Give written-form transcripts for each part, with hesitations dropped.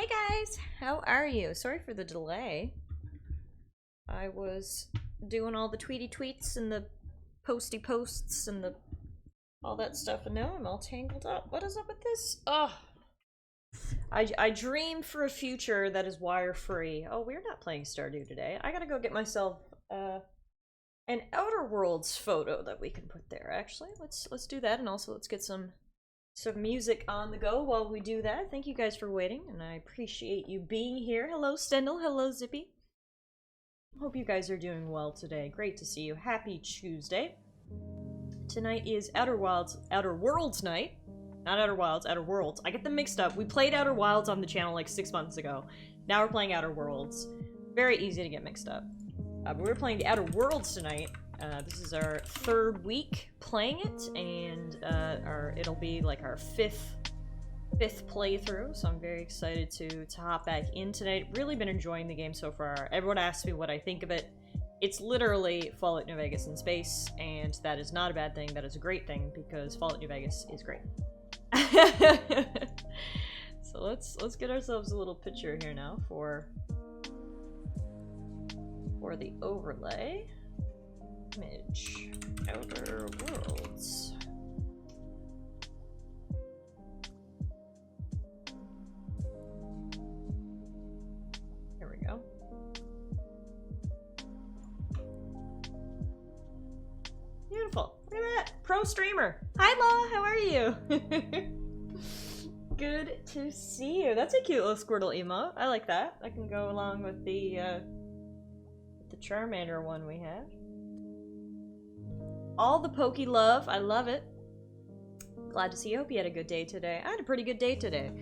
Hey guys, how are you? Sorry for the delay. I was doing all the tweety tweets and the posty posts and all that stuff, and now I'm all tangled up. What is up with this? Ugh. I dream for a future that is wire-free. Oh, we're not playing Stardew today. I gotta go get myself an Outer Worlds photo that we can put there. Actually, let's do that, and also let's get some music on the go while we do that. Thank you guys for waiting, and I appreciate you being here. Hello, Stendhal. Hello, Zippy. Hope you guys are doing well today. Great to see you. Happy Tuesday. Tonight is Outer Worlds night. Not Outer Wilds, Outer Worlds. I get them mixed up. We played Outer Wilds on the channel like 6 months ago. Now we're playing Outer Worlds. Very easy to get mixed up. But we're playing the Outer Worlds tonight. This is our third week playing it, and it'll be like our fifth playthrough, so I'm very excited to hop back in tonight. Really been enjoying the game so far. Everyone asks me what I think of it. It's literally Fallout New Vegas in space, and that is not a bad thing. That is a great thing, because Fallout New Vegas is great. So let's get ourselves a little picture here now for the overlay. Image. Outer Worlds. Here we go. Beautiful. Look at that. Pro streamer. Hi, Law. How are you? Good to see you. That's a cute little Squirtle emote. I like that. I can go along with the Charmander one we have. All the pokey love. I love it. Glad to see you. Hope you had a good day today. I had a pretty good day today,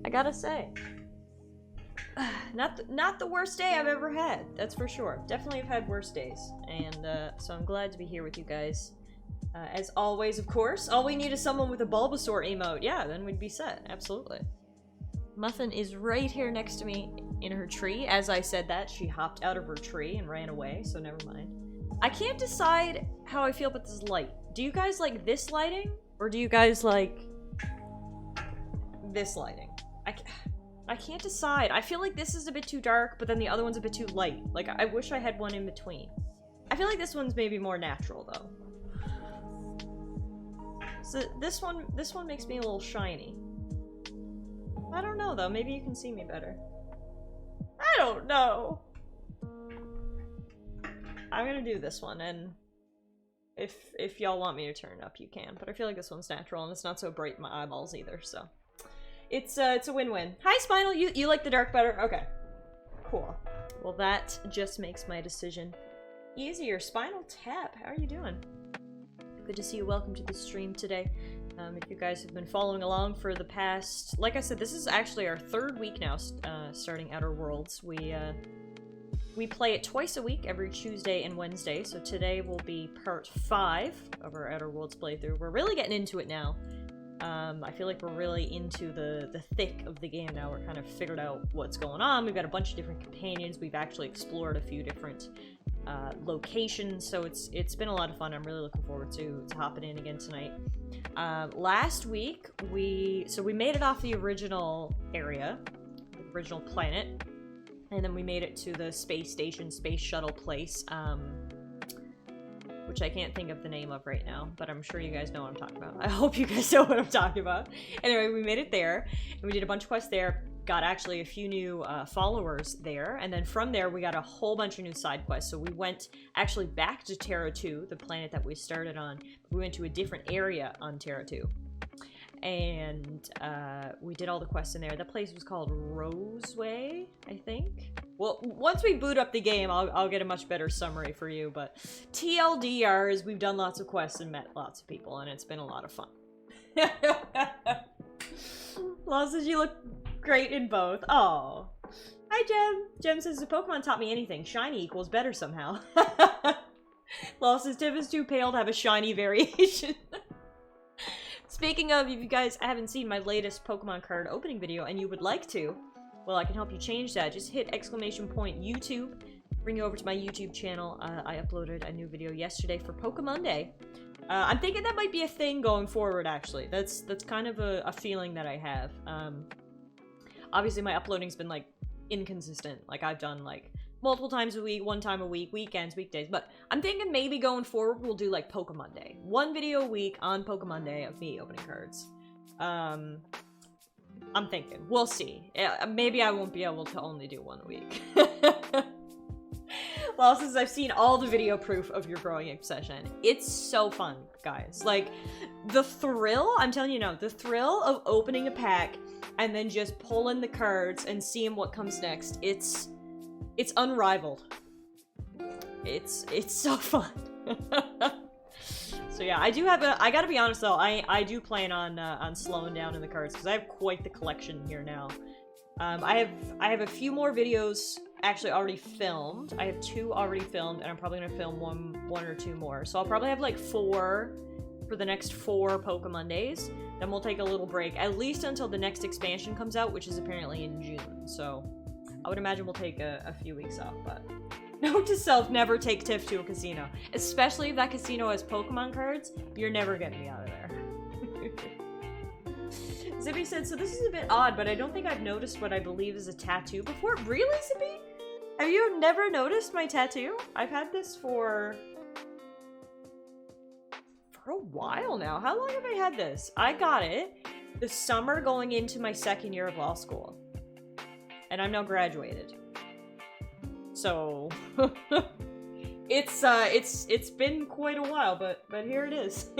I gotta say. Not the worst day I've ever had. That's for sure. Definitely have had worse days. And so I'm glad to be here with you guys. As always, of course. All we need is someone with a Bulbasaur emote. Yeah, then we'd be set. Absolutely. Muffin is right here next to me in her tree. As I said that, she hopped out of her tree and ran away, so never mind. I can't decide how I feel about this light. Do you guys like this lighting? Or do you guys like this lighting? I can't decide. I feel like this is a bit too dark, but then the other one's a bit too light. Like, I wish I had one in between. I feel like this one's maybe more natural, though. So this one makes me a little shiny. I don't know, though. Maybe you can see me better. I don't know. I'm gonna do this one, and if y'all want me to turn it up, you can. But I feel like this one's natural, and it's not so bright in my eyeballs either, so. It's a win-win. Hi, Spinal! You like the dark better? Okay. Cool. Well, that just makes my decision easier. Spinal Tap, how are you doing? Good to see you. Welcome to the stream today. If you guys have been following along for the past... Like I said, this is actually our third week now, starting Outer Worlds. We play it twice a week, every Tuesday and Wednesday, so today will be part 5 of our Outer Worlds playthrough. We're really getting into it now. I feel like we're really into the thick of the game now. We're kind of figured out what's going on. We've got a bunch of different companions. We've actually explored a few different locations, so it's been a lot of fun. I'm really looking forward to hopping in again tonight. Last week, we made it off the original area, the original planet, and then we made it to the space station, space shuttle place, which I can't think of the name of right now, but I'm sure you guys know what I'm talking about. I hope you guys know what I'm talking about. Anyway, we made it there, and we did a bunch of quests there, got actually a few new followers there, and then from there we got a whole bunch of new side quests. So we went actually back to Terra 2, the planet that we started on. We went to a different area on Terra 2. And we did all the quests in there. That place was called Roseway, I think. Well, once we boot up the game, I'll get a much better summary for you, but TLDR is we've done lots of quests and met lots of people, and it's been a lot of fun. Law says you look great in both. Oh. Hi, Jem. Jem says, if Pokemon taught me anything, shiny equals better somehow. Law says, Tim is too pale to have a shiny variation. Speaking of, if you guys haven't seen my latest Pokemon card opening video and you would like to, well, I can help you change that. Just hit !YouTube, bring you over to my YouTube channel. I uploaded a new video yesterday for Pokemon Day. I'm thinking that might be a thing going forward, actually. That's kind of a feeling that I have. obviously my uploading's been, like, inconsistent. Like, I've done, like, multiple times a week, one time a week, weekends, weekdays. But I'm thinking maybe going forward we'll do, like, Pokemon Day. One video a week on Pokemon Day of me opening cards. I'm thinking. We'll see. Maybe I won't be able to only do one a week. Well, since I've seen all the video proof of your growing obsession, it's so fun, guys. Like, the thrill, I'm telling you now, the thrill of opening a pack and then just pulling the cards and seeing what comes next, it's unrivaled. It's so fun. So yeah, I gotta be honest though, I do plan on slowing down in the cards because I have quite the collection here now. I have a few more videos actually already filmed. I have 2 already filmed, and I'm probably gonna film one or 2 more. So I'll probably have like 4 for the next 4 Pokemon days. Then we'll take a little break, at least until the next expansion comes out, which is apparently in June. So I would imagine we'll take a few weeks off, but note to self, never take Tiff to a casino. Especially if that casino has Pokemon cards, you're never getting me out of there. Zippy said, so this is a bit odd, but I don't think I've noticed what I believe is a tattoo before. Really, Zippy? Have you never noticed my tattoo? I've had this for a while now. How long have I had this? I got it the summer going into my 2nd year of law school. And I'm now graduated. So it's been quite a while, but here it is.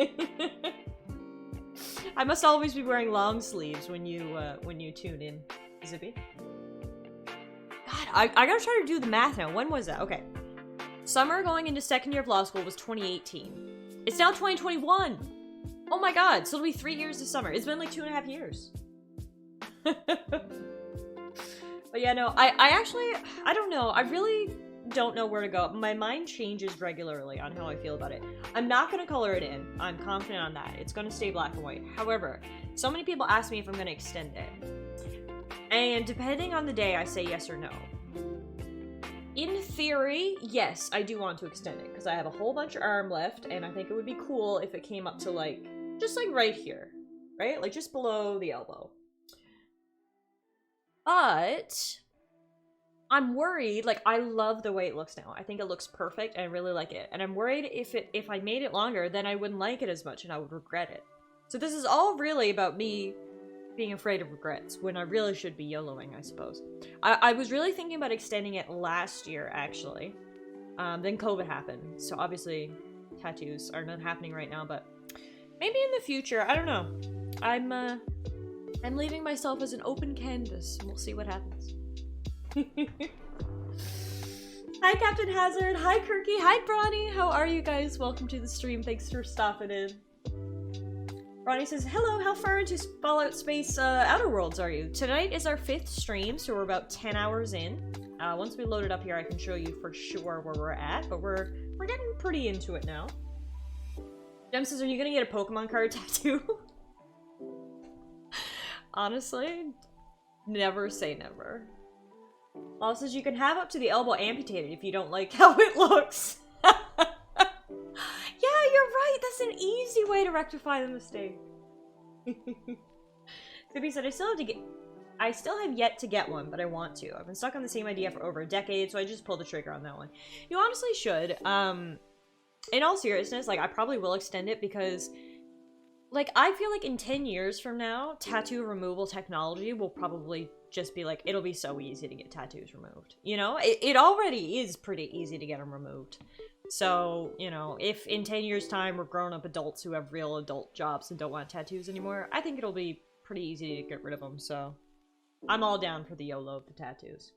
I must always be wearing long sleeves when you tune in, Zippy. God, I gotta try to do the math now. When was that? Okay. Summer going into 2nd year of law school was 2018. It's now 2021! Oh my god, so it'll be 3 years this summer. It's been like 2.5 years. But yeah, no, I don't know. I really don't know where to go. My mind changes regularly on how I feel about it. I'm not going to color it in. I'm confident on that. It's going to stay black and white. However, so many people ask me if I'm going to extend it. And depending on the day, I say yes or no. In theory, yes, I do want to extend it, because I have a whole bunch of arm left, and I think it would be cool if it came up to, like, just like right here. Right? Like, just below the elbow. But I'm worried, like, I love the way it looks now. I think it looks perfect, and I really like it. And I'm worried if I made it longer, then I wouldn't like it as much, and I would regret it. So this is all really about me being afraid of regrets, when I really should be YOLOing, I suppose. I was really thinking about extending it last year, actually. Then COVID happened, so obviously tattoos are not happening right now, but maybe in the future, I don't know. I'm leaving myself as an open canvas, and we'll see what happens. Hi, Captain Hazard. Hi, Kirky. Hi, Bronny. How are you guys? Welcome to the stream. Thanks for stopping in. Bronny says, hello, how far into Fallout Space Outer Worlds are you? Tonight is our 5th stream, so we're about 10 hours in. Once we load it up here, I can show you for sure where we're at, but we're getting pretty into it now. Jem says, are you gonna get a Pokemon card tattoo? Honestly, never say never. Law says you can have up to the elbow amputated if you don't like how it looks. Yeah, you're right. That's an easy way to rectify the mistake. Zippy said, I still have yet to get one, but I want to. I've been stuck on the same idea for over a decade, so I just pulled the trigger on that one. You honestly should. In all seriousness, like, I probably will extend it because, like, I feel like in 10 years from now, tattoo removal technology will probably just be like, it'll be so easy to get tattoos removed. You know? It already is pretty easy to get them removed. So, you know, if in 10 years' time we're grown-up adults who have real adult jobs and don't want tattoos anymore, I think it'll be pretty easy to get rid of them, so I'm all down for the YOLO of the tattoos.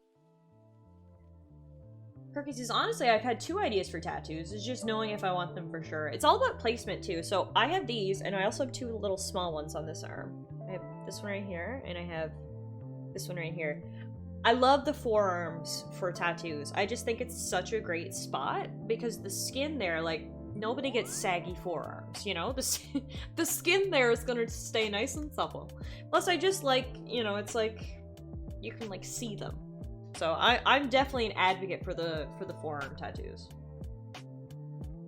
Kirky says, honestly, I've had 2 ideas for tattoos. It's just knowing if I want them for sure. It's all about placement, too. So I have these, and I also have 2 little small ones on this arm. I have this one right here, and I have this one right here. I love the forearms for tattoos. I just think it's such a great spot, because the skin there, like, nobody gets saggy forearms, you know? The skin there is gonna stay nice and supple. Plus, I just like, you know, it's like, you can, like, see them. So I'm definitely an advocate for the forearm tattoos.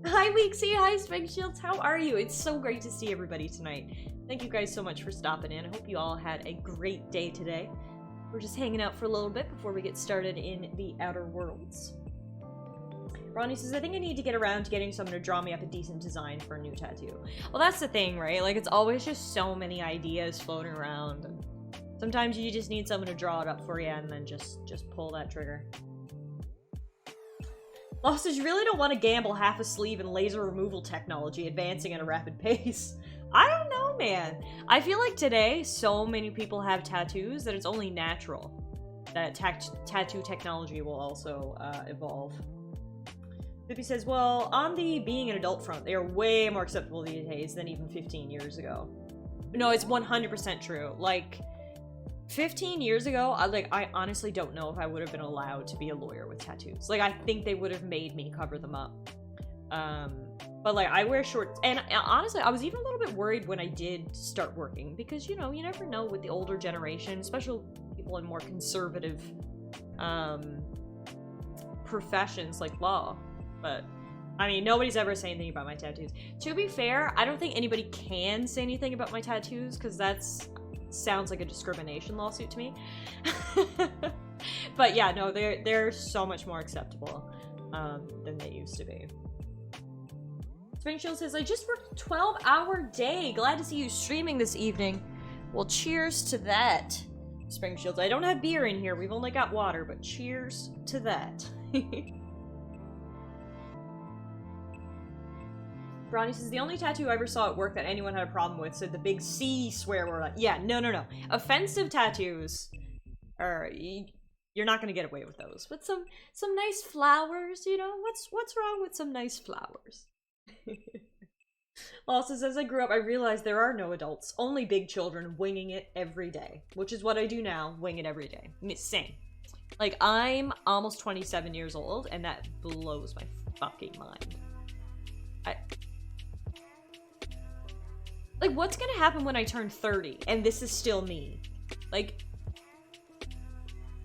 Hi Weeksy, hi Spike Shields, how are you? It's so great to see everybody tonight. Thank you guys so much for stopping in. I hope you all had a great day today. We're just hanging out for a little bit before we get started in the Outer Worlds. Ronnie says, I think I need to get around to getting someone to draw me up a decent design for a new tattoo. Well, that's the thing, right? Like, it's always just so many ideas floating around. And sometimes you just need someone to draw it up for you and then just pull that trigger. Law says, you really don't want to gamble half a sleeve in laser removal technology advancing at a rapid pace. I don't know, man. I feel like today, so many people have tattoos that it's only natural that tattoo technology will also evolve. Zippy says, well, on the being an adult front, they are way more acceptable these days than even 15 years ago. No, it's 100% true. Like, 15 years ago, I honestly don't know if I would have been allowed to be a lawyer with tattoos. Like, I think they would have made me cover them up. But, like, I wear shorts, and honestly, I was even a little bit worried when I did start working, because, you know, you never know with the older generation, especially people in more conservative, professions like law. But, I mean, nobody's ever saying anything about my tattoos. To be fair, I don't think anybody can say anything about my tattoos, because that's sounds like a discrimination lawsuit to me. But yeah, no, they're so much more acceptable than they used to be. Springshield says, I just worked a 12-hour day. Glad to see you streaming this evening. Well, cheers to that, Springshield. I don't have beer in here. We've only got water, but cheers to that. Bronny says, the only tattoo I ever saw at work that anyone had a problem with said the big C swear word. Yeah, no. Offensive tattoos are... You're not gonna get away with those. But some nice flowers, you know? What's wrong with some nice flowers? Also says, as I grew up, I realized there are no adults. Only big children winging it every day. Which is what I do now. Wing it every day. Same. Like, I'm almost 27 years old, and that blows my fucking mind. Like, what's gonna happen when I turn 30 and this is still me? Like,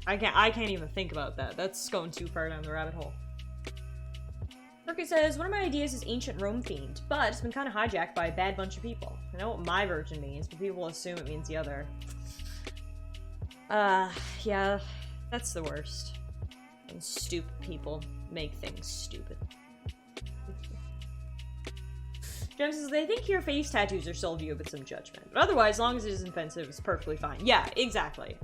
I can't even think about that. That's going too far down the rabbit hole. Turkey says, one of my ideas is ancient Rome themed, but it's been kind of hijacked by a bad bunch of people. I know what my version means, but people assume it means the other. Yeah, that's the worst. And stupid people make things stupid. Jem says, they think your face tattoos are still viewed with some judgment. But otherwise, as long as it isn't offensive, it's perfectly fine. Yeah, exactly.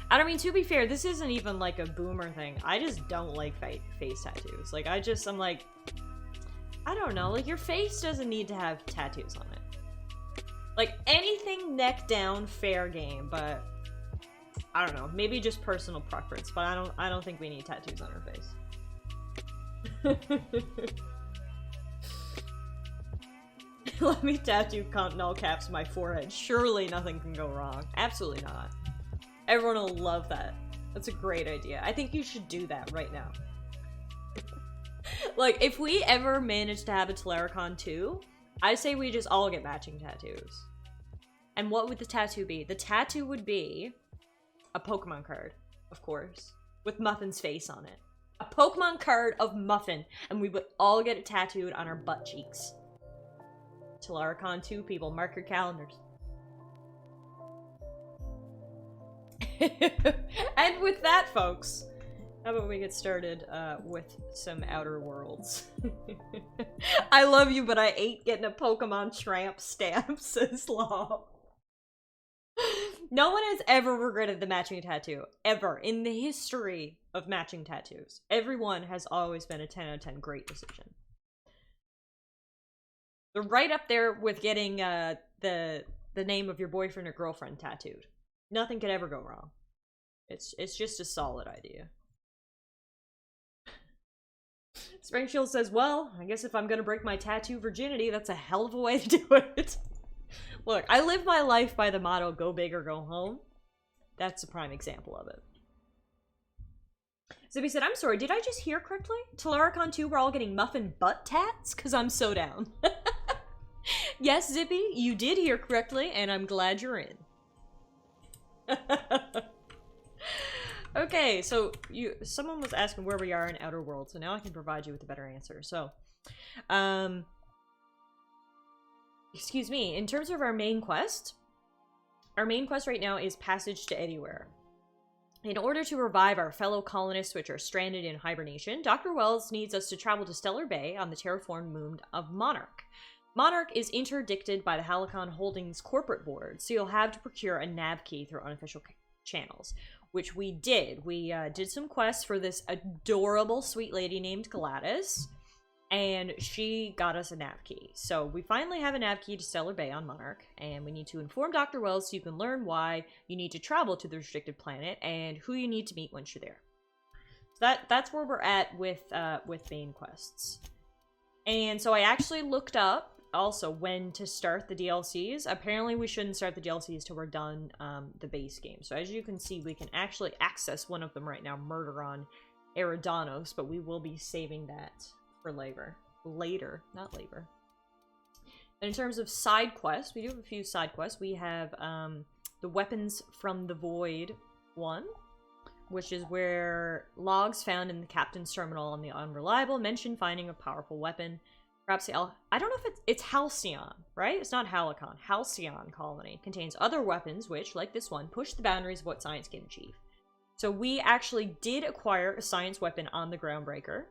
I mean, to be fair, this isn't even like a boomer thing. I just don't like face tattoos. Like, I'm like, I don't know. Like, your face doesn't need to have tattoos on it. Like, anything neck down, fair game, but I don't know. Maybe just personal preference, but I don't think we need tattoos on our face. Let me tattoo cunt in all caps my forehead. Surely nothing can go wrong. Absolutely not. Everyone will love that. That's a great idea. I think you should do that right now. Like, if we ever manage to have a Telericon 2, I say we just all get matching tattoos. And what would the tattoo be? The tattoo would be a Pokemon card, of course, with Muffin's face on it. A Pokemon card of Muffin, and we would all get it tattooed on our butt cheeks. Telericon 2, people, mark your calendars. And with that, folks, how about we get started with some Outer Worlds? I love you, but I ain't getting a Pokemon Tramp stamp, says Law. No one has ever regretted the matching tattoo, ever, in the history of matching tattoos. Everyone has always been a 10 out of 10 great decision. They're right up there with getting the name of your boyfriend or girlfriend tattooed. Nothing could ever go wrong. It's just a solid idea. Springshield says, well, I guess if I'm gonna break my tattoo virginity, that's a hell of a way to do it. Look, I live my life by the motto, go big or go home. That's a prime example of it. Zippy said, I'm sorry, did I just hear correctly? Telericon 2, we're all getting muffin butt tats? Because I'm so down. Yes, Zippy, you did hear correctly, and I'm glad you're in. Okay, so someone was asking where we are in Outer Worlds, so now I can provide you with a better answer. So, excuse me, in terms of our main quest right now is Passage to Anywhere. In order to revive our fellow colonists which are stranded in hibernation, Dr. Wells needs us to travel to Stellar Bay on the terraformed moon of Monarch. Monarch is interdicted by the Halicon Holdings corporate board, so you'll have to procure a nav key through unofficial channels, which we did. We did some quests for this adorable sweet lady named Gladys, and she got us a nav key. So we finally have a nav key to Stellar Bay on Monarch, and we need to inform Dr. Wells so you can learn why you need to travel to the restricted planet and who you need to meet once you're there. So that's where we're at with main quests. And so I actually looked up also when to start the DLCs. Apparently we shouldn't start the DLCs till we're done the base game. So as you can see, we can actually access one of them right now, Murder on Eridanos, but we will be saving that for later, not labor. And in terms of side quests, we do have a few side quests. We have the Weapons from the Void one, which is where logs found in the captain's terminal on the Unreliable mention finding a powerful weapon. Perhaps I don't know if it's Halcyon, right? It's not Halicon. Halcyon colony contains other weapons which, like this one, push the boundaries of what science can achieve. So we actually did acquire a science weapon on the Groundbreaker.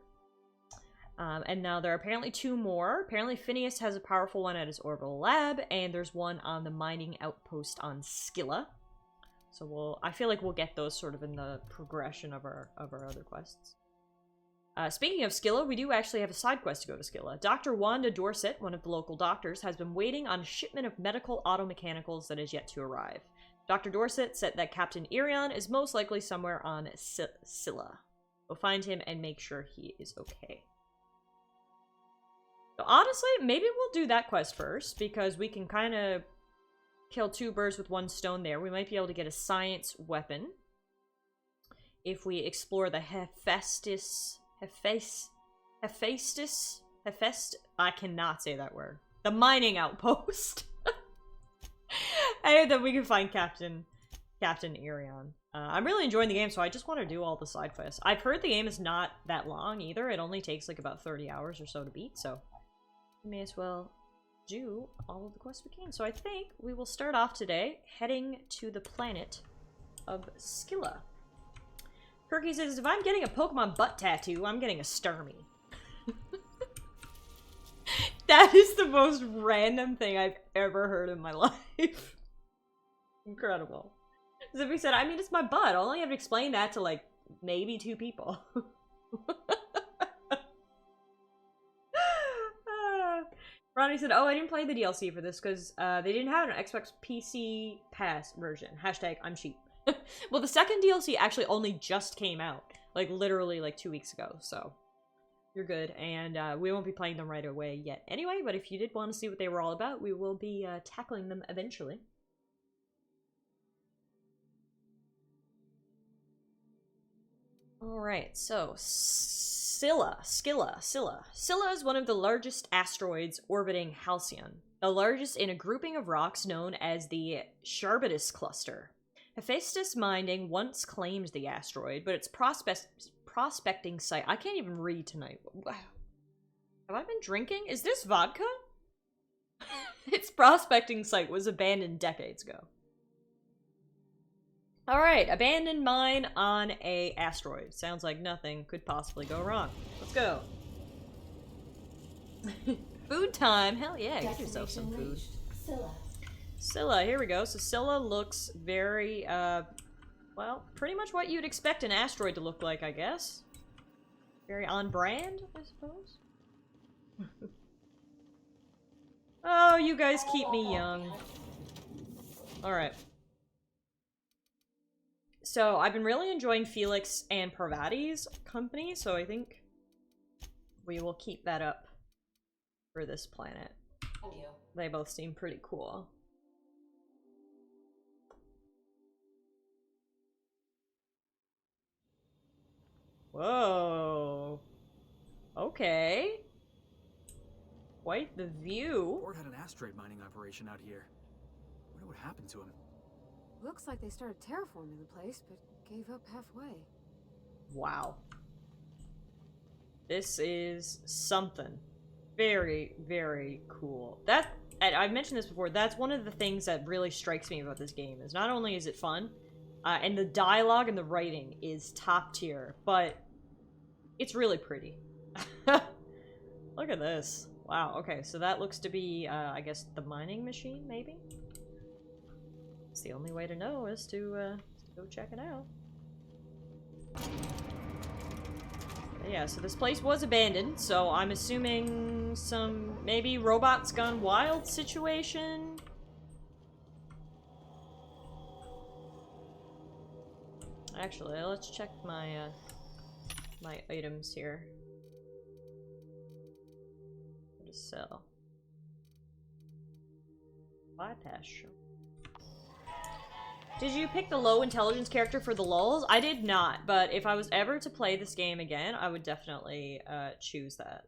And now there are apparently 2 more. Apparently Phineas has a powerful one at his orbital lab, and there's one on the mining outpost on Scylla. So I feel like we'll get those sort of in the progression of our other quests. Speaking of Scylla, we do actually have a side quest to go to Scylla. Dr. Wanda Dorset, one of the local doctors, has been waiting on a shipment of medical automechanicals that is yet to arrive. Dr. Dorset said that Captain Irion is most likely somewhere on Scylla. We'll find him and make sure he is okay. So honestly, maybe we'll do that quest first, because we can kind of kill 2 birds with 1 stone there. We might be able to get a science weapon if we explore the Hephaestus, I cannot say that word. The mining outpost. And then we can find Captain Irion. I'm really enjoying the game, so I just want to do all the side quests. I've heard the game is not that long either. It only takes like about 30 hours or so to beat, so we may as well do all of the quests we can. So I think we will start off today heading to the planet of Scylla. Perky says, if I'm getting a Pokemon butt tattoo, I'm getting a Starmie. That is the most random thing I've ever heard in my life. Incredible. Zippy said, I mean, it's my butt. I'll only have to explain that to, like, maybe 2 people. Ronnie said, oh, I didn't play the DLC for this because they didn't have an Xbox PC Pass version. Hashtag, I'm cheap. Well, the second DLC actually only just came out. Like, literally, like, 2 weeks ago, so you're good. And we won't be playing them right away yet anyway, but if you did want to see what they were all about, we will be tackling them eventually. Alright, so Scylla is one of the largest asteroids orbiting Halcyon, the largest in a grouping of rocks known as the Charybdis Cluster. Hephaestus Mining once claimed the asteroid, but its prospecting site... I can't even read tonight. Have I been drinking? Is this vodka? Its prospecting site was abandoned decades ago. Alright, abandoned mine on a asteroid. Sounds like nothing could possibly go wrong. Let's go. Food time! Hell yeah, get yourself some food. Scylla, here we go. So Scylla looks very, well, pretty much what you'd expect an asteroid to look like, I guess. Very on brand, I suppose. Oh, you guys keep me young. Alright. So, I've been really enjoying Felix and Parvati's company, so I think we will keep that up for this planet. They both seem pretty cool. Whoa. Okay. Quite the view. Ford had an asteroid mining operation out here. Wonder what happened to him. Looks like they started terraforming the place, but gave up halfway. Wow. This is something. Very, very cool. I've mentioned this before, that's one of the things that really strikes me about this game, is not only is it fun, And the dialogue and the writing is top tier, but it's really pretty. Look at this. Wow, okay, so that looks to be, I guess, the mining machine, maybe? It's the only way to know is to go check it out. But yeah, so this place was abandoned, so I'm assuming some, maybe robots gone wild situation? Actually, let's check my, my items here. What to sell? Bypass shop. Did you pick the low intelligence character for the lulz? I did not, but if I was ever to play this game again, I would definitely choose that.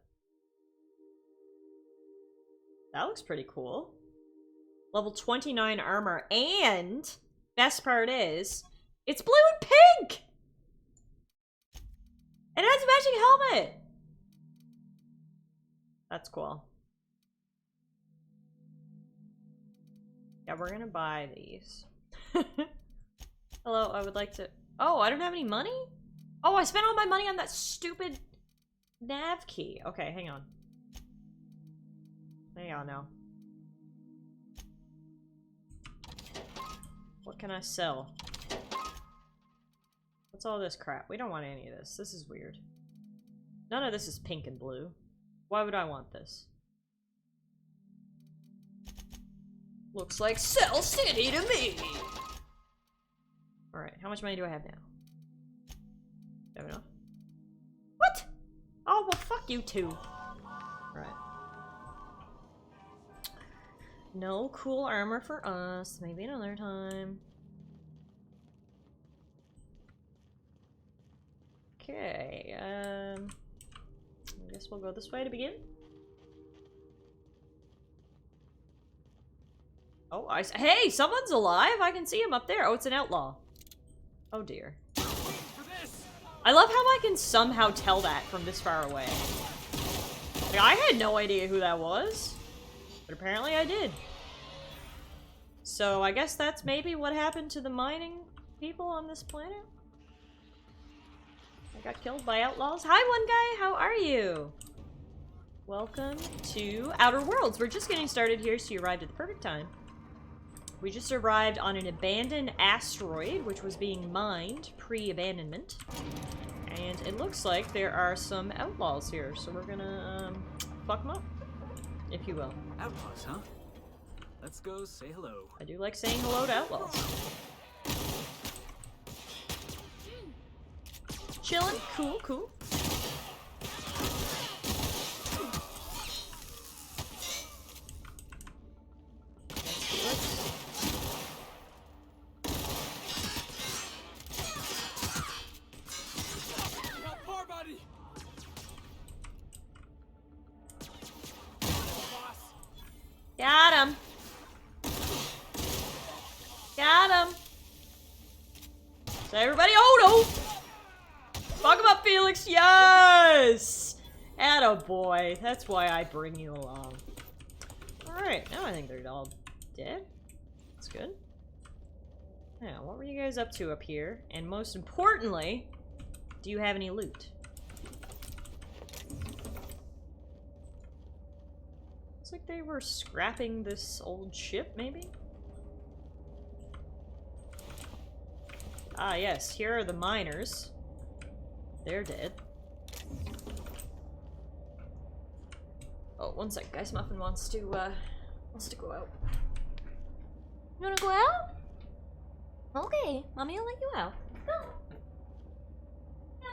That looks pretty cool. Level 29 armor, and best part is, it's blue and pink! And it has a matching helmet! That's cool. Yeah, we're gonna buy these. Hello, I would like to... Oh, I don't have any money? Oh, I spent all my money on that stupid nav key. Okay, hang on. Hang on now. What can I sell? What's all this crap? We don't want any of this. This is weird. None of this is pink and blue. Why would I want this? Looks like Cell City to me! Alright, how much money do I have now? Do I have enough? What? Oh, well fuck you too. Alright. No cool armor for us. Maybe another time. Okay, I guess we'll go this way to begin. Oh, hey, someone's alive! I can see him up there. Oh, it's an outlaw. Oh dear. I love how I can somehow tell that from this far away. Like, I had no idea who that was, but apparently I did. So I guess that's maybe what happened to the mining people on this planet. I got killed by outlaws. Hi, one guy! How are you? Welcome to Outer Worlds. We're just getting started here, so you arrived at the perfect time. We just arrived on an abandoned asteroid, which was being mined pre-abandonment. And it looks like there are some outlaws here, so we're gonna, fuck them up, if you will. Outlaws, huh? Let's go say hello. I do like saying hello to outlaws. Chillin', cool, cool. Got him. Got him. So everybody, oh no! Fuck him up, Felix. Yes! Attaboy. That's why I bring you along. Alright, now I think they're all dead. That's good. Now, what were you guys up to up here? And most importantly, do you have any loot? Looks like they were scrapping this old ship, maybe? Ah, yes, here are the miners. They're dead. Oh, one sec, guys. Muffin wants to go out. You wanna go out? Okay, Mommy will let you out. Go. Go.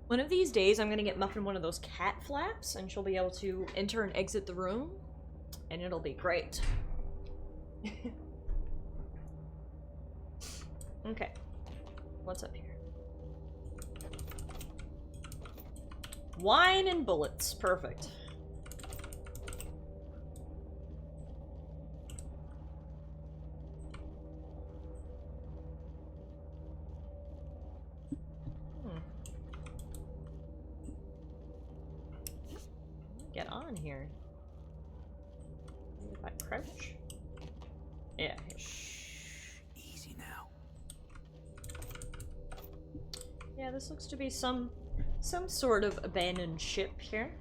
One of these days, I'm gonna get Muffin one of those cat flaps, and she'll be able to enter and exit the room, and it'll be great. Okay. What's up here? Wine and bullets. Perfect. on here? Maybe if I crouch? Yeah. Shh. Easy now. Yeah, this looks to be some sort of abandoned ship here.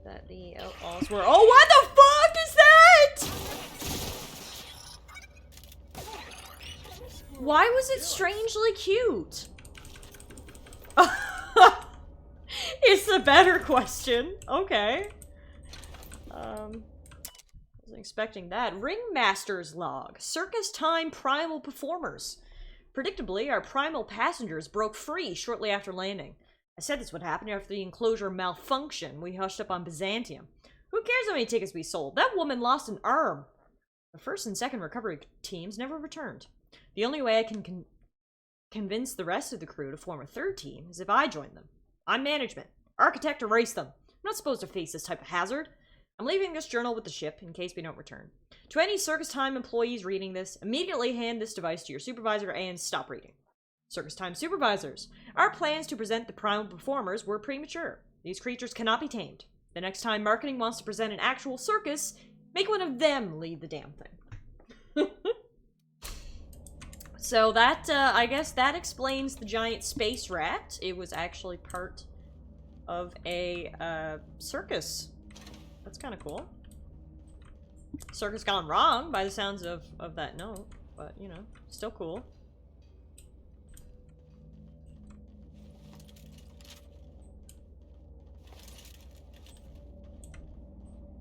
That the outlaws were. Oh, what the fuck is that? Why was it strangely cute? It's the better question. Okay. Wasn't expecting that. Ringmaster's log. Circus time primal performers. Predictably, our primal passengers broke free shortly after landing. I said this would happen after the enclosure malfunction. We hushed up on Byzantium. Who cares how many tickets we sold? That woman lost an arm. The first and second recovery teams never returned. The only way I can convince the rest of the crew to form a third team is if I join them. I'm management. Architect, erase them. I'm not supposed to face this type of hazard. I'm leaving this journal with the ship in case we don't return. To any Circus Time employees reading this, immediately hand this device to your supervisor and stop reading. Circus Time supervisors. Our plans to present the primal performers were premature. These creatures cannot be tamed. The next time marketing wants to present an actual circus, make one of them lead the damn thing. So that, I guess that explains the giant space rat. It was actually part of a, circus. That's kind of cool. Circus gone wrong by the sounds of that note, but, you know, still cool.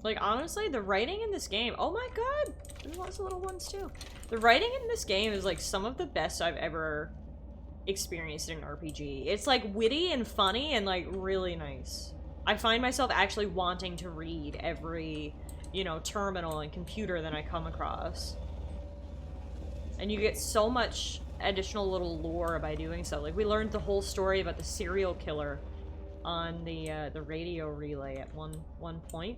Like, honestly, the writing in this game... Oh my god! There's lots of little ones, too. The writing in this game is, like, some of the best I've ever experienced in an RPG. It's, like, witty and funny and, like, really nice. I find myself actually wanting to read every, you know, terminal and computer that I come across. And you get so much additional little lore by doing so. Like, we learned the whole story about the serial killer on the radio relay at one point.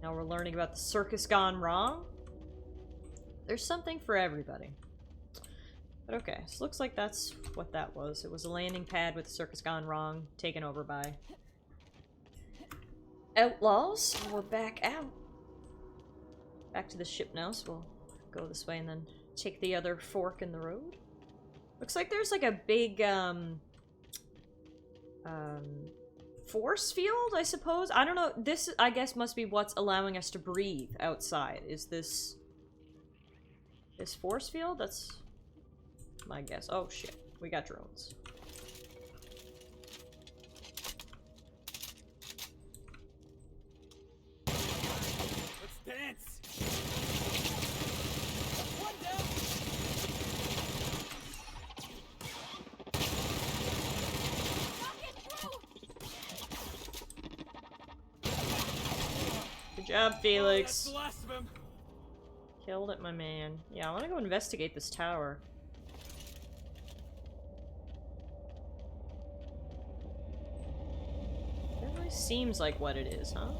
Now we're learning about the circus gone wrong. There's something for everybody. But okay, so looks like that's what that was. It was a landing pad with the circus gone wrong, taken over by outlaws. We're back out. Back to the ship now, so we'll go this way and then take the other fork in the road. Looks like there's like a big, force field, I suppose? I don't know. This, I guess, must be what's allowing us to breathe outside. Is this force field? That's my guess. Oh, shit. We got drones. Let's dance. One down. Good job, Felix. That's the last of him. Killed it, my man. Yeah, I want to go investigate this tower. Definitely seems like what it is, huh?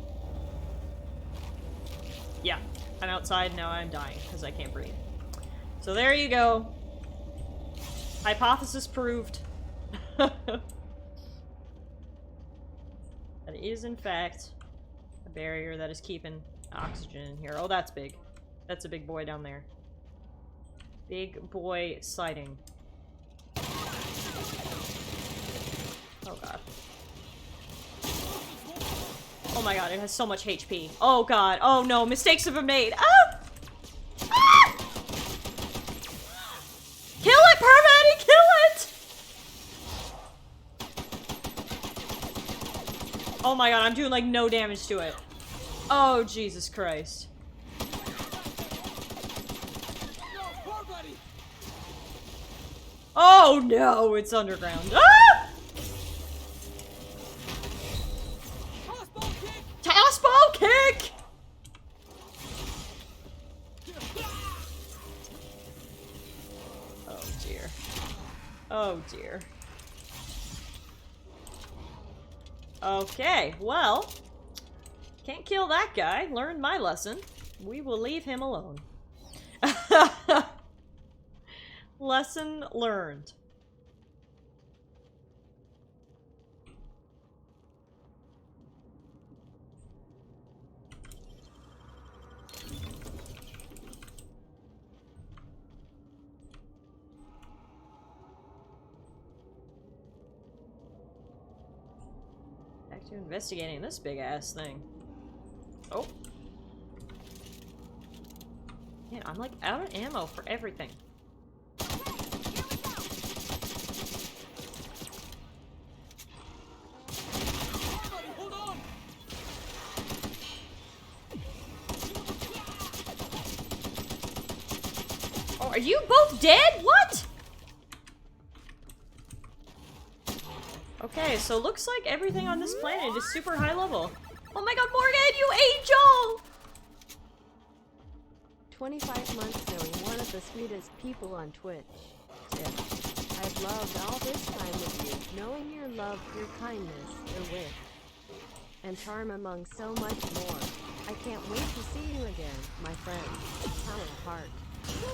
Yeah, I'm outside, now I'm dying, because I can't breathe. So there you go. Hypothesis proved. That is, in fact, a barrier that is keeping oxygen in here. Oh, that's big. That's a big boy down there. Big boy sighting. Oh god. Oh my god, it has so much HP. Oh god. Oh no, mistakes have been made. Ah! Ah! Kill it, Parvati! Kill it! Oh my god, I'm doing like no damage to it. Oh, Jesus Christ. Oh no, it's underground. Ah! Toss ball kick! Oh dear. Oh dear. Okay, well, can't kill that guy. Learned my lesson. We will leave him alone. Lesson learned. Back to investigating this big ass thing. Oh. Man, I'm like out of ammo for everything. Oh, are you both dead? What? Okay, so looks like everything on this planet is super high level. Oh my god, Morgan, you angel! 25 months knowing one of the sweetest people on Twitch. Tip. I've loved all this time with you, knowing your love, your kindness, your wit, and charm among so much more. I can't wait to see you again, my friend. Power heart.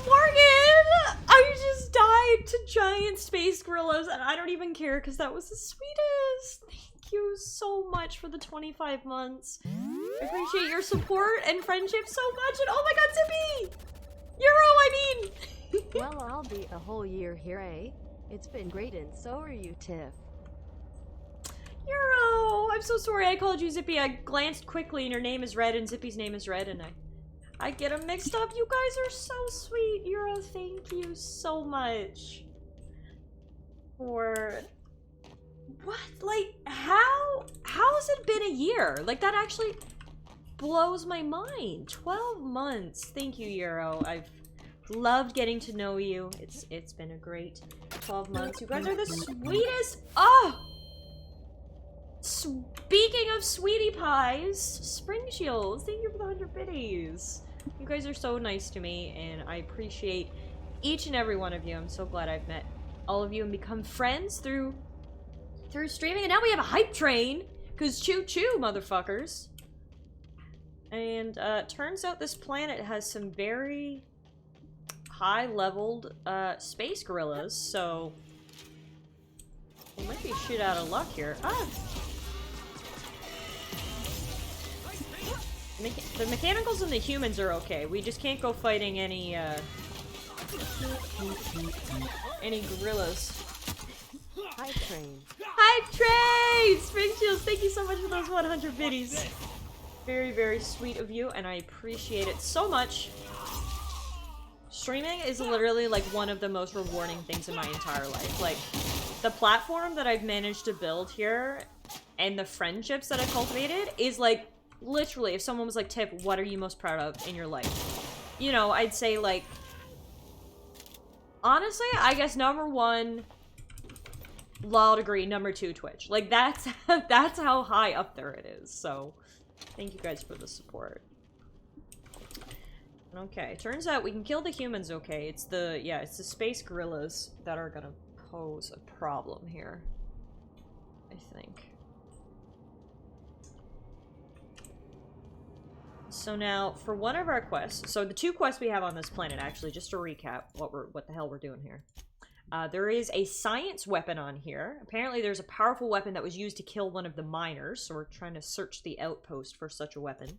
Morgan! I just died to giant space gorillas, and I don't even care because that was the sweetest. Thank you so much for the 25 months. I appreciate your support and friendship so much, and oh my god, Zippy! Euro, I mean! Well, I'll be a whole year here, eh? It's been great, and so are you, Tiff. Euro! I'm so sorry I called you Zippy. I glanced quickly and your name is Red and Zippy's name is Red, and I get them mixed up. You guys are so sweet. Euro, thank you so much for... What? Like, how has it been a year? Like, that actually blows my mind. 12 months. Thank you, Euro. I've loved getting to know you. It's been a great 12 months. You guys are the sweetest. Oh! Speaking of sweetie pies, Spring Shields, thank you for the 100 biddies. You guys are so nice to me, and I appreciate each and every one of you. I'm so glad I've met all of you and become friends through streaming, and now we have a hype train, because choo-choo, motherfuckers. And turns out this planet has some very high-leveled space gorillas, so we might be shit out of luck here. Ah! The mechanicals and the humans are okay. We just can't go fighting any gorillas. Hype train. Hype train! Spring Shields, thank you so much for those 100 biddies. Very, very sweet of you, and I appreciate it so much. Streaming is literally like one of the most rewarding things in my entire life. Like, the platform that I've managed to build here and the friendships that I've cultivated is like, literally, if someone was like, Tip, what are you most proud of in your life? You know, I'd say like, honestly, I guess number 1, Law Degree, number 2, Twitch. Like, that's how high up there it is, so thank you guys for the support. Okay, turns out we can kill the humans okay. It's the space gorillas that are gonna pose a problem here, I think. So now, for one of our quests, so the 2 quests we have on this planet, actually, just to recap what the hell we're doing here. There is a science weapon on here. Apparently there's a powerful weapon that was used to kill one of the miners, so we're trying to search the outpost for such a weapon.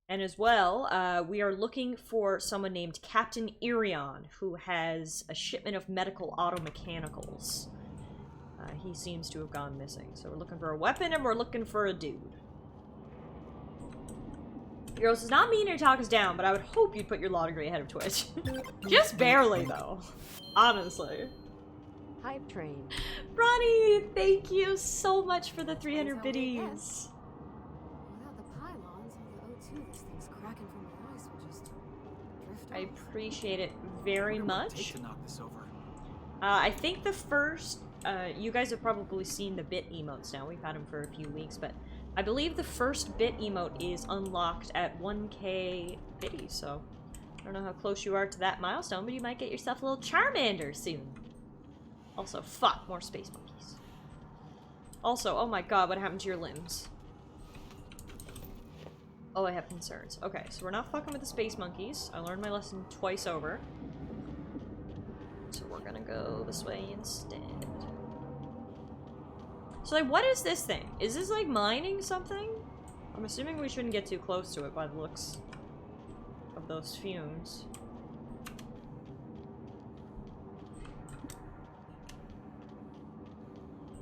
And as well, we are looking for someone named Captain Irion, who has a shipment of medical auto mechanicals. He seems to have gone missing. So we're looking for a weapon and we're looking for a dude. Girls, does not mean to talk us down, but I would hope you'd put your law degree ahead of Twitch. Just barely, though. Honestly. Hype train. Ronnie, thank you so much for the 300 biddies. Without the pylons and the O2, this thing's cracking from the ice will just drift I off. appreciate it very much. Take to knock this over. I think the first, you guys have probably seen the bit emotes now. We've had them for a few weeks, but I believe the first bit emote is unlocked at 1K biddies, so I don't know how close you are to that milestone, but you might get yourself a little Charmander soon. Also, fuck, more space monkeys. Also, oh my god, what happened to your limbs? Oh, I have concerns. Okay, so we're not fucking with the space monkeys. I learned my lesson twice over. So we're gonna go this way instead. So, like, what is this thing? Is this, like, mining something? I'm assuming we shouldn't get too close to it by the looks of those fumes.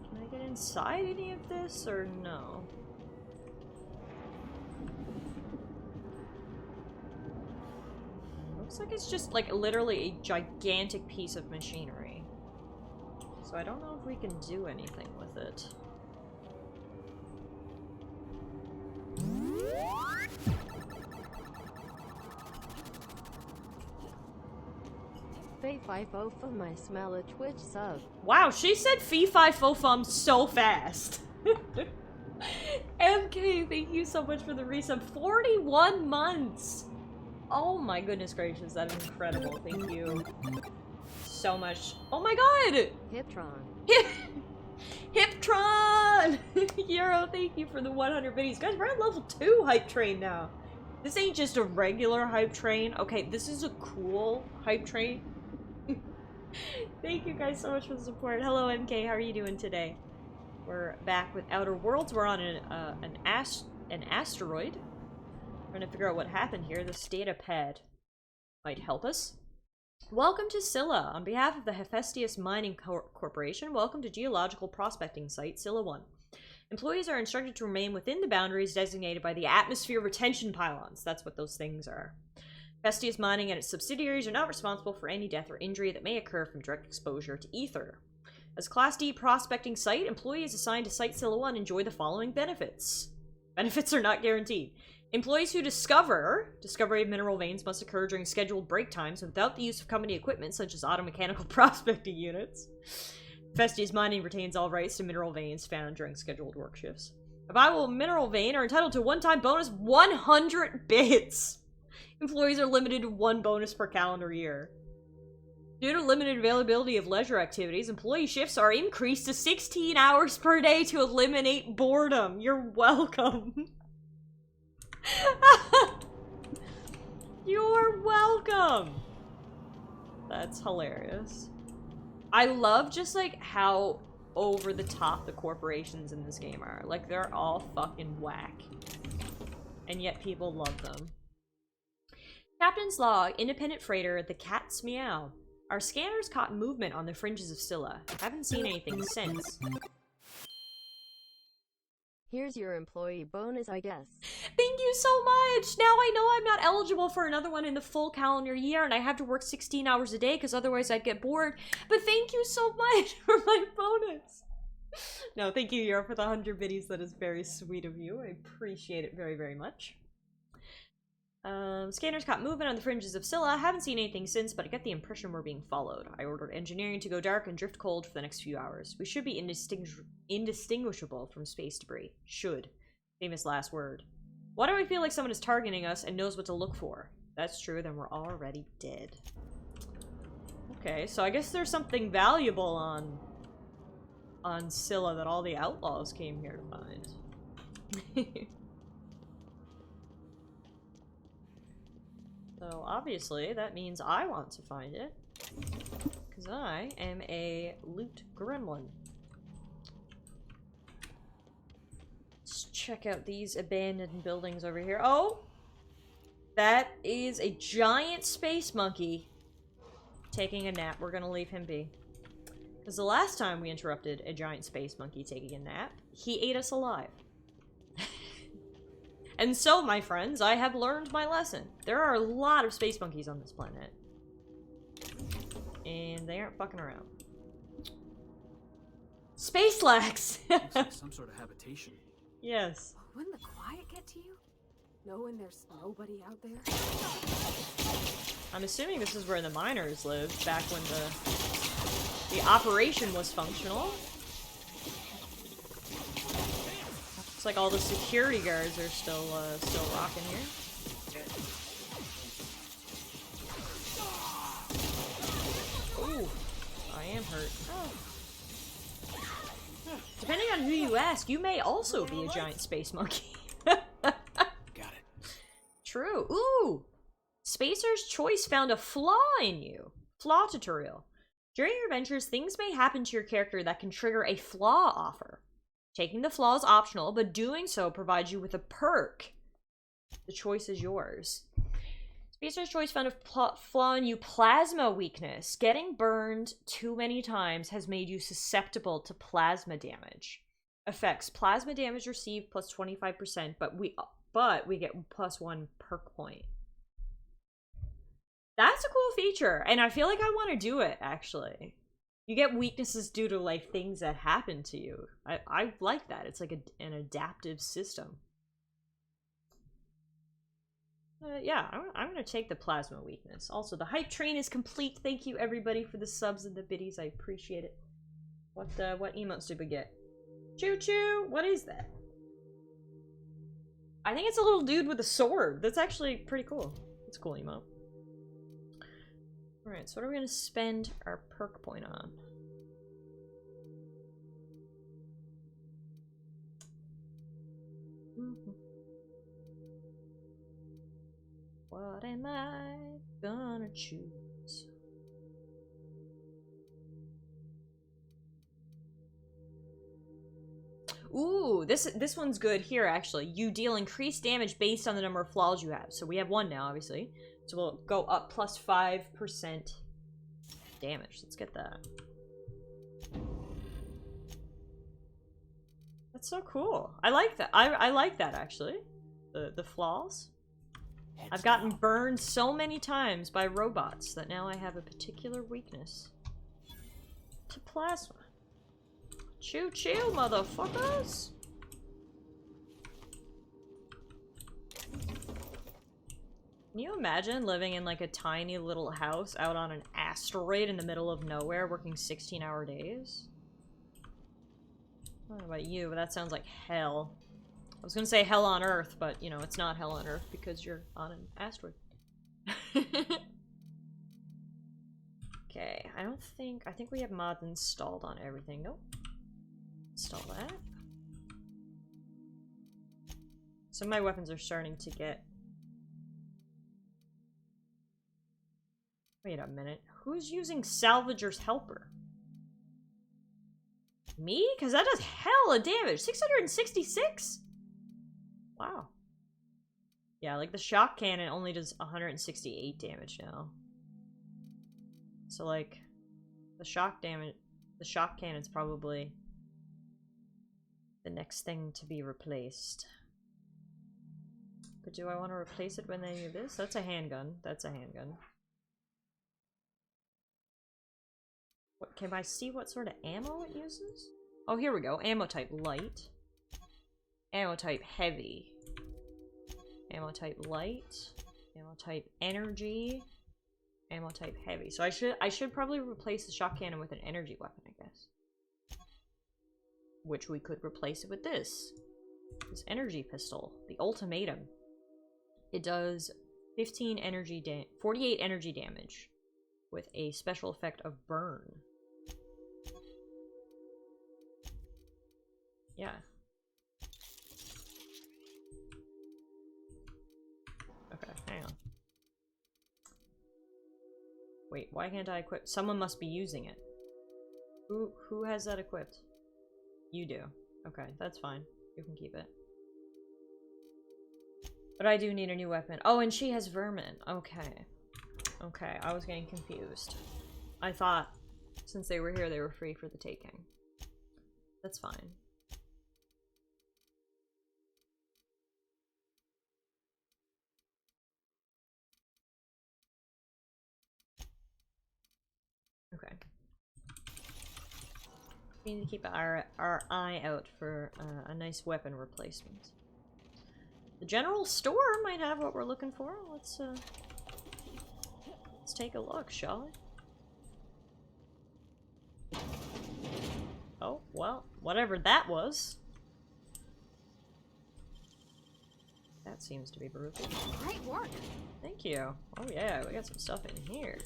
Can I get in inside any of this, or no? Looks like it's just, like, literally a gigantic piece of machinery. So I don't know if we can do anything with it. Fei Fi Fo Fum, I smell a Twitch sub. Wow, she said fee fi fo fum so fast. MK, thank you so much for the resub. 41 months! Oh my goodness gracious, that is incredible. Thank you so much. Oh my god! Hiptron. Hiptron! Euro, thank you for the 100 biddies. Guys, we're at level 2 hype train now. This ain't just a regular hype train. Okay, this is a cool hype train. Thank you guys so much for the support. Hello, MK. How are you doing today? We're back with Outer Worlds. We're on an asteroid. Trying to figure out what happened here. This data pad might help us. Welcome to Scylla. On behalf of the Hephaestus Mining Corporation, welcome to geological prospecting site Scylla 1. Employees are instructed to remain within the boundaries designated by the atmosphere retention pylons. That's what those things are. Hephaestus Mining and its subsidiaries are not responsible for any death or injury that may occur from direct exposure to ether. As a Class D prospecting site, employees assigned to Site Scylla 1 enjoy the following benefits. Benefits are not guaranteed. Employees who discovery of mineral veins must occur during scheduled break times without the use of company equipment such as automechanical prospecting units. Hephaestus Mining retains all rights to mineral veins found during scheduled work shifts. A viable mineral vein are entitled to a one-time bonus 100 bits. Employees are limited to 1 bonus per calendar year. Due to limited availability of leisure activities, employee shifts are increased to 16 hours per day to eliminate boredom. You're welcome. You're welcome. That's hilarious. I love just like how over the top the corporations in this game are. Like, they're all fucking whack. And yet people love them. Captain's log, independent freighter, the Cat's Meow. Our scanners caught movement on the fringes of Scylla. Haven't seen anything since. Here's your employee bonus, I guess. Thank you so much! Now I know I'm not eligible for another one in the full calendar year, and I have to work 16 hours a day because otherwise I'd get bored. But thank you so much for my bonus! No, thank you, Euro, for the 100 biddies. That is very sweet of you. I appreciate it very, very much. Scanners caught movement on the fringes of Scylla. Haven't seen anything since, but I get the impression we're being followed. I ordered engineering to go dark and drift cold for the next few hours. We should be indistinguishable from space debris. Should. Famous last word. Why do I feel like someone is targeting us and knows what to look for? That's true, then we're already dead. Okay, so I guess there's something valuable on Scylla that all the outlaws came here to find. So obviously that means I want to find it, because I am a loot gremlin. Let's check out these abandoned buildings over here. Oh! That is a giant space monkey taking a nap. We're gonna leave him be. Because the last time we interrupted a giant space monkey taking a nap, he ate us alive. And so, my friends, I have learned my lesson. There are a lot of space monkeys on this planet. And they aren't fucking around. Space lax! Looks like some sort of habitation. Yes. Wouldn't the quiet get to you? Knowing there's nobody out there? I'm assuming this is where the miners lived back when the operation was functional. Looks like all the security guards are still rocking here. Ooh, I am hurt. Oh. Depending on who you ask, you may also be a giant space monkey. Got it. True. Ooh! Spacer's Choice found a flaw in you. Flaw tutorial. During your adventures, things may happen to your character that can trigger a flaw offer. Taking the flaw is optional, but doing so provides you with a perk. The choice is yours. Spacer's Choice found a flaw in you, plasma weakness. Getting burned too many times has made you susceptible to plasma damage. Effects. Plasma damage received plus 25%, but we get plus 1 perk point. That's a cool feature, and I feel like I want to do it, actually. You get weaknesses due to, like, things that happen to you. I like that. It's like an adaptive system. Yeah, I'm gonna take the plasma weakness. Also, the hype train is complete. Thank you, everybody, for the subs and the biddies. I appreciate it. What emotes did we get? Choo choo! What is that? I think it's a little dude with a sword. That's actually pretty cool. That's a cool emote. Alright, so what are we gonna spend our perk point on? What am I gonna choose? Ooh, this one's good here, actually. You deal increased damage based on the number of flaws you have. So we have 1 now, obviously. So we'll go up plus 5% damage. Let's get that. That's so cool. I like that. I like that, actually. The flaws. I've gotten burned so many times by robots that now I have a particular weakness to plasma. Choo choo, motherfuckers! Can you imagine living in like a tiny little house out on an asteroid in the middle of nowhere working 16-hour days? I don't know about you, but that sounds like hell. I was gonna say hell on Earth, but you know, it's not hell on Earth because you're on an asteroid. Okay, I think we have mods installed on everything. Nope. Install that. Some of my weapons are starting to get... Wait a minute. Who's using Salvager's Helper? Me? Because that does hella damage. 666? Wow. Yeah, like the shock cannon only does 168 damage now. So like, the shock cannon's probably the next thing to be replaced. But do I want to replace it when they do this? That's a handgun. That's a handgun. What, can I see what sort of ammo it uses? Oh, here we go. Ammo type light. Ammo type heavy. Ammo type light. Ammo type energy. Ammo type heavy. So I should probably replace the shock cannon with an energy weapon, I guess. Which we could replace it with this. This energy pistol. The ultimatum. It does 48 energy damage with a special effect of burn. Yeah. Okay, hang on. Wait, why can't I equip? Someone must be using it. Who has that equipped? You do. Okay, that's fine. You can keep it. But I do need a new weapon. Oh, and she has vermin. Okay. Okay, I was getting confused. I thought since they were here, they were free for the taking. That's fine. Okay. We need to keep our eye out for a nice weapon replacement. The general store might have what we're looking for. Let's take a look, shall we? Oh, well, whatever that was. That seems to be brutal. Great work. Thank you. Oh yeah, we got some stuff in here.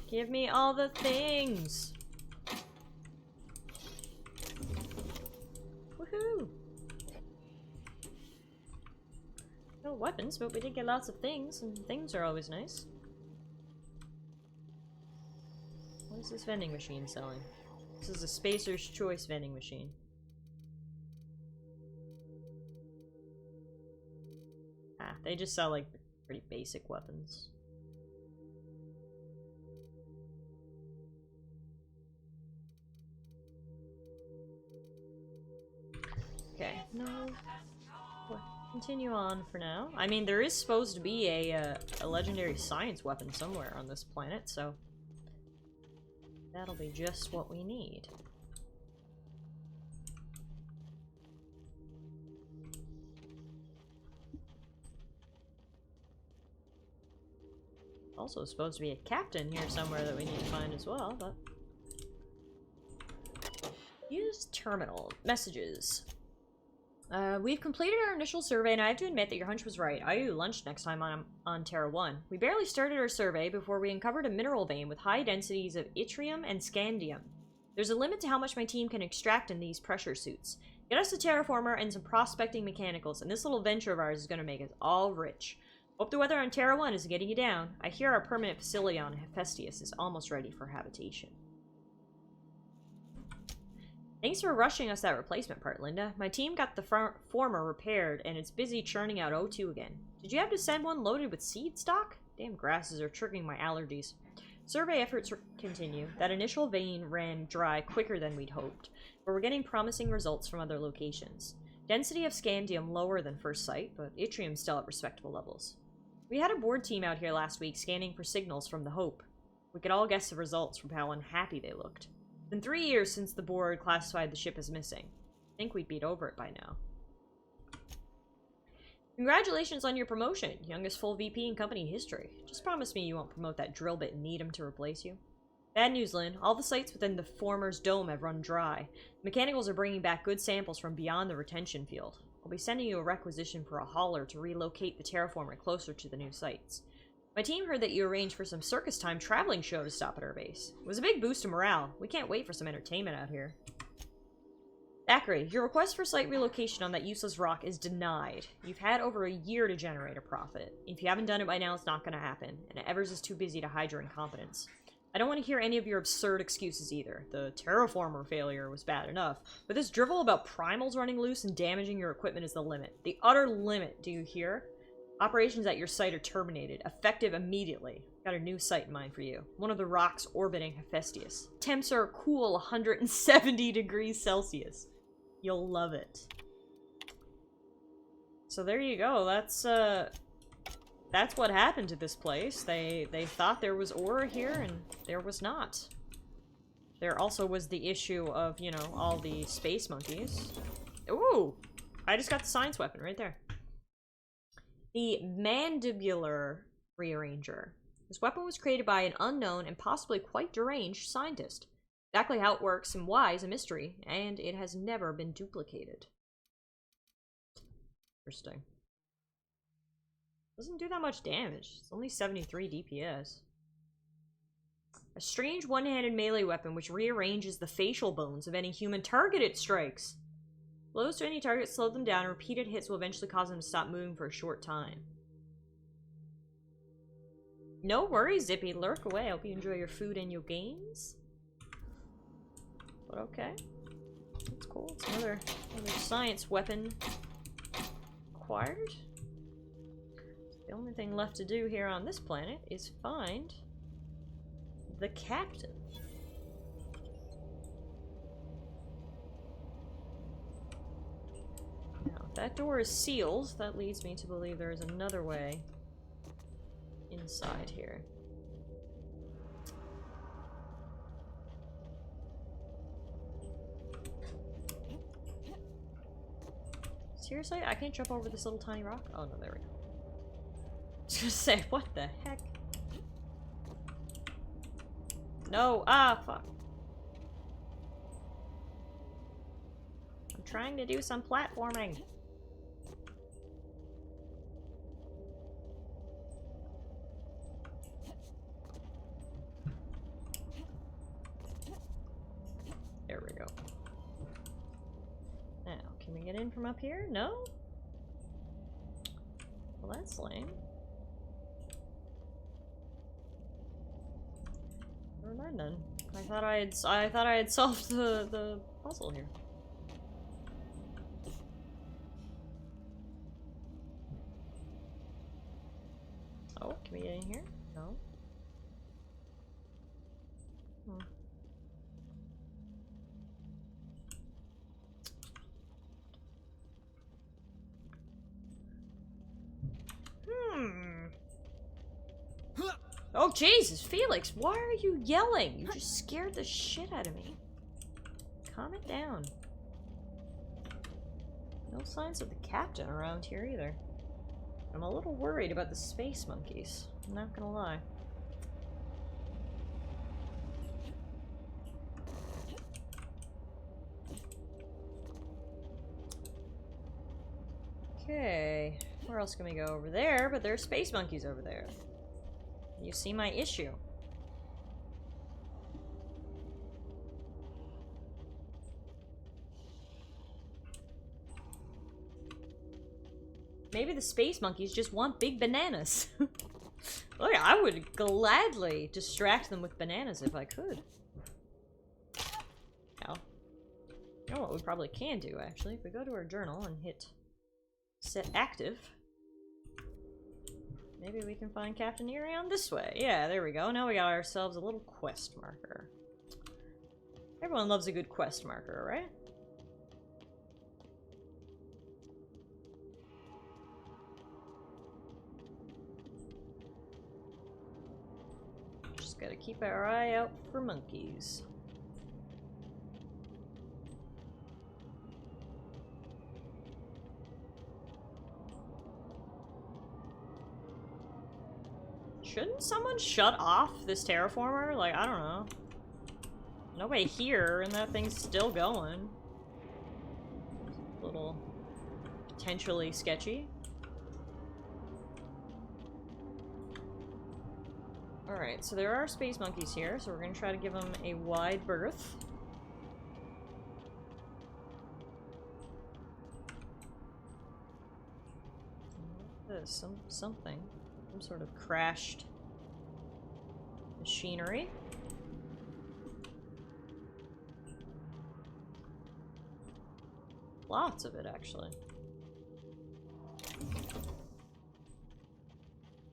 Give me all the things. Woohoo! No weapons, but we did get lots of things, and things are always nice. What is this vending machine selling? This is a Spacer's Choice vending machine. Ah, they just sell like pretty basic weapons. No. We'll continue on for now. I mean, there is supposed to be a legendary science weapon somewhere on this planet, so that'll be just what we need. Also supposed to be a captain here somewhere that we need to find as well, but... Use terminal. Messages. We've completed our initial survey, and I have to admit that your hunch was right. I owe you lunch next time on Terra 1. We barely started our survey before we uncovered a mineral vein with high densities of yttrium and scandium. There's a limit to how much my team can extract in these pressure suits. Get us a terraformer and some prospecting mechanicals, and this little venture of ours is going to make us all rich. Hope the weather on Terra 1 isn't getting you down. I hear our permanent facility on Hephaestus is almost ready for habitation. Thanks for rushing us that replacement part, Linda. My team got the former repaired, and it's busy churning out O2 again. Did you have to send one loaded with seed stock? Damn grasses are triggering my allergies. Survey efforts continue. That initial vein ran dry quicker than we'd hoped, but we're getting promising results from other locations. Density of scandium lower than first sight, but yttrium still at respectable levels. We had a board team out here last week scanning for signals from the Hope. We could all guess the results from how unhappy they looked. It's been 3 years since the board classified the ship as missing. I think we'd beat over it by now. Congratulations on your promotion, youngest full VP in company history. Just promise me you won't promote that drill bit and need him to replace you. Bad news, Lynn. All the sites within the former's dome have run dry. Mechanicals are bringing back good samples from beyond the retention field. I'll be sending you a requisition for a hauler to relocate the terraformer closer to the new sites. My team heard that you arranged for some circus time traveling show to stop at our base. It was a big boost to morale. We can't wait for some entertainment out here. Thackeray, your request for site relocation on that useless rock is denied. You've had over a year to generate a profit. If you haven't done it by now, it's not going to happen, and Evers is too busy to hide your incompetence. I don't want to hear any of your absurd excuses either. The terraformer failure was bad enough, but this drivel about primals running loose and damaging your equipment is the limit. The utter limit, do you hear? Operations at your site are terminated, effective immediately. Got a new site in mind for you. One of the rocks orbiting Hephaestus. Temps are a cool 170 degrees Celsius. You'll love it. So there you go. That's what happened to this place. They thought there was ore here, and there was not. There also was the issue of, you know, all the space monkeys. Ooh! I just got the science weapon right there. The Mandibular Rearranger. This weapon was created by an unknown and possibly quite deranged scientist. Exactly how it works and why is a mystery, and it has never been duplicated. Interesting. Doesn't do that much damage. It's only 73 DPS. A strange one-handed melee weapon which rearranges the facial bones of any human target it strikes. Blows to any target slow them down, and repeated hits will eventually cause them to stop moving for a short time. No worries, Zippy. Lurk away. I hope you enjoy your food and your games. But okay. That's cool. It's another science weapon acquired. The only thing left to do here on this planet is find the captain. Now, if that door is sealed, that leads me to believe there is another way inside here. Seriously? I can't jump over this little tiny rock? Oh no, there we go. I was gonna say, what the heck? No! Ah, fuck. I'm trying to do some platforming. There we go. Now, can we get in from up here? No? Well, that's lame. Never mind then. I thought I had solved the puzzle here. Oh, can we get in here? No. Hmm. Oh, Jesus, Felix, why are you yelling? You just scared the shit out of me. Calm it down. No signs of the captain around here either. I'm a little worried about the space monkeys. I'm not gonna lie. Okay, where else can we go? Over there? But there are space monkeys over there. You see my issue. Maybe the space monkeys just want big bananas. Look, I would gladly distract them with bananas if I could. Now, you know what we probably can do, actually? If we go to our journal and hit set active, maybe we can find Captain Irion this way. Yeah, there we go. Now we got ourselves a little quest marker. Everyone loves a good quest marker, right? Just gotta keep our eye out for monkeys. Shouldn't someone shut off this terraformer? Like, I don't know. Nobody here, and that thing's still going. A little potentially sketchy. Alright, so there are space monkeys here, so we're gonna try to give them a wide berth. This, something. Some sort of crashed machinery. Lots of it, actually.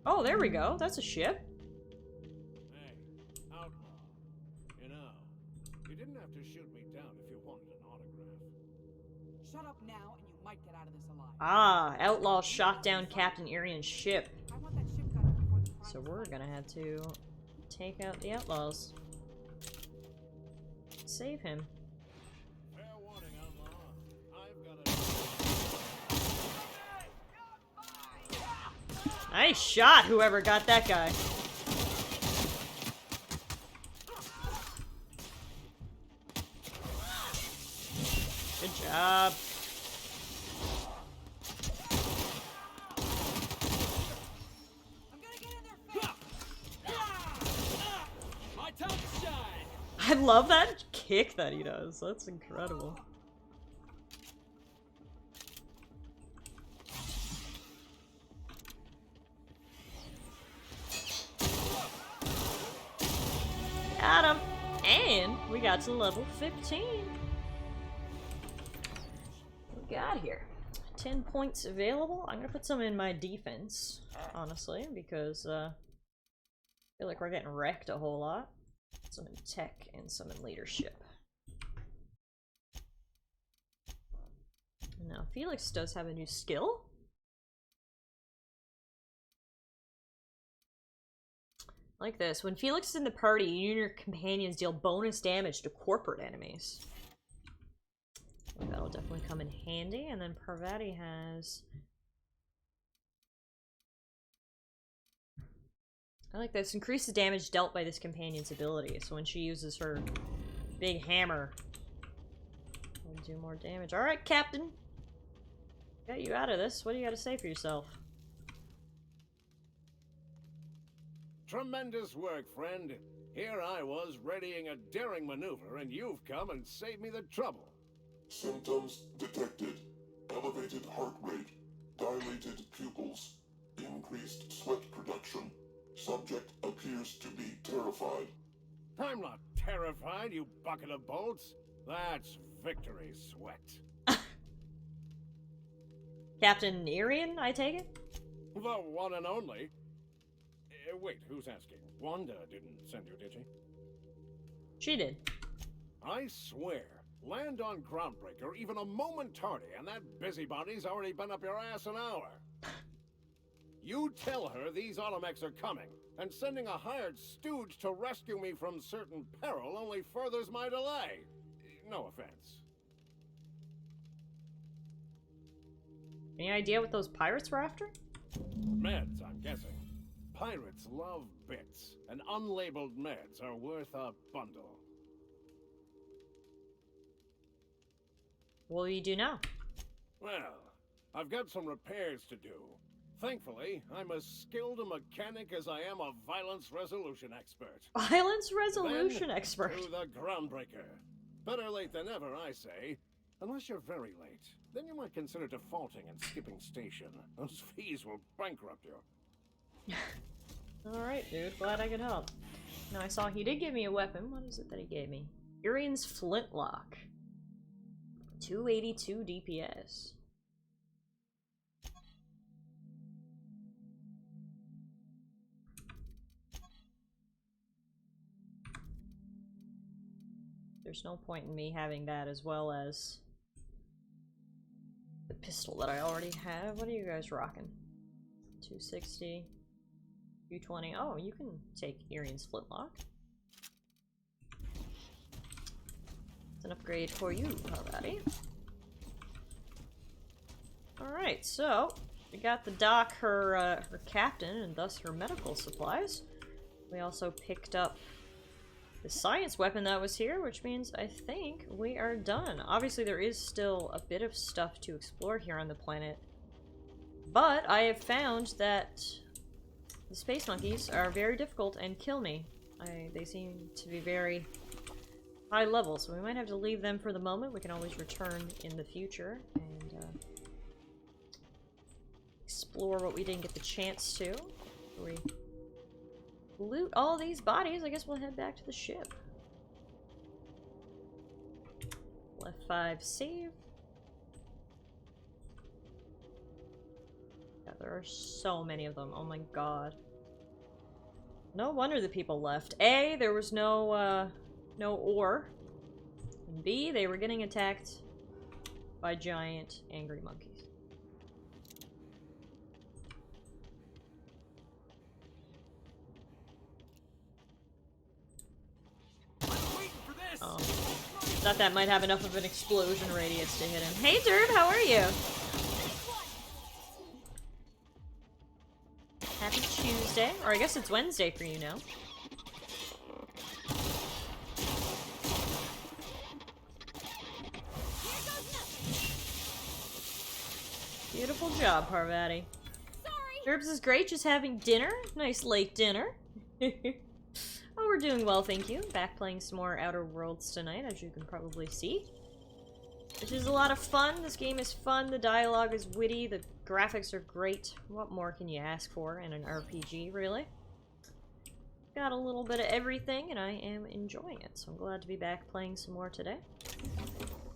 Oh, there we go. That's a ship. Hey, outlaw. You know, you didn't have to shoot me down if you wanted an autograph. Shut up now, and you might get out of this alive. Ah, outlaw shot down Captain Irion's ship. I want that ship cut before the So primes we're fight. gonna have to take out the outlaws. Save him. Fair warning, outlaw. I've got a... Nice shot, whoever got that guy. Good job. I'm gonna get in their face. My time to shine! I love that kick that he does. That's incredible. Got him. And we got to level 15. What we got here? 10 points available. I'm gonna put some in my defense, honestly, because I feel like we're getting wrecked a whole lot. Some in tech and some in leadership. Now, Felix does have a new skill. Like this. When Felix is in the party, you and your companions deal bonus damage to corporate enemies. Well, that'll definitely come in handy. And then Parvati has... I like this. Increases damage dealt by this companion's ability. So when she uses her big hammer, it'll do more damage. Alright, Captain. Got you out of this. What do you got to say for yourself? Tremendous work, friend. Here I was readying a daring maneuver, and you've come and saved me the trouble. Symptoms detected. Elevated heart rate, dilated pupils, increased sweat production. Subject appears to be terrified. I'm not terrified, you bucket of bolts. That's victory sweat. Captain Irion, I take it? The one and only. Wait, who's asking? Wanda didn't send you, did she? She did. I swear, land on Groundbreaker even a moment tardy, and that busybody's already been up your ass an hour. You tell her these Automechs are coming, and sending a hired stooge to rescue me from certain peril only furthers my delay. No offense. Any idea what those pirates were after? Meds, I'm guessing. Pirates love bits, and unlabeled meds are worth a bundle. What will you do now? Well, I've got some repairs to do. Thankfully, I'm as skilled a mechanic as I am a violence resolution expert. Violence resolution Then, expert. To the groundbreaker. Better late than never, I say. Unless you're very late, then you might consider defaulting and skipping station. Those fees will bankrupt you. Alright, dude. Glad I could help. Now, I saw he did give me a weapon. What is it that he gave me? Urian's Flintlock. 282 DPS. There's no point in me having that as well as the pistol that I already have. What are you guys rocking? 260, 220. Oh, you can take Urian's Flintlock. It's an upgrade for you already. Alright, so we got the doc her captain and thus her medical supplies. We also picked up the science weapon that was here, which means I think we are done. Obviously, there is still a bit of stuff to explore here on the planet, but I have found that the space monkeys are very difficult and kill me. They seem to be very high level, so we might have to leave them for the moment. We can always return in the future and explore what we didn't get the chance to. We loot all these bodies. I guess we'll head back to the ship. F5 save. Yeah, there are so many of them. Oh my god. No wonder the people left. A, there was no ore. And B, they were getting attacked by giant angry monkeys. Oh. Thought that might have enough of an explosion radius to hit him. Hey Dirb, how are you? Happy Tuesday. Or I guess it's Wednesday for you now. Beautiful job, Parvati. Derbs is great, just having dinner. Nice late dinner. Oh, we're doing well, thank you. Back playing some more Outer Worlds tonight, as you can probably see. Which is a lot of fun. This game is fun, the dialogue is witty, the graphics are great. What more can you ask for in an RPG, really? Got a little bit of everything, and I am enjoying it. So I'm glad to be back playing some more today.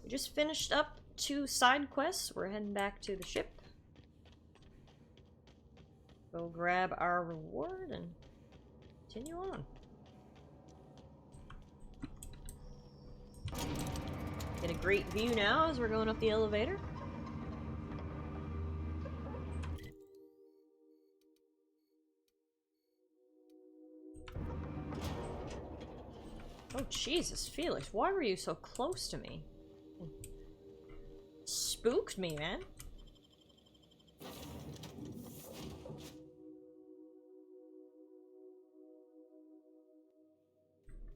We just finished up 2 side quests. We're heading back to the ship. Go grab our reward and continue on. Get a great view now as we're going up the elevator. Oh Jesus, Felix, why were you so close to me? Spooked me, man.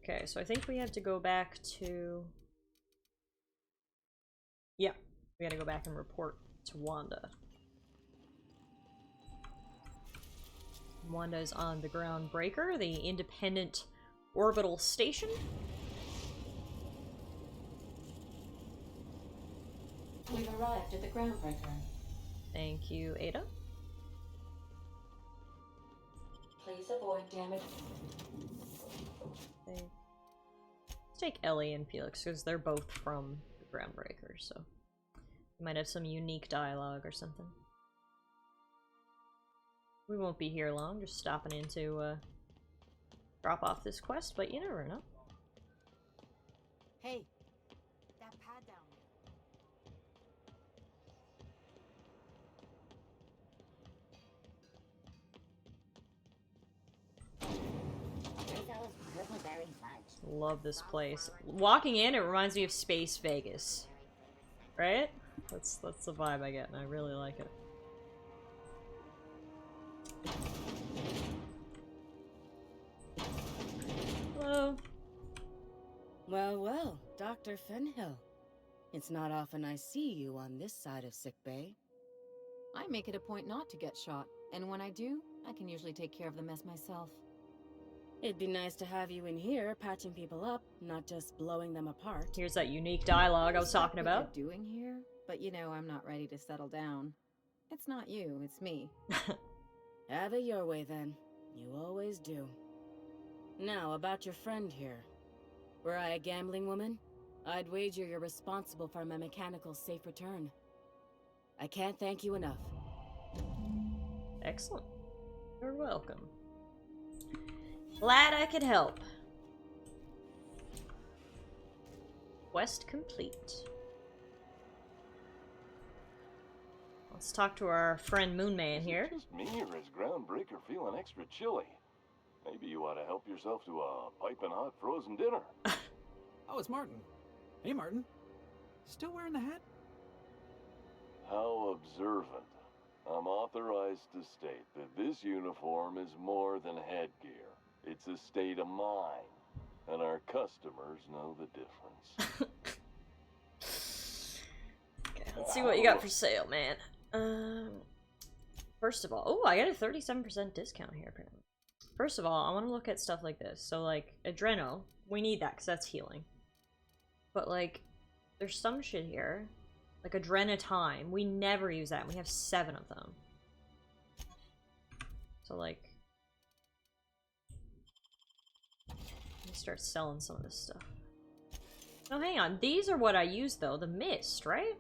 Okay, so I think we have to go back to... Yeah, we gotta go back and report to Wanda. Wanda is on the Groundbreaker, the independent orbital station. We've arrived at the Groundbreaker. Thank you, Ada. Please avoid damage. Okay. Let's take Ellie and Felix, because they're both from the Groundbreaker, so we might have some unique dialogue or something. We won't be here long, just stopping in to drop off this quest, but you never know. Hey, that pad down there. Love this place. Walking in, it reminds me of Space Vegas. Right? That's the vibe I get, and I really like it. Hello. Well, well, Dr. Fenhill. It's not often I see you on this side of sickbay. I make it a point not to get shot, and when I do, I can usually take care of the mess myself. It'd be nice to have you in here patching people up, not just blowing them apart. Here's that unique dialogue I was talking What about. you're doing here, but you know I'm not ready to settle down. It's not you, it's me. Have it your way then. You always do. Now, about your friend here. Were I a gambling woman, I'd wager you're responsible for my mechanical safe return. I can't thank you enough. Excellent. You're welcome. Glad I could help. Quest complete. Let's talk to our friend Moonman here. Is it just me, or is Groundbreaker feeling extra chilly? Maybe you ought to help yourself to a piping hot frozen dinner. Oh, it's Martin. Hey, Martin. Still wearing the hat? How observant. I'm authorized to state that this uniform is more than headgear. It's a state of mind, and our customers know the difference. Okay, let's see what you got for sale, man. First of all, oh, I got a 37% discount here, apparently. First of all, I want to look at stuff like this. So, like, Adreno, we need that because that's healing. But, like, there's some shit here. Like, Adrenatime. We never use that. We have 7 of them. So, like... Let's start selling some of this stuff. Oh, hang on. These are what I use, though. The mist, right?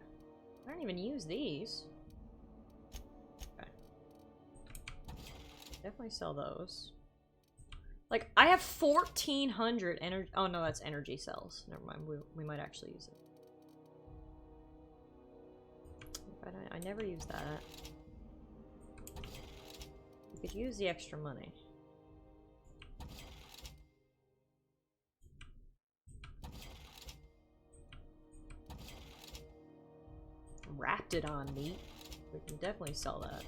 I don't even use these. Okay. Definitely sell those. Like, I have 1,400 energy. Oh, no, that's energy cells. Never mind. We might actually use it. But I never use that. You could use the extra money. Wrapped it on meat. We can definitely sell that.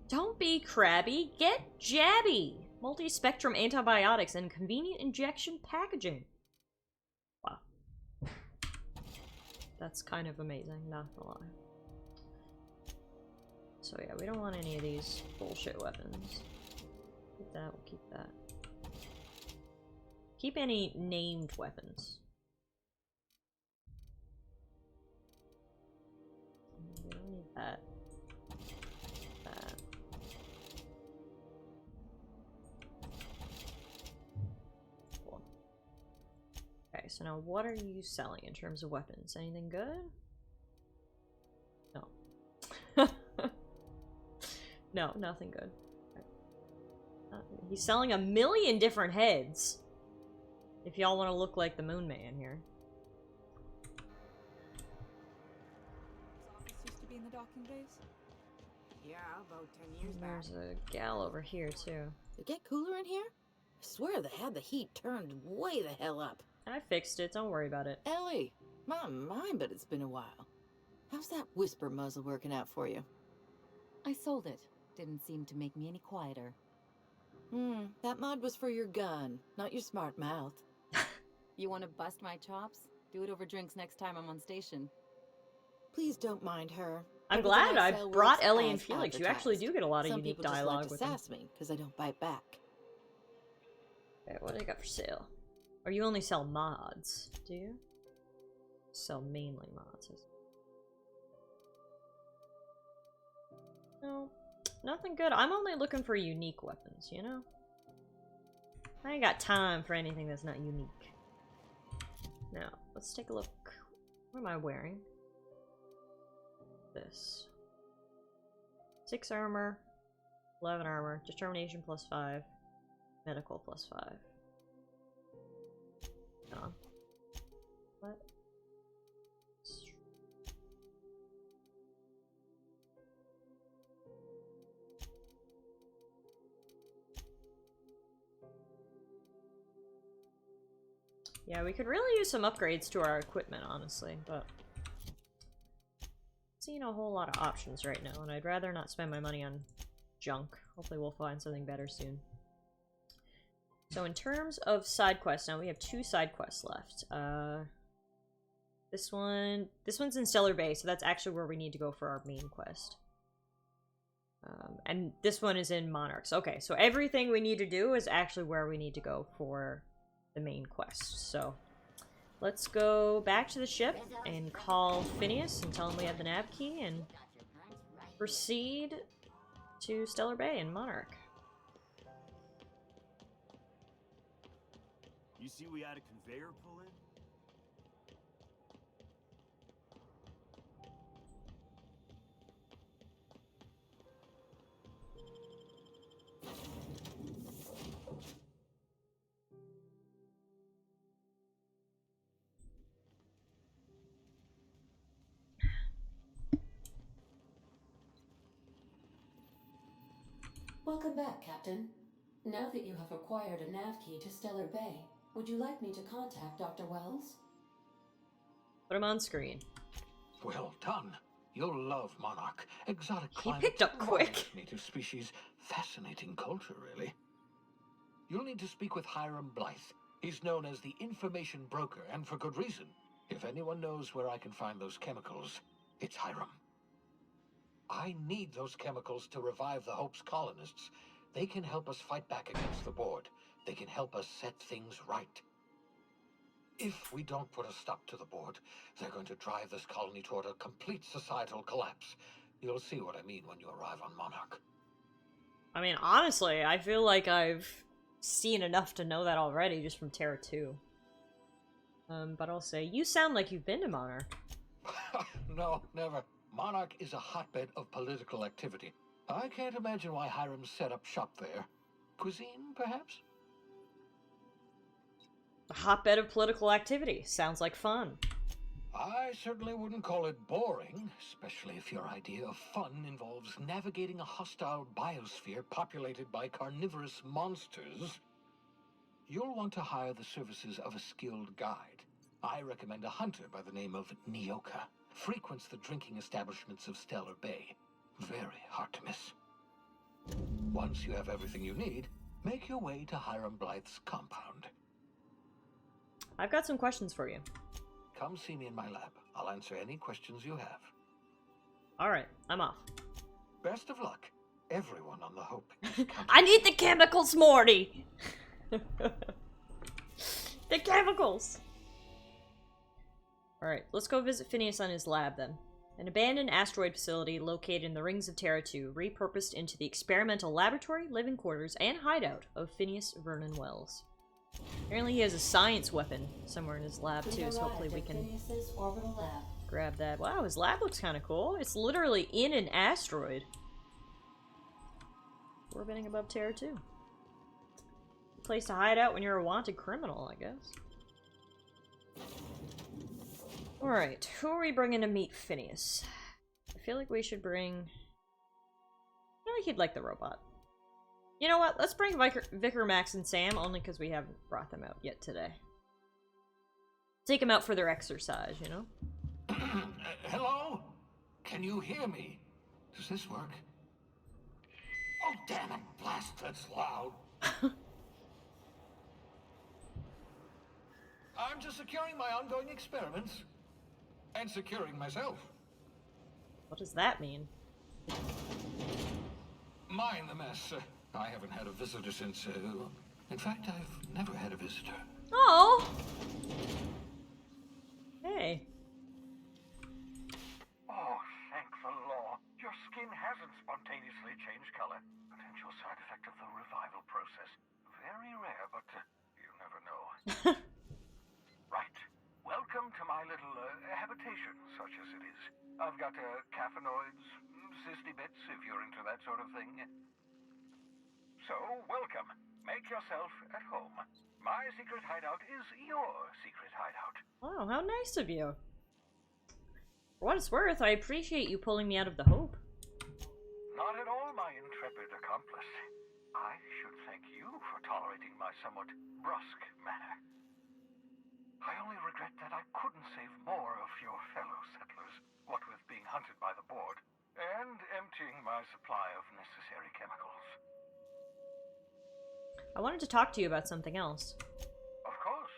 Don't be crabby, get jabby! Multi-spectrum antibiotics and convenient injection packaging. Wow. That's kind of amazing, not gonna lie. So yeah, we don't want any of these bullshit weapons. Keep that, we'll keep that. Keep any named weapons. We don't need that. That. Cool. Okay, so now what are you selling in terms of weapons? Anything good? No. No, nothing good. He's selling 1,000,000 different heads. If y'all want to look like the Moon Man here. This office used to be in the docking bays. Yeah, about 10 years back. There's a gal over here too. It get cooler in here? I swear they had the heat turned way the hell up. I fixed it, don't worry about it. Ellie, my mind, but it's been a while. How's that whisper muzzle working out for you? I sold it. Didn't seem to make me any quieter. That mod was for your gun, not your smart mouth. You want to bust my chops? Do it over drinks next time I'm on station. Please don't mind her. I'm Everything glad I sell brought works Ellie and as Felix. You actually do get a lot of Some unique people dialogue just with like them. to sass me because I don't bite back. Okay, what do they got for sale? Or you only sell mods, do you? Sell mainly mods. No, nothing good. I'm only looking for unique weapons, you know? I ain't got time for anything that's not unique. Now, let's take a look. What am I wearing? This. 6 armor, 11 armor, determination +5, medical +5. Yeah, we could really use some upgrades to our equipment, honestly, but seeing a whole lot of options right now, and I'd rather not spend my money on junk. Hopefully we'll find something better soon. So in terms of side quests, now we have 2 side quests left. This one's in Stellar Bay, so that's actually where we need to go for our main quest. And this one is in Monarchs. Okay, so everything we need to do is actually where we need to go for the main quest. So let's go back to the ship and call Phineas and tell him we have the nav key and proceed to Stellar Bay and Monarch. You see we had a conveyor pull in? Welcome back, Captain. Now that you have acquired a nav key to Stellar Bay, would you like me to contact Dr. Wells? Put him on screen. Well done. You'll love Monarch. Exotic He climate, picked up quick. native species, fascinating culture, really. You'll need to speak with Hiram Blythe. He's known as the information broker, and for good reason. If anyone knows where I can find those chemicals, it's Hiram. I need those chemicals to revive the Hope's colonists. They can help us fight back against the board. They can help us set things right. If we don't put a stop to the board, they're going to drive this colony toward a complete societal collapse. You'll see what I mean when you arrive on Monarch. I mean, honestly, I feel like I've seen enough to know that already just from Terra 2. But I'll say, you sound like you've been to Monarch. No, never. Monarch is a hotbed of political activity. I can't imagine why Hiram set up shop there. Cuisine, perhaps? A hotbed of political activity. Sounds like fun. I certainly wouldn't call it boring, especially if your idea of fun involves navigating a hostile biosphere populated by carnivorous monsters. You'll want to hire the services of a skilled guide. I recommend a hunter by the name of Nyoka. Frequents the drinking establishments of Stellar Bay. Very hard to miss. Once you have everything you need, make your way to Hiram Blythe's compound. I've got some questions for you. Come see me in my lab. I'll answer any questions you have. Alright, I'm off. Best of luck. Everyone on the Hope is counting. I need the chemicals, Morty! The chemicals! Alright, let's go visit Phineas on his lab then. An abandoned asteroid facility located in the rings of Terra 2, repurposed into the experimental laboratory, living quarters, and hideout of Phineas Vernon Wells. Apparently he has a science weapon somewhere in his lab too, so hopefully we can grab that. Wow, his lab looks kind of cool. It's literally in an asteroid. Orbiting above Terra 2. Place to hide out when you're a wanted criminal, I guess. Alright, who are we bringing to meet Phineas? I feel like we should bring... I feel like he'd like the robot. You know what? Let's bring Vicar, Max, and Sam, only because we haven't brought them out yet today. Take them out for their exercise, you know? Hello? Can you hear me? Does this work? Oh, damn it, blast, that's loud. I'm just securing my ongoing experiments. And securing myself. What does that mean? Mind the mess. I haven't had a visitor since, in fact, I've never had a visitor. Oh! Hey. Oh, thank the law. Your skin hasn't spontaneously changed color. Potential side effect of the revival process. Very rare, but you never know. Right. Welcome to my little habitation, such as it is. I've got caffeinoids, cysty bits, if you're into that sort of thing. So, welcome. Make yourself at home. My secret hideout is your secret hideout. Wow, how nice of you. For what it's worth, I appreciate you pulling me out of the Hope. Not at all, my intrepid accomplice. I should thank you for tolerating my somewhat brusque manner. I only regret that I couldn't save more of your fellow settlers, what with being hunted by the board, and emptying my supply of necessary chemicals. I wanted to talk to you about something else. Of course.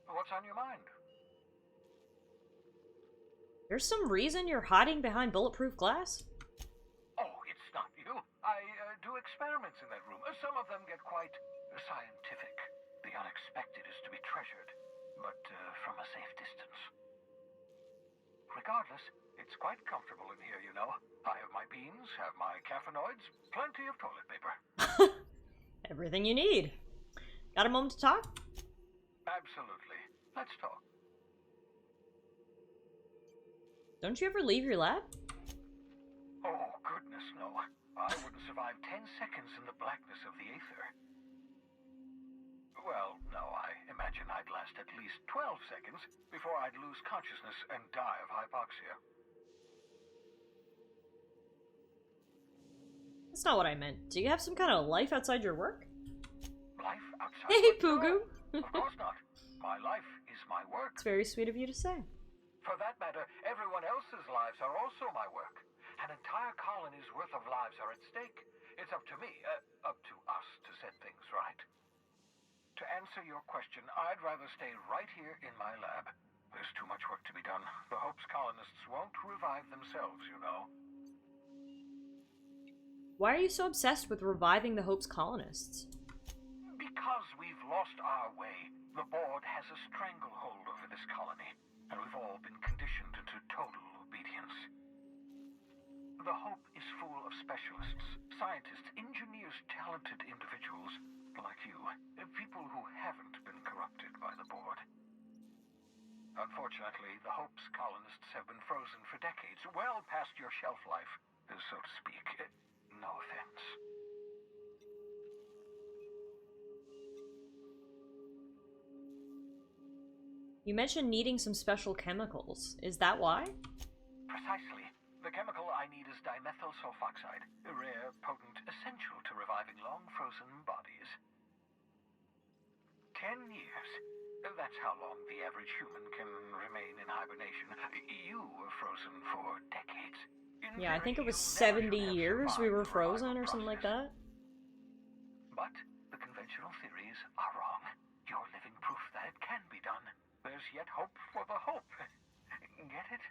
What's on your mind? There's some reason you're hiding behind bulletproof glass? Oh, it's not you. I do experiments in that room. Some of them get quite scientific. The unexpected is to be treasured, but from a safe distance. Regardless, it's quite comfortable in here, you know. I have my beans, have my caffeinoids, plenty of toilet paper. Everything you need. Got a moment to talk? Absolutely. Let's talk. Don't you ever leave your lab? Oh, goodness, no. I wouldn't survive 10 seconds in the blackness of the aether. Well, no, I imagine I'd last at least 12 seconds before I'd lose consciousness and die of hypoxia. That's not what I meant. Do you have some kind of life outside your work? Life outside Hey, work? Pugu! No, of course not. My life is my work. It's very sweet of you to say. For that matter, everyone else's lives are also my work. An entire colony's worth of lives are at stake. It's up to me, up to us to set things right. To answer your question, I'd rather stay right here in my lab. There's too much work to be done. The Hope's colonists won't revive themselves, you know. Why are you so obsessed with reviving the Hope's colonists? Because we've lost our way. The board has a stranglehold over this colony, and we've all been conditioned into total obedience. The Hope is full of specialists, scientists, engineers, talented individuals like you, people who haven't been corrupted by the board. Unfortunately, the Hope's colonists have been frozen for decades, well past your shelf life, so to speak. No offense. You mentioned needing some special chemicals. Is that why? Precisely. The chemical I need is dimethyl sulfoxide, rare, potent, essential to reviving long-frozen bodies. 10 years. That's how long the average human can remain in hibernation. You were frozen for decades. Yeah, I think it was 70 years we were frozen or something like that. But the conventional theories are wrong. You're living proof that it can be done. There's yet hope for the Hope. Get it?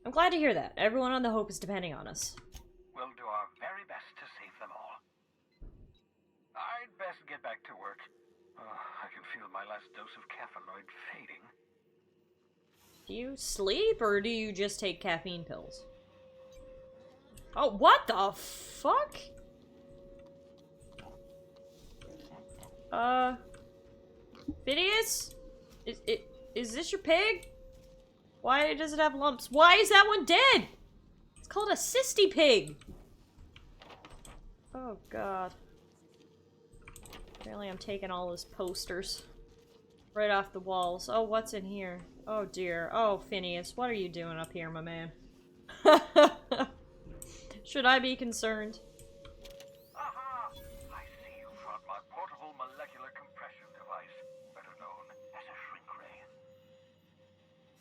I'm glad to hear that. Everyone on the Hope is depending on us. We'll do our very best to save them all. I'd best get back to work. I can feel my last dose of caffeinoid fading. Do you sleep or do you just take caffeine pills? Oh, what the fuck? Phineas? Is this your pig? Why does it have lumps? Why is that one dead? It's called a cysty pig. Oh god. Apparently I'm taking all his posters right off the walls. Oh, what's in here? Oh dear. Oh, Phineas, what are you doing up here, my man? Should I be concerned? Aha! I see you brought my portable molecular compression device, better known as a shrink ray.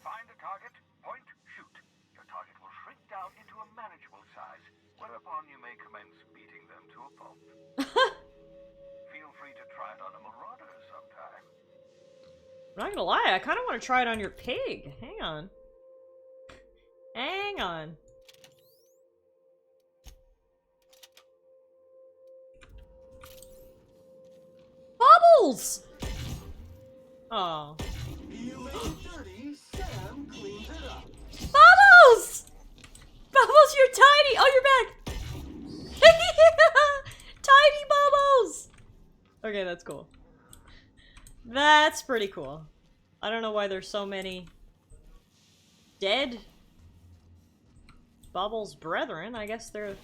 Find a target, point, shoot. Your target will shrink down into a manageable size, whereupon you may commence beating them to a pulp. Feel free to try it on a marauder sometime. I'm not gonna lie, I kind of want to try it on your pig. Hang on. Hang on. Bubbles! Oh. Bubbles! Bubbles, you're tiny! Oh, you're back! Tiny Bubbles! Okay, that's cool. That's pretty cool. I don't know why there's so many dead Bubbles brethren. I guess they're...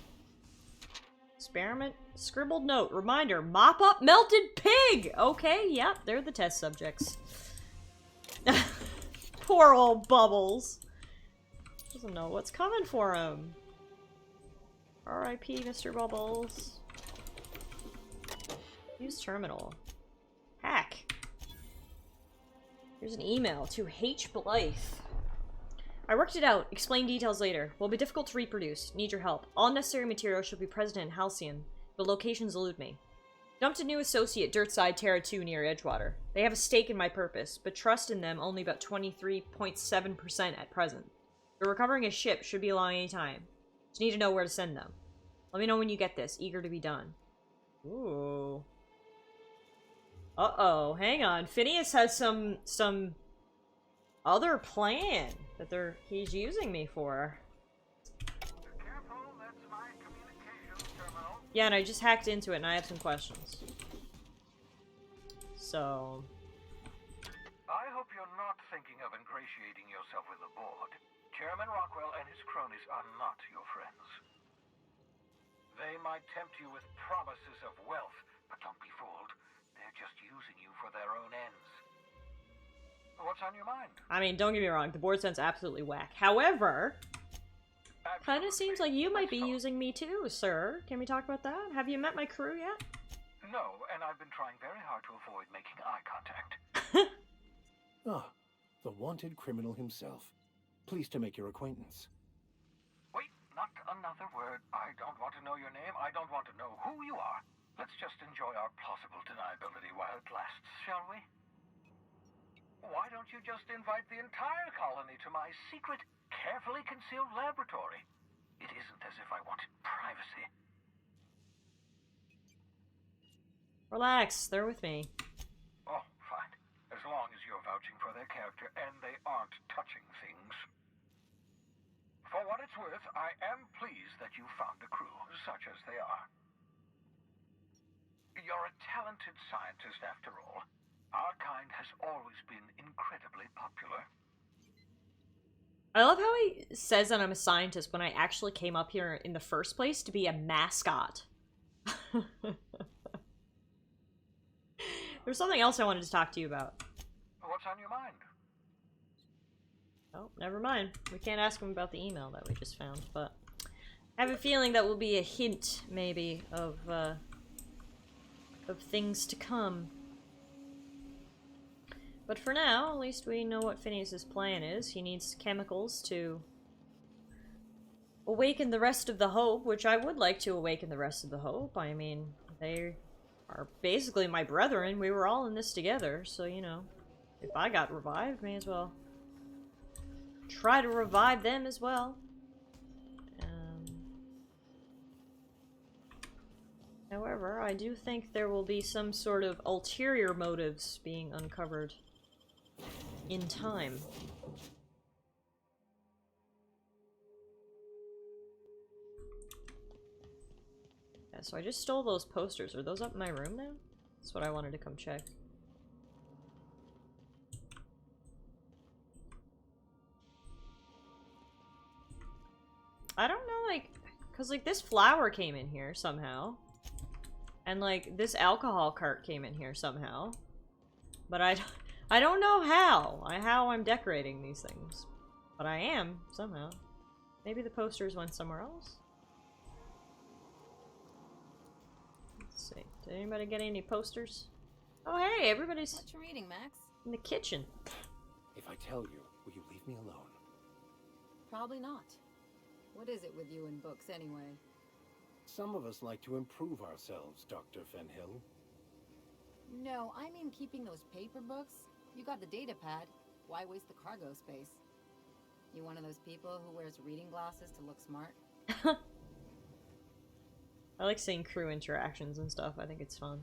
Experiment. Scribbled note. Reminder. Mop up melted pig! Okay, yep, they're the test subjects. Poor old Bubbles. Doesn't know what's coming for him. R.I.P. Mr. Bubbles. Use terminal. Hack. Here's an email to H. Blythe. I worked it out. Explain details later. Will be difficult to reproduce. Need your help. All necessary materials should be present in Halcyon, but locations elude me. Dumped a new associate, Dirtside Terra 2 near Edgewater. They have a stake in my purpose, but trust in them only about 23.7% at present. They're recovering a ship, should be along any time. Just need to know where to send them. Let me know when you get this. Eager to be done. Ooh. Uh-oh. Hang on. Phineas has some other plan that he's using me for. Careful, that's my communications terminal. Yeah, and I just hacked into it and I have some questions. So... I hope you're not thinking of ingratiating yourself with the board. Chairman Rockwell and his cronies are not your friends. They might tempt you with promises of wealth, but don't be fooled. They're just using you for their own ends. What's on your mind? I mean, don't get me wrong, the board sounds absolutely whack. However, kind of seems like you might be using me too, sir. Can we talk about that? Have you met my crew yet? No, and I've been trying very hard to avoid making eye contact. Ah, the wanted criminal himself. Pleased to make your acquaintance. Wait, not another word. I don't want to know your name. I don't want to know who you are. Let's just enjoy our plausible deniability while it lasts, shall we? Why don't you just invite the entire colony to my secret, carefully concealed laboratory? It isn't as if I wanted privacy. Relax, they're with me. Oh, fine. As long as you're vouching for their character and they aren't touching things. For what it's worth, I am pleased that you found a crew, such as they are. You're a talented scientist after all. Our kind has always been incredibly popular. I love how he says that I'm a scientist when I actually came up here in the first place to be a mascot. There's something else I wanted to talk to you about. What's on your mind? Oh, never mind. We can't ask him about the email that we just found, but I have a feeling that will be a hint, maybe, of things to come. But for now, at least we know what Phineas's plan is. He needs chemicals to awaken the rest of the Hope, which I would like to awaken the rest of the Hope. I mean, they are basically my brethren. We were all in this together, so, you know, if I got revived, may as well try to revive them as well. However, I do think there will be some sort of ulterior motives being uncovered in time. Yeah, so I just stole those posters. Are those up in my room now? That's what I wanted to come check. I don't know, like, cause like this flower came in here somehow. And like this alcohol cart came in here somehow. But I don't know how I'm decorating these things. But I am, somehow. Maybe the posters went somewhere else? Let's see. Did anybody get any posters? Oh hey, everybody's What you reading, Max? in the kitchen. If I tell you, will you leave me alone? Probably not. What is it with you and books, anyway? Some of us like to improve ourselves, Dr. Fenhill. No, I mean keeping those paper books. You got the data pad. Why waste the cargo space? You one of those people who wears reading glasses to look smart? I like seeing crew interactions and stuff. I think it's fun.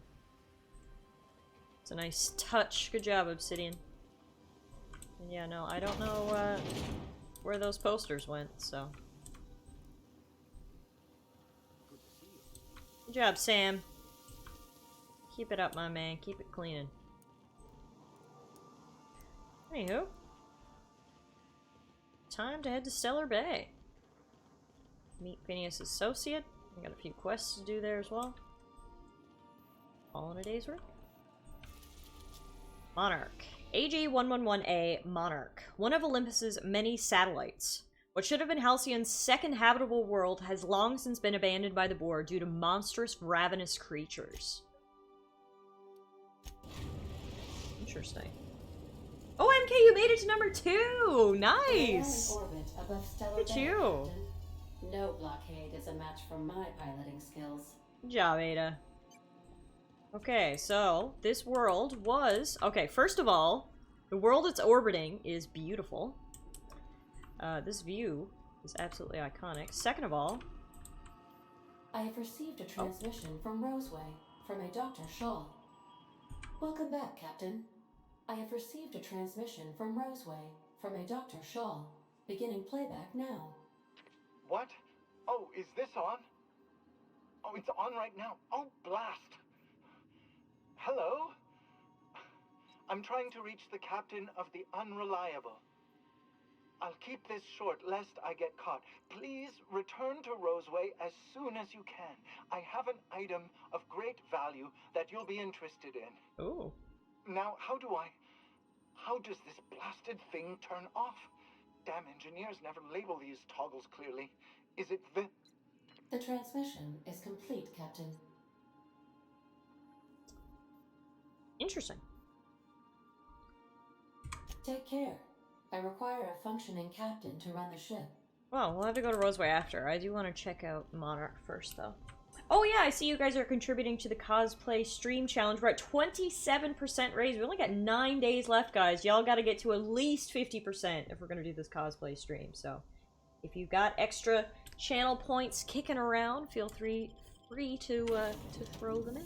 It's a nice touch. Good job, Obsidian. And yeah, no, I don't know where those posters went, so. Good job, Sam. Keep it up, my man. Keep it cleaning. Anywho. Time to head to Stellar Bay. Meet Phineas' associate. I got a few quests to do there as well. All in a day's work. Monarch. AG-111A Monarch. One of Olympus's many satellites. What should have been Halcyon's second habitable world has long since been abandoned by the board due to monstrous, ravenous creatures. Interesting. OMG, you made it to number 2! Nice! We are in orbit above Stellar Look at Bay, you. Captain. No blockade is a match for my piloting skills. Good job, Ada. Okay, so this world was... Okay, first of all, the world it's orbiting is beautiful. This view is absolutely iconic. Second of all... I have received a transmission from Roseway, from a Dr. Shaw. Welcome back, Captain. I have received a transmission from Roseway, from a Dr. Shaw. Beginning playback now. What? Oh, is this on? Oh, it's on right now. Oh, blast! Hello? I'm trying to reach the captain of the Unreliable. I'll keep this short lest I get caught. Please return to Roseway as soon as you can. I have an item of great value that you'll be interested in. Ooh. Now, how does this blasted thing turn off? Damn engineers never label these toggles clearly. Is it the... The transmission is complete, Captain. Interesting. Take care. I require a functioning captain to run the ship. Well, we'll have to go to Roseway after. I do want to check out Monarch first, though. Oh yeah, I see you guys are contributing to the cosplay stream challenge. We're at 27% raise. We only got 9 days left, guys. Y'all got to get to at least 50% if we're going to do this cosplay stream. So, if you've got extra channel points kicking around, feel free to throw them in.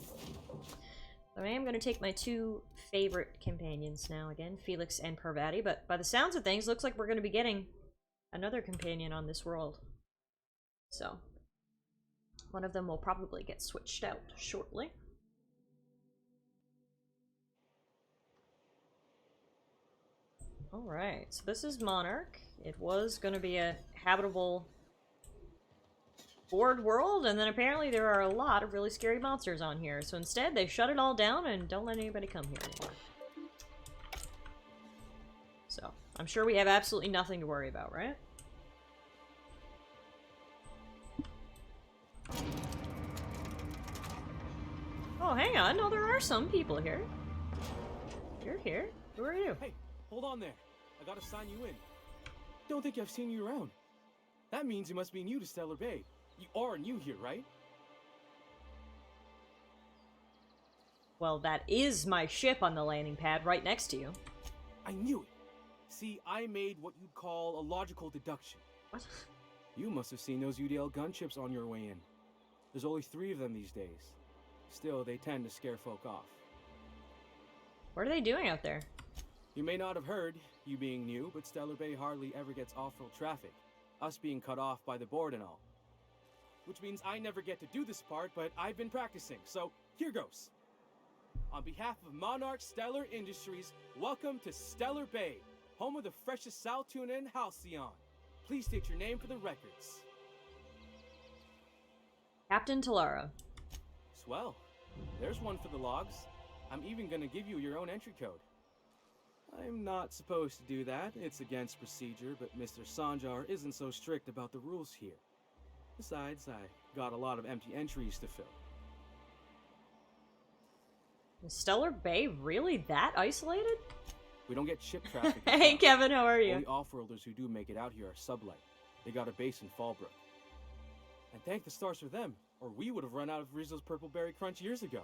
So I am going to take my 2 favorite companions now again, Felix and Parvati. But by the sounds of things, looks like we're going to be getting another companion on this world. So... one of them will probably get switched out shortly. Alright, so this is Monarch. It was going to be a habitable board world, and then apparently there are a lot of really scary monsters on here. So instead, they shut it all down and don't let anybody come here anymore. So, I'm sure we have absolutely nothing to worry about, right? Oh, hang on. No, there are some people here. You're here. Who are you? Hey, hold on there. I gotta sign you in. Don't think I've seen you around. That means you must be new to Stellar Bay. You are new here, right? Well, that is my ship on the landing pad right next to you. I knew it. See, I made what you'd call a logical deduction. What? You must have seen those UDL gunships on your way in. There's only 3 of them these days. Still, they tend to scare folk off. What are they doing out there? You may not have heard, you being new, but Stellar Bay hardly ever gets off-road traffic. Us being cut off by the board and all. Which means I never get to do this part, but I've been practicing, so here goes. On behalf of Monarch Stellar Industries, welcome to Stellar Bay, home of the freshest sal tuna and halcyon. Please state your name for the records. Captain Talara. Swell. There's one for the logs. I'm even gonna give you your own entry code. I'm not supposed to do that. It's against procedure, but Mr. Sanjar isn't so strict about the rules here. Besides, I got a lot of empty entries to fill. Is Stellar Bay really that isolated? We don't get ship traffic. Hey Kevin, how are you? Only off-worlders who do make it out here are sublight. They got a base in Fallbrook. And thank the stars for them, or we would have run out of Rizzo's Purple Berry Crunch years ago.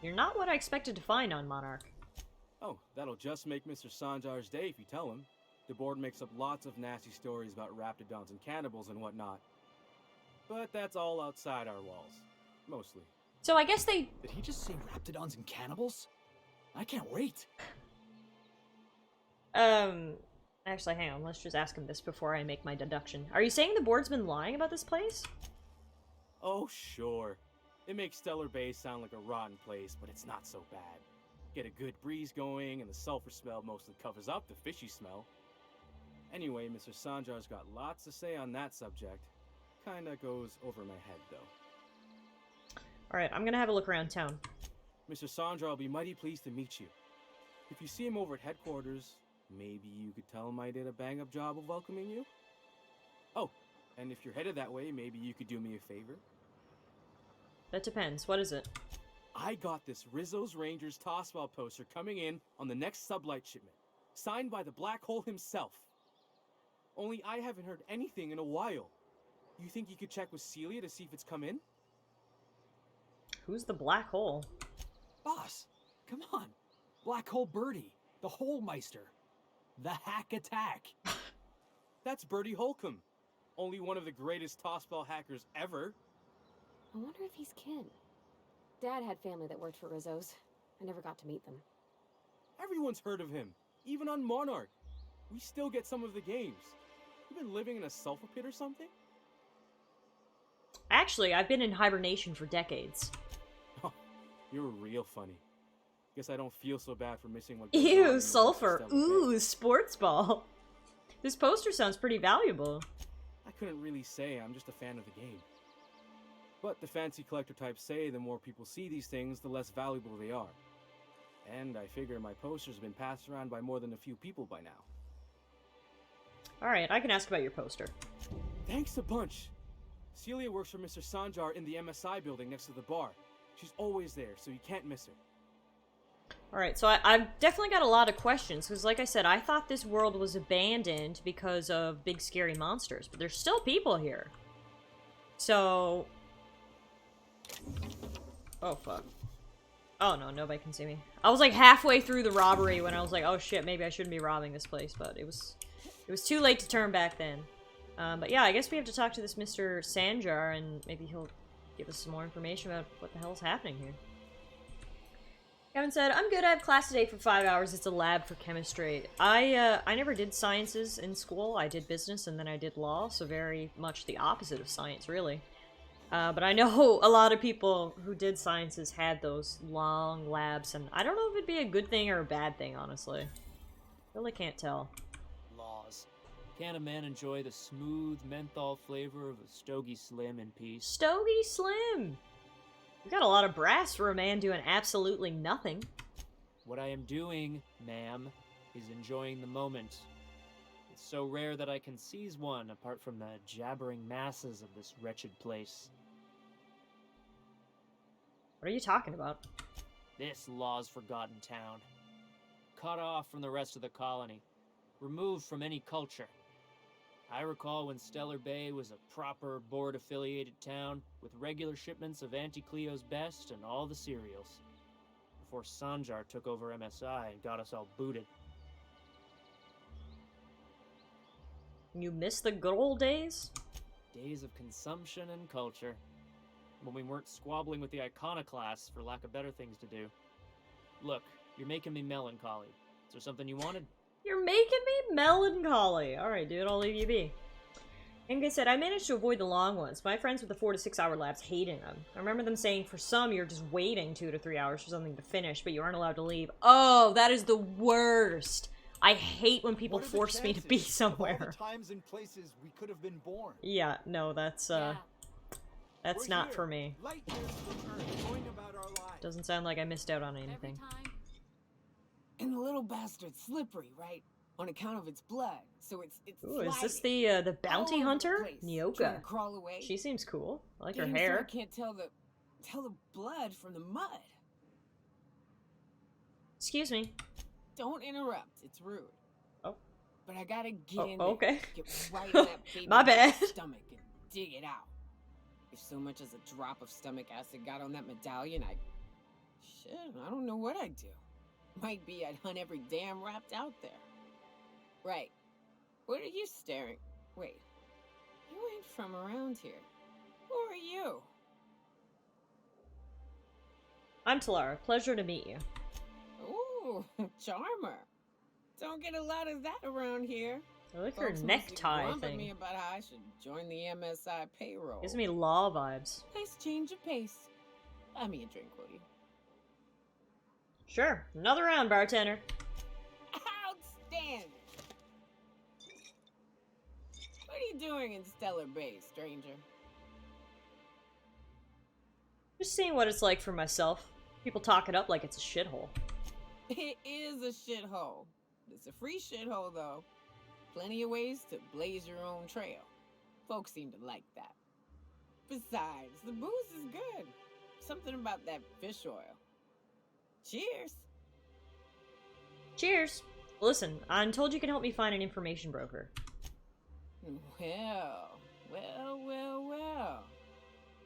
You're not what I expected to find on Monarch. Oh, that'll just make Mr. Sanjar's day if you tell him. The board makes up lots of nasty stories about raptidons and cannibals and whatnot. But that's all outside our walls. Mostly. So I guess they... Did he just say raptidons and cannibals? I can't wait. Actually, hang on. Let's just ask him this before I make my deduction. Are you saying the board's been lying about this place? Oh, sure. It makes Stellar Bay sound like a rotten place, but it's not so bad. Get a good breeze going, and the sulfur smell mostly covers up the fishy smell. Anyway, Mr. Sanjar's got lots to say on that subject. Kinda goes over my head, though. Alright, I'm gonna have a look around town. Mr. Sanjar will be mighty pleased to meet you. If you see him over at headquarters, maybe you could tell him I did a bang-up job of welcoming you? Oh, and if you're headed that way, maybe you could do me a favor? That depends. What is it? I got this Rizzo's Rangers tossball poster coming in on the next sublight shipment, signed by the Black Hole himself. Only I haven't heard anything in a while. You think you could check with Celia to see if it's come in? Who's the Black Hole? Boss, come on. Black Hole Birdie, the Hole Meister, the Hack Attack. That's Bertie Holcomb, only one of the greatest tossball hackers ever. I wonder if he's kin. Dad had family that worked for Rizzo's. I never got to meet them. Everyone's heard of him, even on Monarch. We still get some of the games. You been living in a sulfur pit or something? Actually, I've been in hibernation for decades. Oh, you're real funny. Guess I don't feel so bad for missing what goes on in Ew, the sulfur. Stellar Bay. Ooh, sports ball. This poster sounds pretty valuable. I couldn't really say, I'm just a fan of the game. But the fancy collector types say the more people see these things, the less valuable they are. And I figure my poster's been passed around by more than a few people by now. Alright, I can ask about your poster. Thanks a bunch. Celia works for Mr. Sanjar in the MSI building next to the bar. She's always there, so you can't miss her. Alright, so I've definitely got a lot of questions, because like I said, I thought this world was abandoned because of big scary monsters, but there's still people here. So... Oh, fuck. Oh, no, nobody can see me. I was like halfway through the robbery when I was like, oh shit, maybe I shouldn't be robbing this place, but it was too late to turn back then. But yeah, I guess we have to talk to this Mr. Sanjar, and maybe he'll give us some more information about what the hell's happening here. Kevin said, I'm good, I have class today for 5 hours, it's a lab for chemistry. I never did sciences in school, I did business and then I did law, so very much the opposite of science, really. But I know a lot of people who did sciences had those long labs, and I don't know if it'd be a good thing or a bad thing, honestly. Really can't tell. Laws. Can a man enjoy the smooth menthol flavor of a Stogie Slim in peace? Stogie Slim! We got a lot of brass for a man doing absolutely nothing. What I am doing, ma'am, is enjoying the moment. It's so rare that I can seize one apart from the jabbering masses of this wretched place. What are you talking about? This law's forgotten town. Cut off from the rest of the colony. Removed from any culture. I recall when Stellar Bay was a proper board-affiliated town with regular shipments of Auntie Cleo's best and all the cereals. Before Sanjar took over MSI and got us all booted. You miss the good old days? Days of consumption and culture. When we weren't squabbling with the iconoclasts for lack of better things to do. Look, you're making me melancholy. Is there something you wanted? You're making me melancholy. Alright, dude, I'll leave you be. Inga said, I managed to avoid the long ones. My friends with the 4 to 6 hour labs hating them. I remember them saying for some you're just waiting 2 to 3 hours for something to finish, but you aren't allowed to leave. Oh, that is the worst. I hate when people force me to be somewhere. All the times and places we could have been born. Yeah, no, that's not for me. Light years from Earth, going about our lives. Doesn't sound like I missed out on anything. And the little bastard's slippery, right? On account of its blood. So it's Ooh, is this sliding the bounty all over hunter? the place, trying Nyoka. to crawl away. She seems cool. I like her Damn, so hair. I can't tell the blood from the mud. Excuse me. Don't interrupt. It's rude. Oh. But I gotta get in there. Okay. Get right in that baby My bad. stomach and dig it out. If so much as a drop of stomach acid got on that medallion, shit, I don't know what I'd do. Might be I'd hunt every damn wrapped out there. Right. What are you staring? Wait. You ain't from around here. Who are you? I'm Talara. Pleasure to meet you. Ooh, charmer. Don't get a lot of that around here. I like her Folks mostly necktie grump at thing. me about how I should join the MSI payroll. Gives me law vibes. Nice change of pace. Buy me a drink, will you? Sure. Another round, bartender. Outstanding. What are you doing in Stellar Bay, stranger? Just seeing what it's like for myself. People talk it up like it's a shithole. It is a shithole. It's a free shithole, though. Plenty of ways to blaze your own trail. Folks seem to like that. Besides, the booze is good. something about that fish oil. Cheers. Cheers. Listen, I'm told you can help me find an information broker. Well.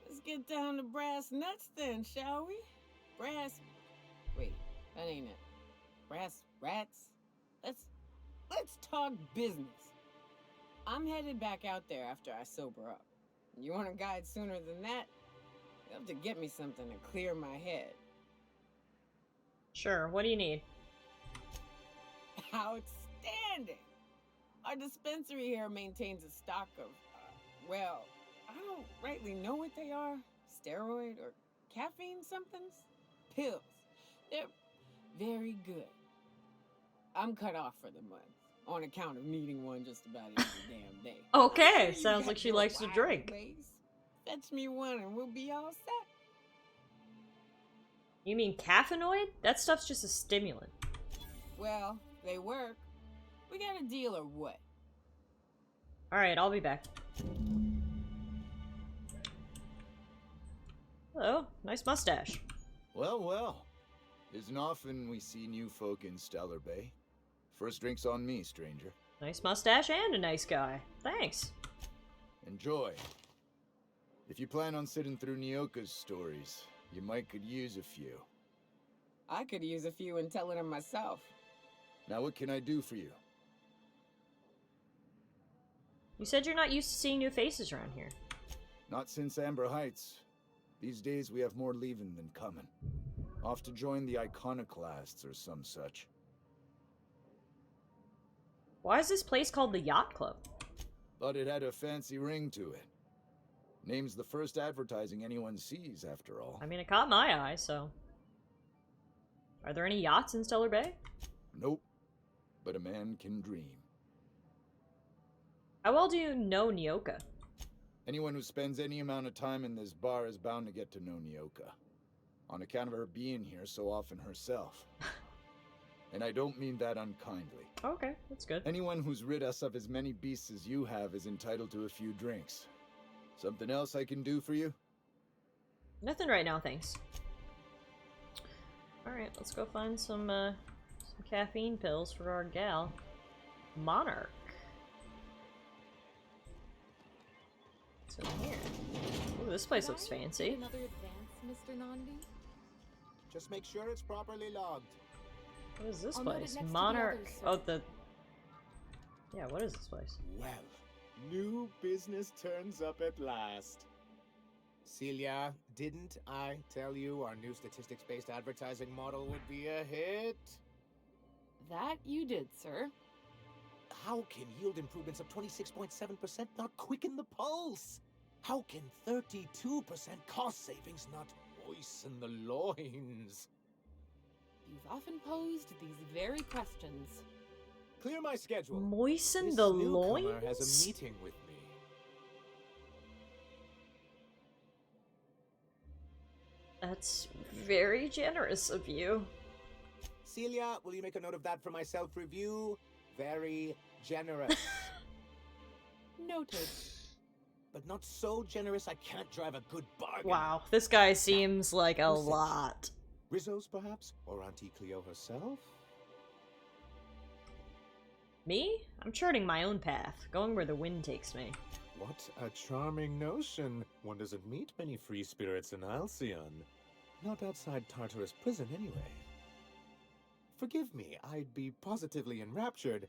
Let's get down to brass nuts then, shall we? Wait, that ain't it. Brass rats? Let's talk business. I'm headed back out there after I sober up. You want a guide sooner than that? You have to get me something to clear my head. Sure, what do you need? Outstanding! Our dispensary here maintains a stock of, well, I don't rightly know what they are. Steroid or caffeine somethings? Pills. They're very good. I'm cut off for the month, on account of needing one just about every damn day. Okay, You sounds got like she your likes to wild drink. ways. Fetch me one and we'll be all set. You mean caffeinoid? That stuff's just a stimulant. Well, they work. We got a deal or what? Alright, I'll be back. Hello, nice mustache. Well. Isn't often we see new folk in Stellar Bay. First drink's on me, stranger. Nice mustache and a nice guy. Thanks. Enjoy. If you plan on sitting through Nyoka's stories, you might could use a few. I could use a few and telling them myself. Now what can I do for you? You said you're not used to seeing new faces around here. Not since Amber Heights. These days we have more leaving than coming. Off to join the Iconoclasts or some such. Why is this place called the Yacht Club? But it had a fancy ring to it. Name's the first advertising anyone sees, after all. I mean, it caught my eye, so... Are there any yachts in Stellar Bay? Nope. But a man can dream. How well do you know Nyoka? Anyone who spends any amount of time in this bar is bound to get to know Nyoka. On account of her being here so often herself. And I don't mean that unkindly. Okay, that's good. Anyone who's rid us of as many beasts as you have is entitled to a few drinks. Something else I can do for you? Nothing right now, thanks. Alright, let's go find some caffeine pills for our gal. Monarch. What's in here? Ooh, this place looks fancy. Another advance, Mr. Nandi? Just make sure it's properly logged. What is this I'll note it place? next to the Monarch. others, sir. Oh, the... Yeah, what is this place? Well, new business turns up at last. Celia, didn't I tell you our new statistics-based advertising model would be a hit? That you did, sir. How can yield improvements of 26.7% not quicken the pulse? How can 32% cost savings not moisten the loins? You've often posed these very questions. Clear my schedule. Moisten This the newcomer loins? has a meeting with me. That's very generous of you. Celia, will you make a note of that for my self-review? Very generous. Noted. But not so generous I can't drive a good bargain. Wow, this guy seems like a who's next? lot. Rizzo's, perhaps? Or Auntie Cleo herself? Me? I'm charting my own path, going where the wind takes me. What a charming notion. One doesn't meet many free spirits in Alcyon. Not outside Tartarus prison, anyway. Forgive me, I'd be positively enraptured.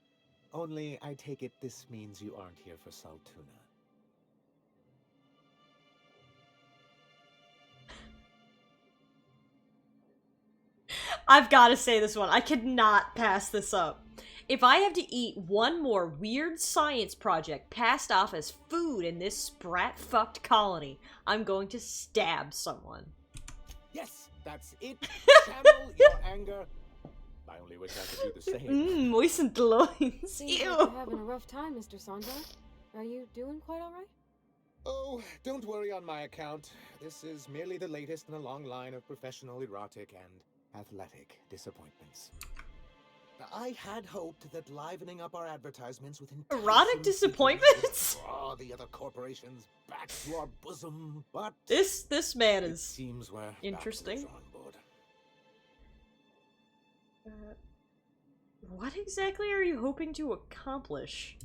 Only, I take it this means you aren't here for Saltuna. I've got to say this one. I cannot pass this up. If I have to eat one more weird science project passed off as food in this sprat-fucked colony, I'm going to stab someone. Yes, that's it. Channel your anger. I only wish I could do the same. Moistened loins. Seems Ew. like you're having a rough time, Mr. Sandra. Are you doing quite alright? Oh, don't worry on my account. This is merely the latest in a long line of professional erotic and athletic disappointments. I had hoped that livening up our advertisements with Erotic disappointments? would draw the other corporations back to our bosom, but this man it is seems we're interesting. back to the drawing board. What exactly are you hoping to accomplish?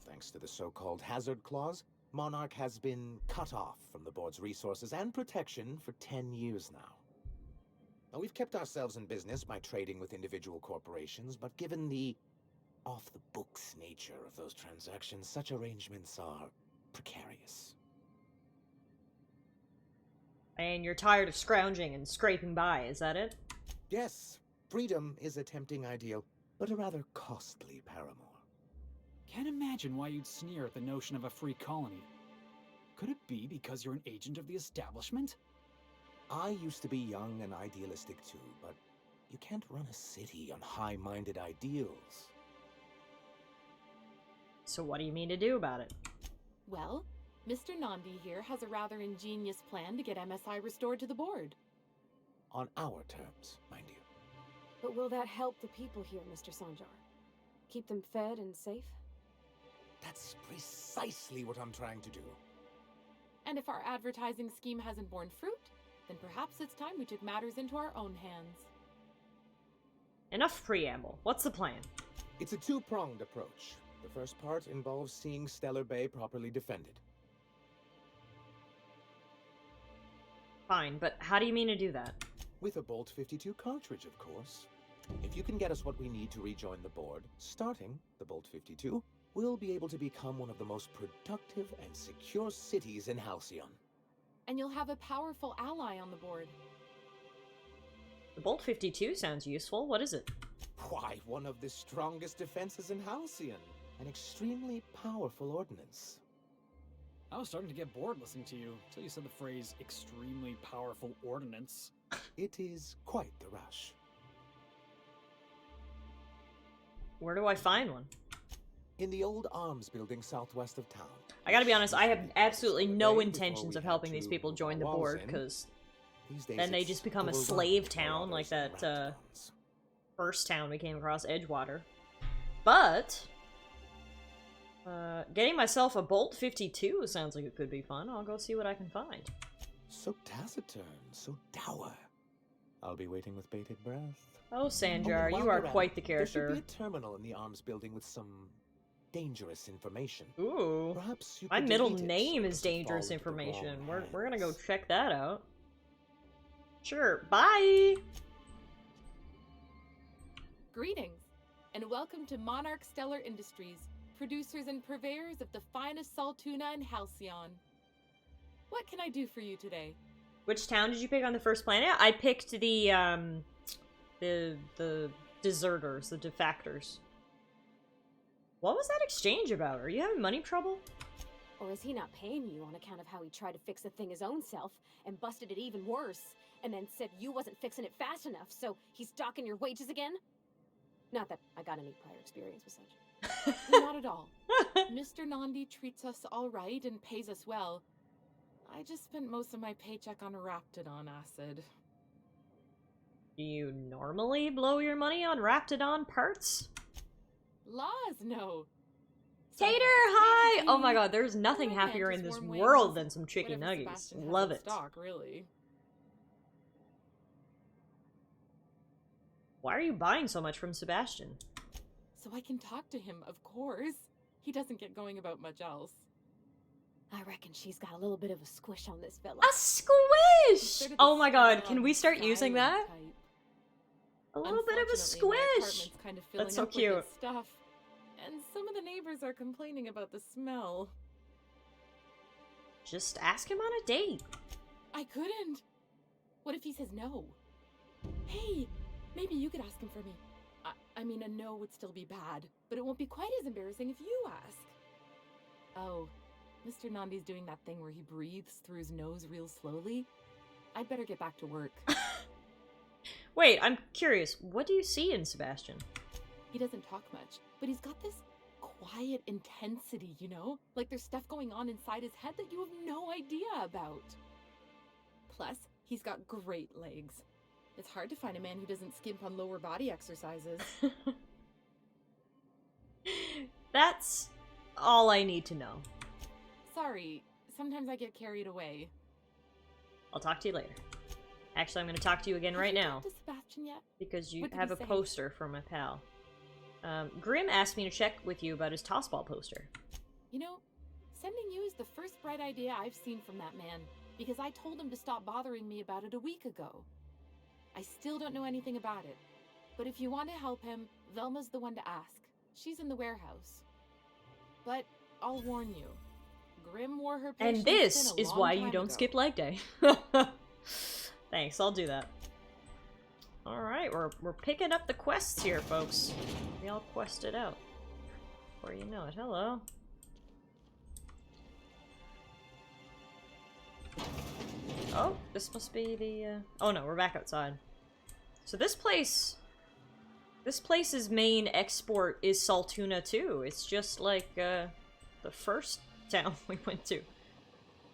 Thanks to the so-called hazard clause, Monarch has been cut off from the board's resources and protection for 10 years now. Now, we've kept ourselves in business by trading with individual corporations, but given the off-the-books nature of those transactions, such arrangements are precarious. And you're tired of scrounging and scraping by, is that it? Yes, freedom is a tempting ideal, but a rather costly paramour. Can't imagine why you'd sneer at the notion of a free colony. Could it be because you're an agent of the establishment? I used to be young and idealistic too, but you can't run a city on high-minded ideals. So what do you mean to do about it? Well, Mr. Nandi here has a rather ingenious plan to get MSI restored to the board. On our terms, mind you. But will that help the people here, Mr. Sanjar? Keep them fed and safe? That's precisely what I'm trying to do. And if our advertising scheme hasn't borne fruit, then perhaps it's time we took matters into our own hands. Enough preamble. What's the plan? It's a two-pronged approach. The first part involves seeing Stellar Bay properly defended. Fine, but how do you mean to do that? With a Bolt 52 cartridge, of course. If you can get us what we need to rejoin the board, starting the Bolt 52, we'll be able to become one of the most productive and secure cities in Halcyon. And you'll have a powerful ally on the board. The Bolt 52 sounds useful. What is it? Why, one of the strongest defenses in Halcyon. An extremely powerful ordnance. I was starting to get bored listening to you, until you said the phrase, extremely powerful ordnance. It is quite the rush. Where do I find one? In the old arms building southwest of town. I gotta be honest, I have absolutely no intentions of helping these people join the board, because then they just become a slave town, like that first town we came across, Edgewater. But getting myself a Bolt 52 sounds like it could be fun. I'll go see what I can find. So taciturn, so dour. I'll be waiting with bated breath. Oh, Sanjar, you are quite the character. There should be a terminal in the arms building with some dangerous information. Ooh. Perhaps you my could middle delete it name so is as to fall dangerous into the wrong information. hands. We're gonna go check that out. Sure, bye! Greetings, and welcome to Monarch Stellar Industries, producers and purveyors of the finest salt tuna in Halcyon. What can I do for you today? Which town did you pick on the first planet? I picked the deserters, the defectors. What was that exchange about? Are you having money trouble? Or is he not paying you on account of how he tried to fix the thing his own self and busted it even worse, and then said you wasn't fixing it fast enough, so he's docking your wages again? Not that I got any prior experience with such. Not at all. Mr. Nandi treats us all right and pays us well. I just spent most of my paycheck on Raptidon acid. Do you normally blow your money on Raptidon parts? Laws, no. Tater, hi! Oh my god, there's nothing happier in this world than some chicken Whatever nuggets. Sebastian has Love in it. stock, really. Why are you buying so much from Sebastian? So I can talk to him, of course. He doesn't get going about much else. I reckon she's got a little bit of a squish on this fella. A squish! Oh my god, can we start using that? A little bit of a squish! Kind of filling That's so up with cute. its stuff. And some of the neighbors are complaining about the smell. Just ask him on a date. I couldn't. What if he says no? Hey, maybe you could ask him for me. I mean, a no would still be bad, but it won't be quite as embarrassing if you ask. Oh, Mr. Nandi's doing that thing where he breathes through his nose real slowly. I'd better get back to work. Wait, I'm curious. What do you see in Sebastian? He doesn't talk much, but he's got this quiet intensity, you know? Like there's stuff going on inside his head that you have no idea about. Plus, he's got great legs. It's hard to find a man who doesn't skimp on lower body exercises. That's all I need to know. Sorry, sometimes I get carried away. I'll talk to you later. Actually, I'm going to talk to you again right now. To Sebastian yet? Because you What did have he a say? poster from my pal. Grim asked me to check with you about his tossball poster. You know, sending you is the first bright idea I've seen from that man, because I told him to stop bothering me about it a week ago. I still don't know anything about it, but if you want to help him, Velma's the one to ask. She's in the warehouse. But I'll warn you, Grim wore her patience And this in a is long why time you don't ago. skip leg day. Thanks, I'll do that. Alright, we're picking up the quests here, folks. We all quested out. Before you know it. Hello. Oh, this must be the, oh no, we're back outside. So this place's main export is Saltuna too. It's just like, the first town we went to.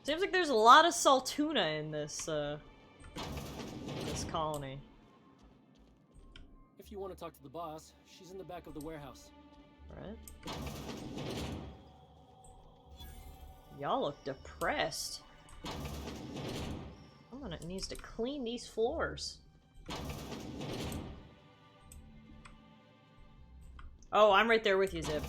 Seems like there's a lot of Saltuna in this, this colony. If you want to talk to the boss, she's in the back of the warehouse. Right. Y'all look depressed. Someone needs to clean these floors. Oh, I'm right there with you, Zip.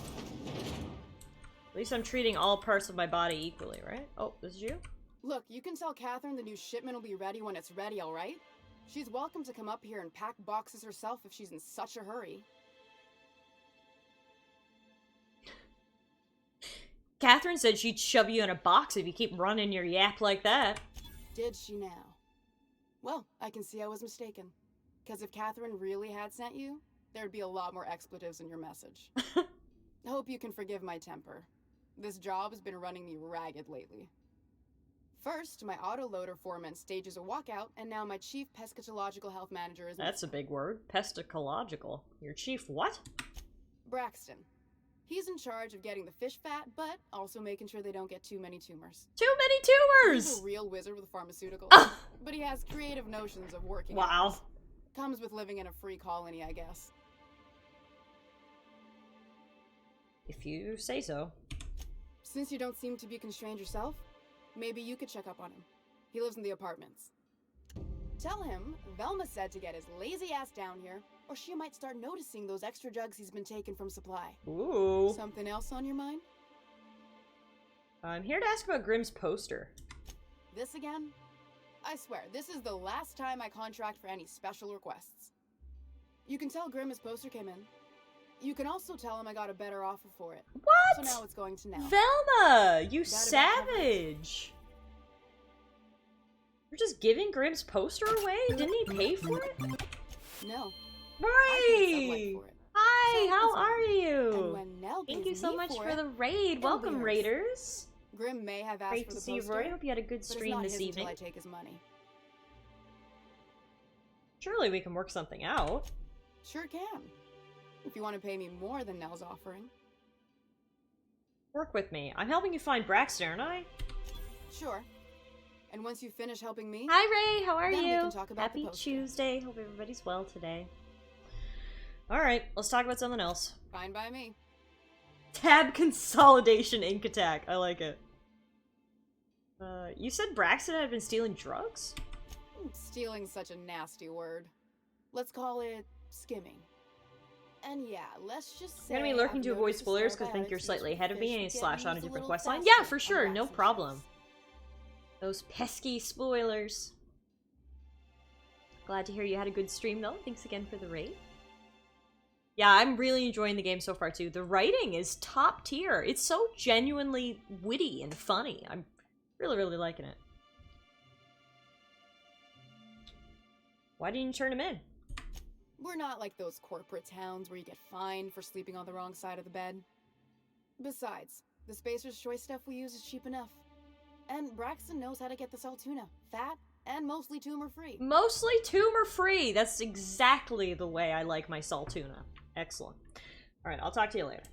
At least I'm treating all parts of my body equally, right? Oh, this is you? Look, you can tell Catherine the new shipment will be ready when it's ready, alright? She's welcome to come up here and pack boxes herself if she's in such a hurry. Catherine said she'd shove you in a box if you keep running your yap like that. Did she now? Well, I can see I was mistaken. Because if Catherine really had sent you, there'd be a lot more expletives in your message. I hope you can forgive my temper. This job has been running me ragged lately. First, my autoloader foreman stages a walkout, and now my chief pescatological health manager is That's a big word. Pesticological. Your chief what? Braxton. He's in charge of getting the fish fat, but also making sure they don't get too many tumors. Too many tumors! He's a real wizard with pharmaceuticals, Ah! but he has creative notions of working. Wow. hours. Comes with living in a free colony, I guess. If you say so. Since you don't seem to be constrained yourself, maybe you could check up on him. He lives in the apartments. Tell him Velma said to get his lazy ass down here, or she might start noticing those extra drugs he's been taking from supply. Ooh. Something else on your mind? I'm here to ask about Grimm's poster. This again? I swear, this is the last time I contract for any special requests. You can tell Grimm his poster came in. You can also tell him I got a better offer for it. What? So now it's going to now. Velma! You That about savage! You're just giving Grimm's poster away? Didn't he pay for it? No. Right! Hi, So how it's are mine. you? And when Nell Thank pays you so me much for it, the raid. it'll be Welcome, hers. raiders. Grimm may have asked Great for to the see you, poster, Rory. Hope you had a good but it's stream not this his evening. until I take his money. Surely we can work something out. Sure can. If you want to pay me more than Nell's offering. Work with me. I'm helping you find Braxton, aren't I? Sure. And once you finish helping me... Hi, Ray. How are then we you? can talk about Happy the poster. Tuesday. Hope everybody's well today. Alright, let's talk about something else. Fine by me. Tab consolidation ink attack. I like it. You said Braxton had been stealing drugs? Stealing's such a nasty word. Let's call it skimming. And yeah, let's just say You're gonna be lurking I've to avoid noticed spoilers the because think you're probiotics slightly used ahead for of me fish and would get slash on a used different little quest line. faster Yeah, for on sure, no Braxton's problem. shows. Those pesky spoilers. Glad to hear you had a good stream though. Thanks again for the raid. Yeah, I'm really enjoying the game so far too. The writing is top tier. It's so genuinely witty and funny. I'm really, really liking it. Why didn't you turn him in? We're not like those corporate towns where you get fined for sleeping on the wrong side of the bed. Besides, the Spacer's Choice stuff we use is cheap enough. And Braxton knows how to get the Saltuna. Fat and mostly tumor-free. Mostly tumor-free. That's exactly the way I like my Saltuna. Excellent. Alright, I'll talk to you later.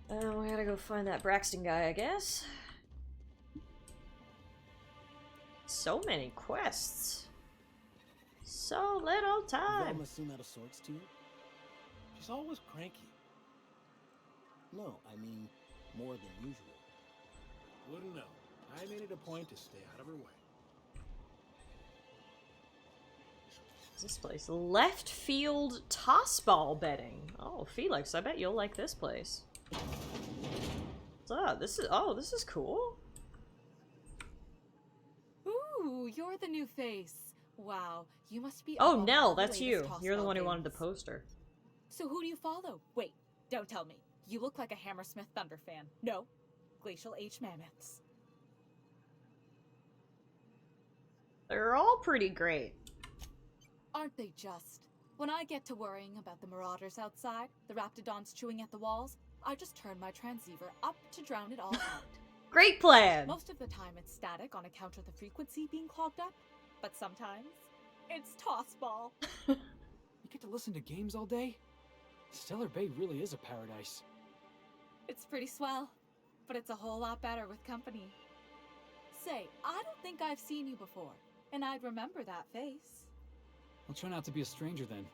We gotta go find that Braxton guy, I guess. So many quests. So little time. Velma seem out of sorts to you? She's always cranky. No, I mean more than usual. Wouldn't know. I made it a point to stay out of her way. What's this place? Left field tossball betting. Oh, Felix, I bet you'll like this place. What's up? This is cool. Ooh, you're the new face. Wow, you must be. Oh, up on Nell, all the that's latest you. You're the tossball one who wanted the games. poster. So who do you follow? Wait, don't tell me. You look like a Hammersmith Thunder fan. No, Glacial H Mammoths. They're all pretty great. Aren't they just? When I get to worrying about the marauders outside, the raptidons chewing at the walls, I just turn my transceiver up to drown it all out. Great plan! Most of the time it's static on account of the frequency being clogged up, but sometimes it's tossball. You get to listen to games all day? Stellar Bay really is a paradise. It's pretty swell, but it's a whole lot better with company. Say, I don't think I've seen you before, and I'd remember that face. I'll try not to be a stranger then.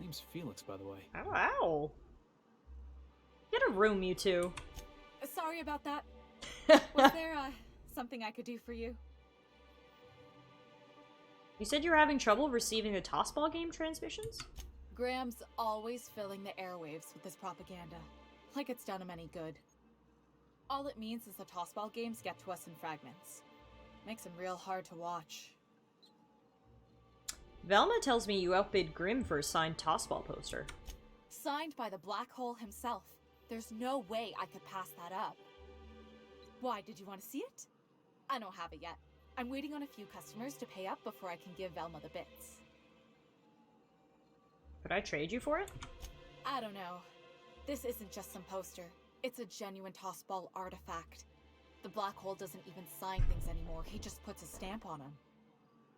Name's Felix, by the way. Ow, ow. Get a room, you two. Sorry about that. Was there something I could do for you? You said you were having trouble receiving the tossball game transmissions? Graham's always filling the airwaves with his propaganda, like it's done him any good. All it means is the tossball games get to us in fragments. Makes them real hard to watch. Velma tells me you outbid Grimm for a signed tossball poster. Signed by the Black Hole himself. There's no way I could pass that up. Why, did you want to see it? I don't have it yet. I'm waiting on a few customers to pay up before I can give Velma the bits. Could I trade you for it? I don't know. This isn't just some poster. It's a genuine tossball artifact. The Black Hole doesn't even sign things anymore. He just puts a stamp on them.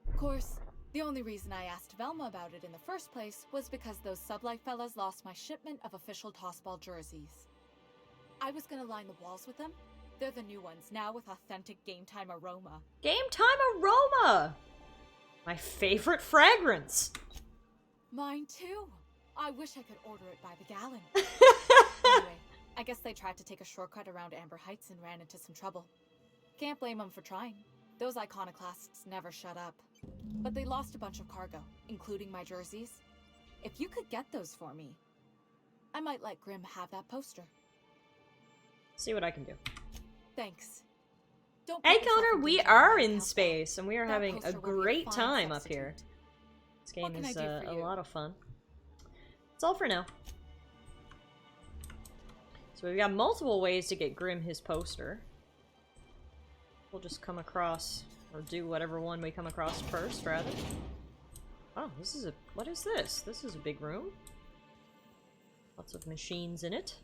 Of course, the only reason I asked Velma about it in the first place was because those Sublife fellas lost my shipment of official tossball jerseys. I was gonna line the walls with them. They're the new ones, now with authentic game time aroma. Game time aroma! My favorite fragrance! Mine too. I wish I could order it by the gallon. Anyway, I guess they tried to take a shortcut around Amber Heights and ran into some trouble. Can't blame them for trying. Those iconoclasts never shut up. But they lost a bunch of cargo, including my jerseys. If you could get those for me, I might let Grimm have that poster. See what I can do. Thanks. Don't Hey put yourself Connor, in we danger are right in now. space, and we are That having a poster will be a great fine time up substitute. here. This game What can is I do for a you? lot of fun. That's all for now. So we've got multiple ways to get Grimm his poster. We'll just come across, or do whatever one we come across first, rather. Oh, this is a... what is this? This is a big room. Lots of machines in it.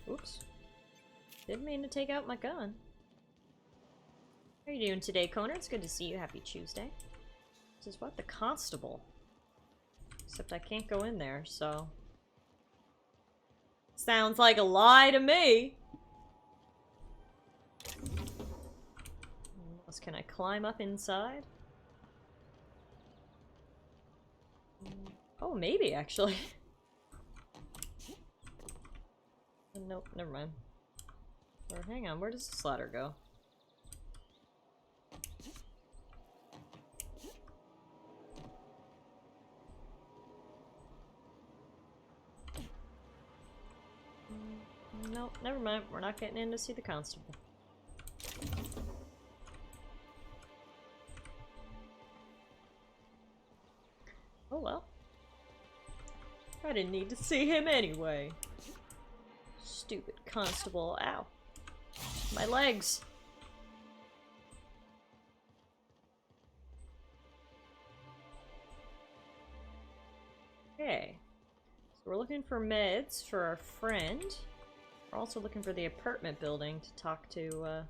Oops. Didn't mean to take out my gun. How are you doing today, Connor? It's good to see you. Happy Tuesday. This is what? The constable. Except I can't go in there, so... Sounds like a lie to me! Unless, can I climb up inside? Oh, maybe, actually. Nope, never mind. Or hang on, where does this ladder go? Nope, never mind. We're not getting in to see the constable. Oh well. I didn't need to see him anyway. Stupid constable. Ow. My legs. Okay. So we're looking for meds for our friend. We're also looking for the apartment building to talk to,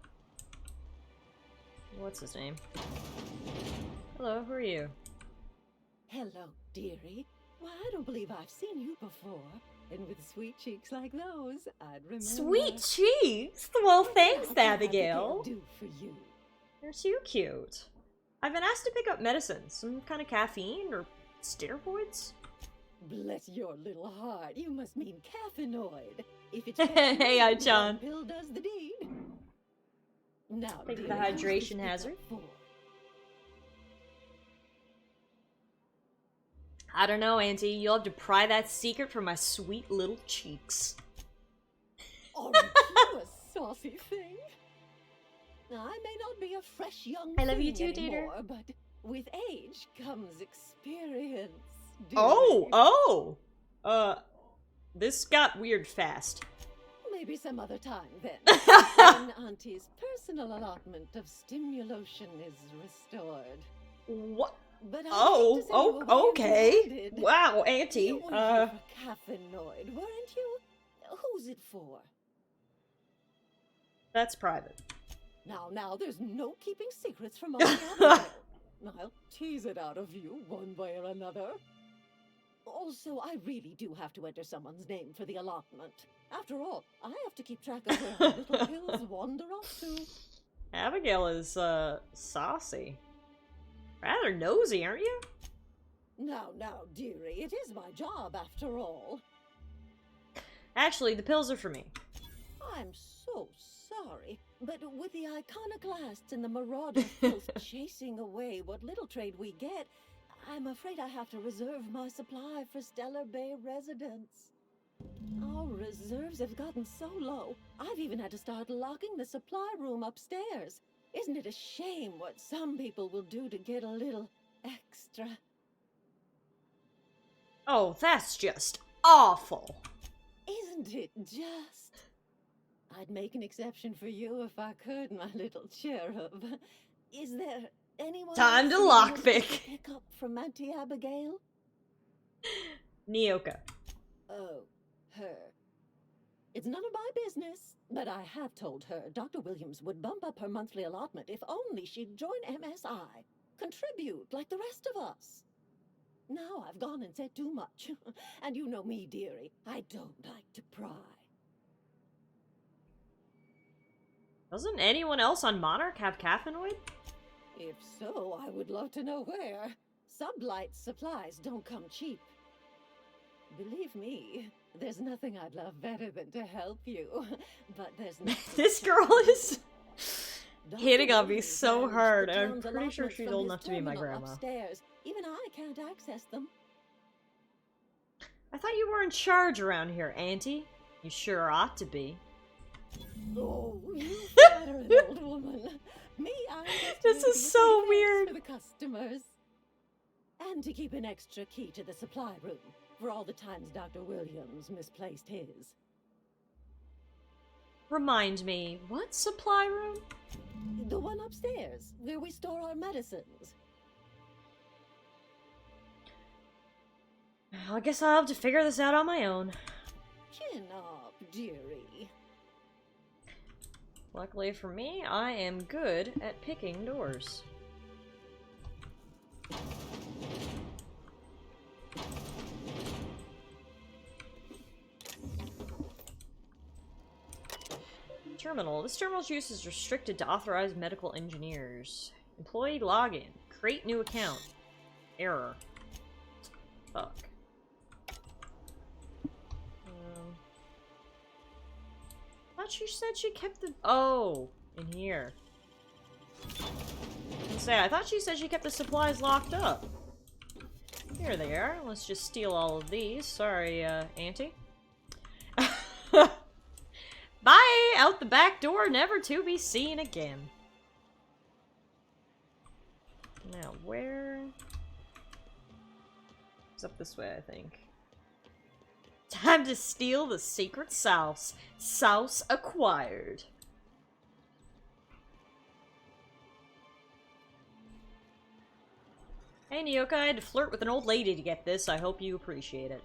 what's his name? Hello, who are you? Hello, dearie. Why, I don't believe I've seen you before. And with sweet cheeks like those, I'd remember. Sweet cheeks? Well, thanks, What can Abigail. do for you? You're too cute. I've been asked to pick up medicine. Some kind of caffeine or steroids? Bless your little heart. You must mean caffeinoid. If it's Hey, Ai-chan. the pill does the deed. Now, Think of dear, the who's this hydration pickup hazard. for? I don't know, Auntie. You'll have to pry that secret from my sweet little cheeks. Aren't you a saucy thing? Now, I may not be a fresh young I love you thing too, Dieter. anymore, but with age comes experience. Oh! This got weird fast. Maybe some other time then. When Auntie's personal allotment of stimulation is restored. What? But Okay. Wow, Auntie. You were here for caffeinoid, weren't you? Who's it for? That's private. Now, there's no keeping secrets from Auntie Abigail. I'll tease it out of you one way or another. Also, I really do have to enter someone's name for the allotment. After all, I have to keep track of where my little pills wander off to. Abigail is, saucy. Rather nosy, aren't you? Now, dearie, it is my job after all. Actually, the pills are for me. I'm so sorry, but with the iconoclasts and the marauder pills chasing away what little trade we get, I'm afraid I have to reserve my supply for Stellar Bay residents. Our reserves have gotten so low, I've even had to start locking the supply room upstairs. Isn't it a shame what some people will do to get a little extra? Oh, that's just awful. Isn't it just? I'd make an exception for you if I could, my little cherub. Is there anyone Time to else you wanted lockpick. pick up from Auntie Abigail? Nyoka. Oh, her. It's none of my business, but I have told her Dr. Williams would bump up her monthly allotment if only she'd join MSI. Contribute like the rest of us. Now I've gone and said too much. And you know me, dearie. I don't like to pry. Doesn't anyone else on Monarch have caffeinoid? If so, I would love to know where. Sublight supplies don't come cheap. Believe me, there's nothing I'd love better than to help you. But there's nothing. This girl is hitting on me Williams so managed hard, the and I'm town's pretty sure allotments she's from old his enough to be my terminal grandma. Upstairs. Even I can't access them. I thought you were in charge around here, Auntie. You sure ought to be. Oh, you flattering old woman. Me, I'm just This here is to get so the weird. for the customers. And to keep an extra key to the supply room for all the times Dr. Williams misplaced his. Remind me, what supply room? The one upstairs, where we store our medicines. I guess I'll have to figure this out on my own. Chin up, dearie. Luckily for me, I am good at picking doors. Terminal. This terminal's use is restricted to authorized medical engineers. Employee login. Create new account. Error. Fuck. Thought she said she kept the— oh, in here. I thought she said she kept the supplies locked up. Here they are. Let's just steal all of these. Sorry, Auntie. Bye! Out the back door, never to be seen again. Now, where? It's up this way, I think. Time to steal the secret sauce. Sauce acquired. Hey, Nyoka, I had to flirt with an old lady to get this. I hope you appreciate it.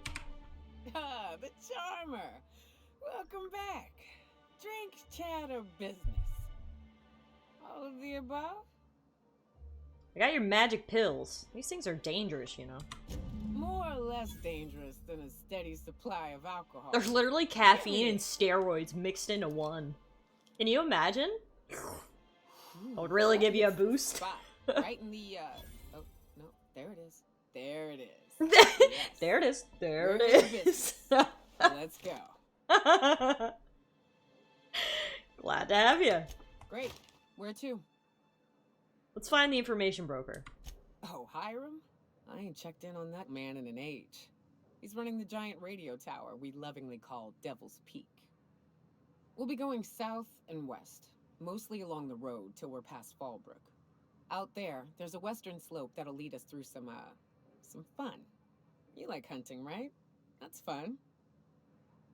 Ah, the charmer. Welcome back. Drink, chat, or business? All of the above? I got your magic pills. These things are dangerous, you know. More or less dangerous than a steady supply of alcohol. There's literally caffeine and steroids mixed into one. Can you imagine? That would really give you a boost. Spot. Right in the, oh, no, there it is. There it is. Yes. There it is. There We're it in is. business. Let's go. Glad to have you. Great. Where to? Let's find the information broker. Oh, Hiram? I ain't checked in on that man in an age. He's running the giant radio tower we lovingly call Devil's Peak. We'll be going south and west, mostly along the road till we're past Fallbrook. Out there's a western slope that'll lead us through some fun. You like hunting, right? That's fun.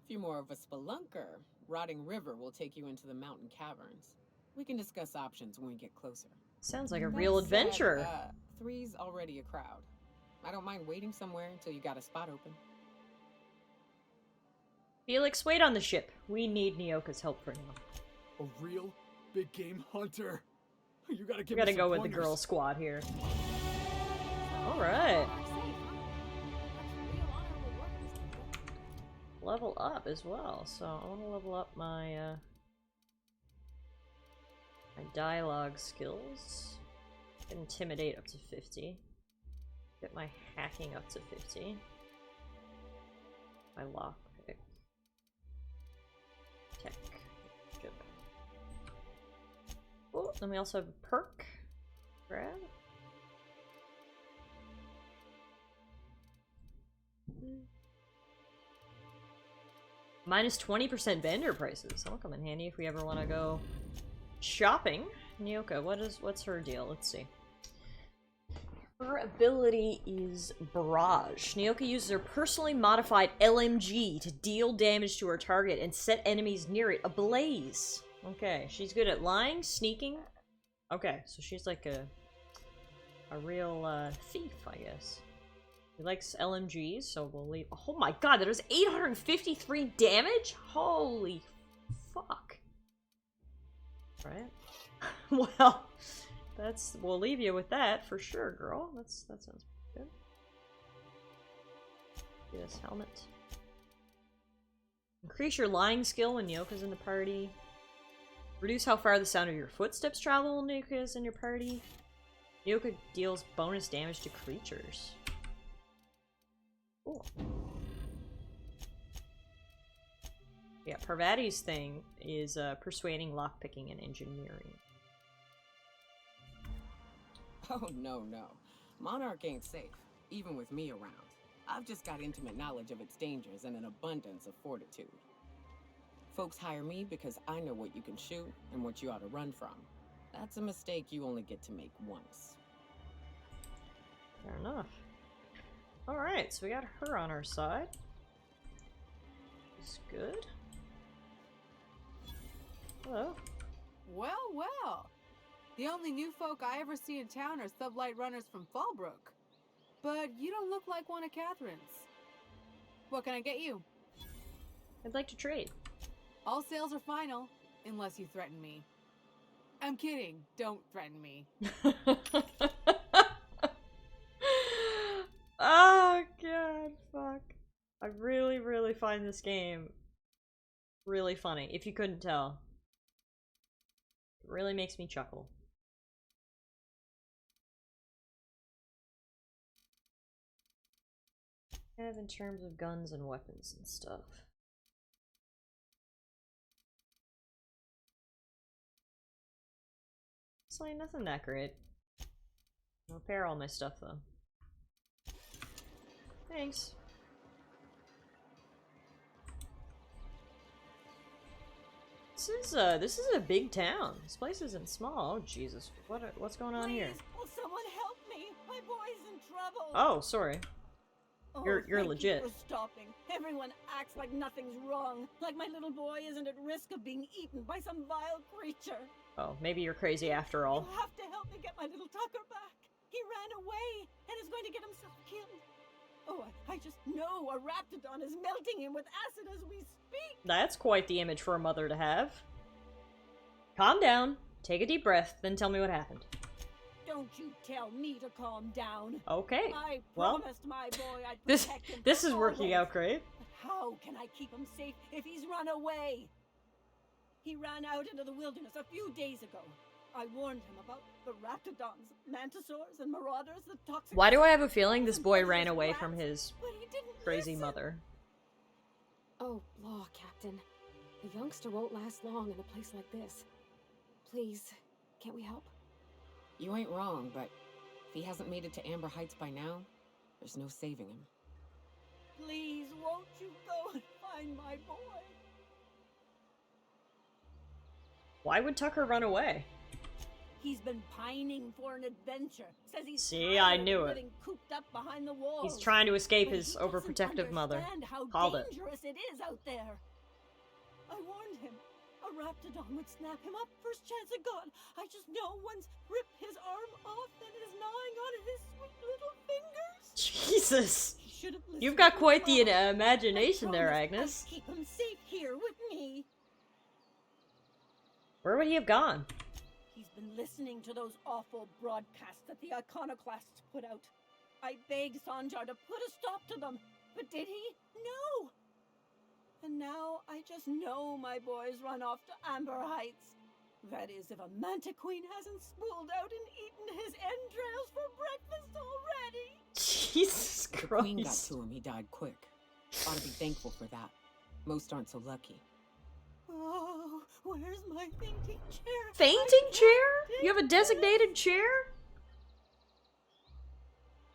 If you're more of a spelunker, Rotting River will take you into the mountain caverns. We can discuss options when we get closer. Sounds like a real adventure. 3's already a crowd. I don't mind waiting somewhere until you got a spot open. Felix, wait on the ship. We need Nyoka's help for now. A real big game hunter. You gotta give We gotta me go some with the pointers. girl squad here. Alright. Level up as well, so I want to level up my my dialogue skills. Get intimidate up to 50. Get my hacking up to 50. My lockpick. Tech. Good. Oh, then we also have a perk. Grab. Minus 20% vendor prices. That'll come in handy if we ever want to go shopping. Nyoka, what's her deal? Let's see. Her ability is Barrage. Nyoka uses her personally modified LMG to deal damage to her target and set enemies near it ablaze. Okay, she's good at lying, sneaking. Okay, so she's like a real thief, I guess. He likes LMGs, so we'll leave. Oh my god, that was 853 damage? Holy fuck. Right? Well, we'll leave you with that for sure, girl. That sounds good. Get this helmet. Increase your lying skill when Nyoka's in the party. Reduce how far the sound of your footsteps travel when Nyoka's in your party. Nyoka deals bonus damage to creatures. Cool. Yeah, Parvati's thing is persuading, lockpicking, and engineering. Oh, no. Monarch ain't safe, even with me around. I've just got intimate knowledge of its dangers and an abundance of fortitude. Folks hire me because I know what you can shoot and what you ought to run from. That's a mistake you only get to make once. Fair enough. Alright, so we got her on our side. Is good. Hello. Well. The only new folk I ever see in town are sublight runners from Fallbrook. But you don't look like one of Catherine's. What can I get you? I'd like to trade. All sales are final, unless you threaten me. I'm kidding. Don't threaten me. Oh god, fuck. I really find this game really funny, if you couldn't tell. It really makes me chuckle. Kind of in terms of guns and weapons and stuff. It's like nothing that great. I'll repair all my stuff though. Thanks. This is a big town. This place isn't small. Oh Jesus, what's going on here? Will someone help me? My boy's in trouble. Oh, sorry. Oh, You're thank legit. You for stopping. Everyone acts like nothing's wrong. Like my little boy isn't at risk of being eaten by some vile creature. Oh, maybe you're crazy after all. You have to help me get my little Tucker back. He ran away and is going to get himself killed. Oh, I just know a raptidon is melting him with acid as we speak. That's quite the image for a mother to have. Calm down. Take a deep breath, then tell me what happened. Don't you tell me to calm down. Okay. I Well, promised my boy I'd this protect him this for is working always. out great. But how can I keep him safe if he's run away? He ran out into the wilderness a few days ago. I warned him about the raptidons, mantisaurs, and marauders, the toxic... Why do I have a feeling this boy ran away from his But he didn't crazy listen. mother? Oh, law, Captain. A youngster won't last long in a place like this. Please, can't we help? You ain't wrong, but if he hasn't made it to Amber Heights by now, there's no saving him. Please, won't you go and find my boy? Why would Tucker run away? He's been pining for an adventure. Says he's See, tired I of knew it. living cooped up behind the walls. He's trying to escape But his he doesn't overprotective mother. understand how Called it. dangerous it is out there. I warned him. A raptidon would snap him up first chance it got. I just know once ripped his arm off and is gnawing on his sweet little fingers. Jesus. He should have listened You've got to quite his the mama. imagination I there, promised Agnes. I'd keep him safe here with me. Where would he have gone? He's been listening to those awful broadcasts that the iconoclasts put out. I begged Sanjar to put a stop to them, but did he? No! And now I just know my boy's run off to Amber Heights. That is, if a mantiqueen hasn't spooled out and eaten his entrails for breakfast already. Jesus The queen got Christ. to him, he died quick. Ought to be thankful for that. Most aren't so lucky. Oh, where's my fainting chair? Fainting chair? You have a designated chair?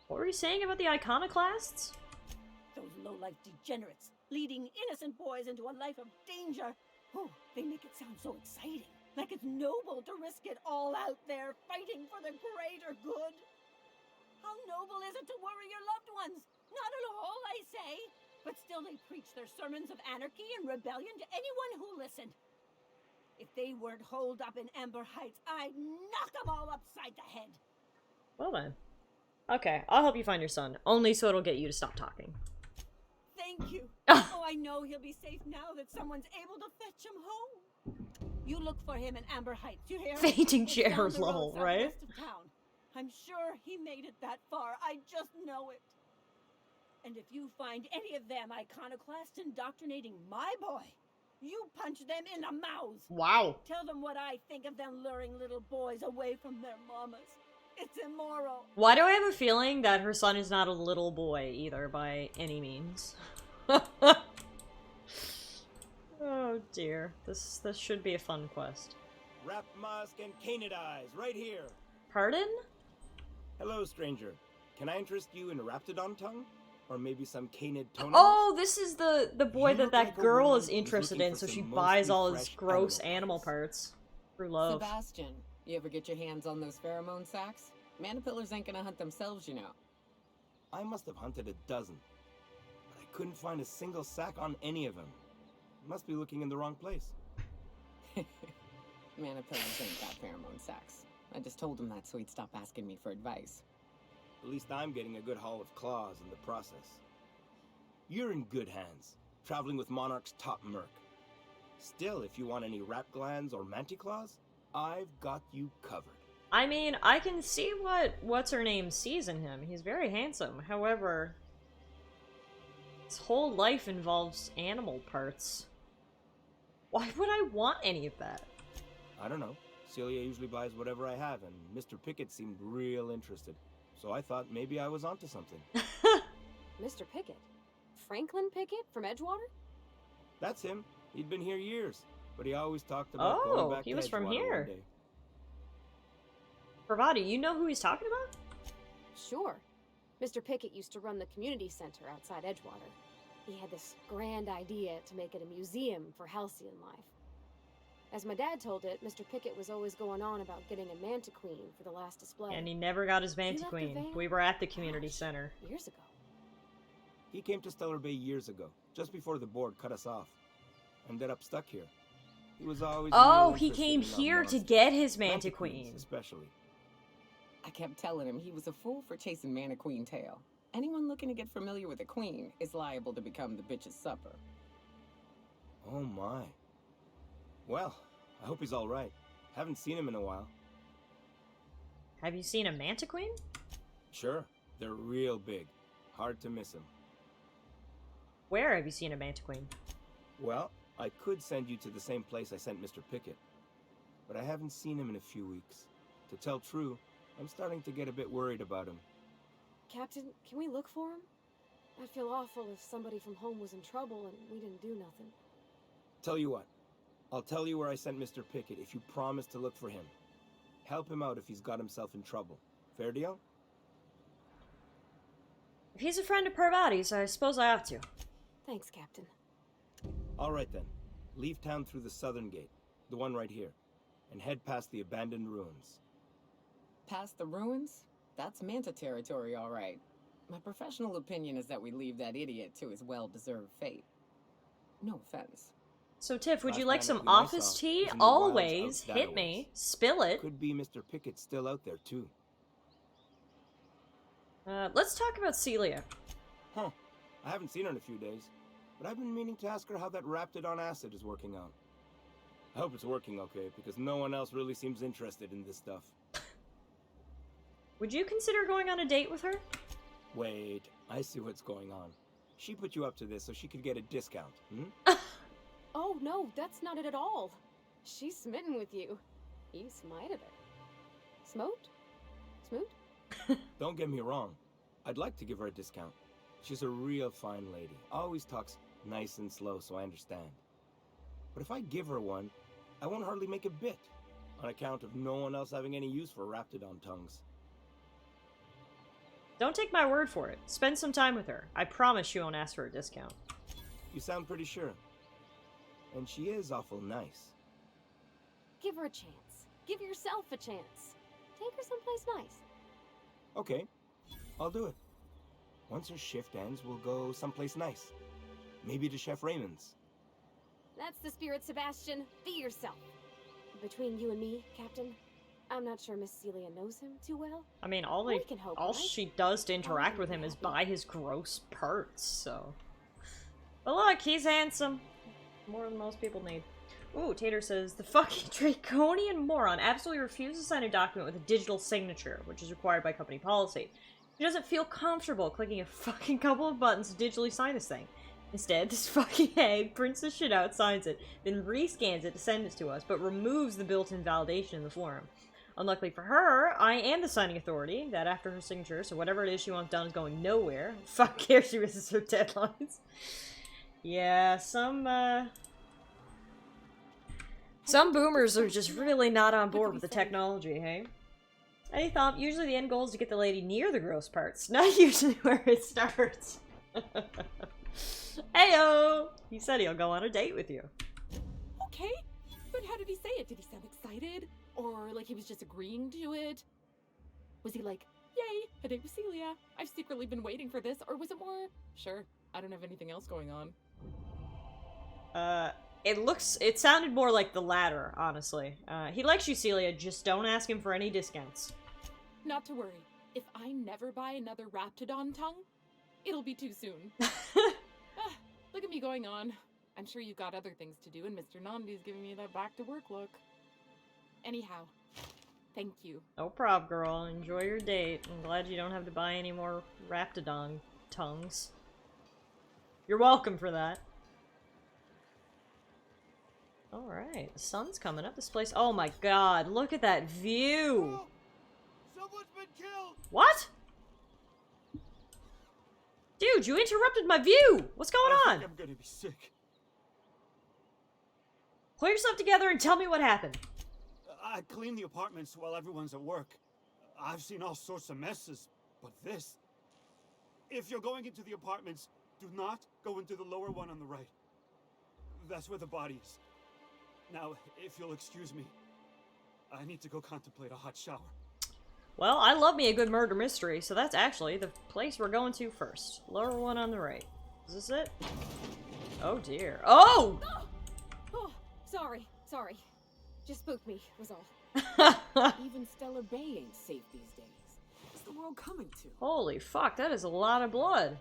What were you saying about the iconoclasts? Those low-life degenerates, leading innocent boys into a life of danger. Oh, they make it sound so exciting. Like it's noble to risk it all out there, fighting for the greater good. How noble is it to worry your loved ones? Not at all, I say. But still they preach their sermons of anarchy and rebellion to anyone who listened. If they weren't holed up in Amber Heights, I'd knock them all upside the head. Well then. Okay, I'll help you find your son. Only so it'll get you to stop talking. Thank you. Oh, I know he'll be safe now that someone's able to fetch him home. You look for him in Amber Heights, you hear? Fainting It's chair, down the road lol, southwest right? of town. I'm sure he made it that far. I just know it. And if you find any of them iconoclasts indoctrinating my boy, you punch them in the mouths. Wow. Tell them what I think of them luring little boys away from their mamas. It's immoral. Why do I have a feeling that her son is not a little boy either, by any means? Oh dear. This should be a fun quest. Rap Musk and Canid Eyes, right here. Pardon? Hello, stranger. Can I interest you in Raptidon tongue? Or maybe some Canid toenails? Oh, this is the boy You that look that like a girl woman is who's interested looking in, for so she some buys mostly all his fresh gross animal animal parts. Through love. Sebastian, you ever get your hands on those pheromone sacs? Manipillars ain't gonna hunt themselves, you know. I must have hunted a dozen. But I couldn't find a single sack on any of them. Must be looking in the wrong place. Manipillars ain't got pheromone sacs. I just told him that so he'd stop asking me for advice. At least I'm getting a good haul of claws in the process. You're in good hands, traveling with Monarch's top merc. Still, if you want any rat glands or manticlaws, I've got you covered. I mean, I can see what's-her-name sees in him. He's very handsome. However, his whole life involves animal parts. Why would I want any of that? I don't know. Celia usually buys whatever I have, and Mr. Pickett seemed real interested. So I thought maybe I was onto something. Mr. Pickett? Franklin Pickett from Edgewater? That's him. He'd been here years, but he always talked about going back he to was from Edgewater here. one day. Pravati, you know who he's talking about? Sure. Mr. Pickett used to run the community center outside Edgewater. He had this grand idea to make it a museum for halcyon life. As my dad told it, Mr. Pickett was always going on about getting a mantiqueen for the last display. And he never got his He left the mantiqueen. van? We were at the community center. Years ago. He came to Stellar Bay years ago, just before the board cut us off. Ended up stuck here. He was always Oh, real he interested came in our here to monsters. get his Mantiqueens, mantiqueen. especially. I kept telling him he was a fool for chasing Maniqueen tail. Anyone looking to get familiar with a queen is liable to become the bitch's supper. Oh my. Well, I hope he's all right. Haven't seen him in a while. Have you seen a mantiquine? Sure, they're real big. Hard to miss them. Where have you seen a mantiquine? Well, I could send you to the same place I sent Mr. Pickett, but I haven't seen him in a few weeks. To tell true, I'm starting to get a bit worried about him. Captain, can we look for him? I'd feel awful if somebody from home was in trouble and we didn't do nothing. Tell you what, I'll tell you where I sent Mr. Pickett if you promise to look for him. Help him out if he's got himself in trouble. Fair deal? If he's a friend of Parvati's, I suppose I ought to. Thanks, Captain. All right then. Leave town through the southern gate, the one right here, and head past the abandoned ruins. Past the ruins? That's Manta territory, all right. My professional opinion is that we leave that idiot to his well-deserved fate. No offense. So, Tiff, would you Last like man some I saw office was tea? in the wilds Always. out that Hit a me. ways. Spill it. Could be Mr. Pickett still out there, too. Let's talk about Celia. Huh. I haven't seen her in a few days, but I've been meaning to ask her how that Raptidon acid is working out. I hope it's working okay, because no one else really seems interested in this stuff. Would you consider going on a date with her? Wait, I see what's going on. She put you up to this so she could get a discount, hmm? Oh, no, that's not it at all. She's smitten with you. You smited her. Smoked? Smoot? Don't get me wrong. I'd like to give her a discount. She's a real fine lady. Always talks nice and slow, so I understand. But if I give her one, I won't hardly make a bit, on account of no one else having any use for Raptidon tongues. Don't take my word for it. Spend some time with her. I promise she won't ask for a discount. You sound pretty sure. And she is awful nice. Give her a chance. Give yourself a chance. Take her someplace nice. Okay, I'll do it. Once her shift ends, we'll go someplace nice. Maybe to Chef Raymond's. That's the spirit, Sebastian. Be yourself. Between you and me, Captain, I'm not sure Miss Celia knows him too well. I mean, all We can hope, right? she does to interact with him is buy his gross parts, so... But look, he's handsome. More than most people need. Ooh, Tater says, the fucking draconian moron absolutely refuses to sign a document with a digital signature, which is required by company policy. He doesn't feel comfortable clicking a fucking couple of buttons to digitally sign this thing. Instead, this fucking hag prints the shit out, signs it, then rescans it to send it to us, but removes the built-in validation in the form. Unluckily for her, I am the signing authority, that after her signature, so whatever it is she wants done is going nowhere. Fuck care she misses her deadlines. Yeah, some boomers are just really not on board with the technology, hey? Any thought? Usually the end goal is to get the lady near the gross parts, not usually where it starts. Heyo! He said he'll go on a date with you. Okay, but how did he say it? Did he sound excited? Or like he was just agreeing to it? Was he like, yay, a date with Celia? I've secretly been waiting for this. Or was it more, sure, I don't have anything else going on? It sounded more like the latter, honestly. He likes you, Celia, just don't ask him for any discounts. Not to worry. If I never buy another Raptidon tongue, it'll be too soon. Look at me going on. I'm sure you've got other things to do, and Mr. Nandi's giving me that back-to-work look. Anyhow, thank you. No prob, girl. Enjoy your date. I'm glad you don't have to buy any more Raptidon tongues. You're welcome for that. Alright, the sun's coming up. This place... Oh my god, look at that view! Someone's been killed! What? Dude, you interrupted my view! What's going on? I'm gonna be sick. Pull yourself together and tell me what happened. I clean the apartments while everyone's at work. I've seen all sorts of messes, but this... If you're going into the apartments, do not go into the lower one on the right. That's where the body is. Now, if you'll excuse me, I need to go contemplate a hot shower. Well, I love me a good murder mystery, so that's actually the place we're going to first. Lower one on the right. Is this it? Oh dear. Oh! Oh, sorry. Just spooked me, was all. Even Stellar Bay ain't safe these days. What's the world coming to? Holy fuck, that is a lot of blood.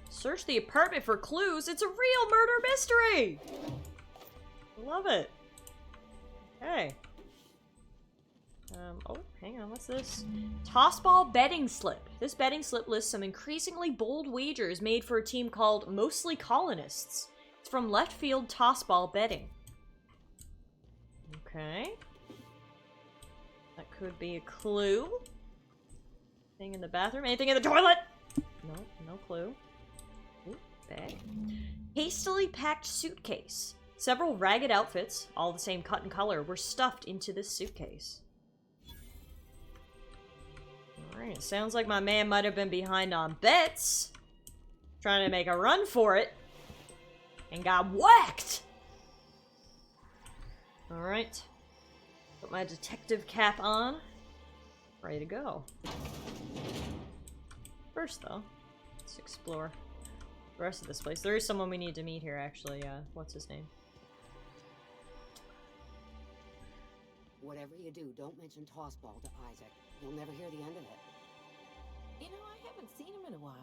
Search the apartment for clues. It's a real murder mystery! Love it. Hey. Oh, hang on, what's this? Tossball betting slip. This betting slip lists some increasingly bold wagers made for a team called Mostly Colonists. It's from Left Field Tossball Betting. Okay. That could be a clue. Anything in the bathroom? Anything in the toilet? No, no clue. Ooh, bag. Hastily packed suitcase. Several ragged outfits, all the same cut and color, were stuffed into this suitcase. Alright, sounds like my man might have been behind on bets. Trying to make a run for it. And got whacked! Alright. Put my detective cap on. Ready to go. First, though, let's explore the rest of this place. There is someone we need to meet here, actually. What's his name? Whatever you do, don't mention Tossball to Isaac. You'll never hear the end of it. You know, I haven't seen him in a while.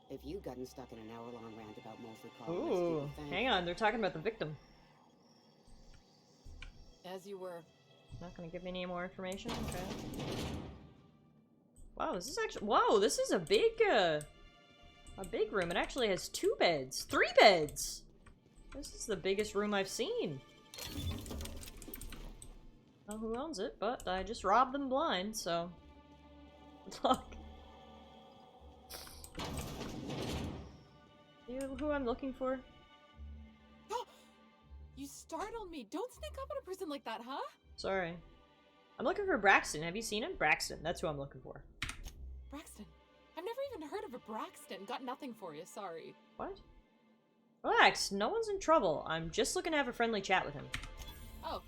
If you'd gotten stuck in an hour-long rant about mostly colonists, Ooh, you'd think. hang on, they're talking about the victim. As you were. Not gonna give me any more information? Okay. Wow, this is actually— whoa, this is a big room. It actually has 2 beds. 3 beds! This is the biggest room I've seen. I don't know who owns it, but I just robbed them blind, so... Look. You who I'm looking for? You startled me. Don't sneak up on a person like that, huh? Sorry. I'm looking for Braxton. Have you seen him? Braxton. That's who I'm looking for. Braxton. I've never even heard of a Braxton. Got nothing for you, sorry. What? Relax. No one's in trouble. I'm just looking to have a friendly chat with him. Oh.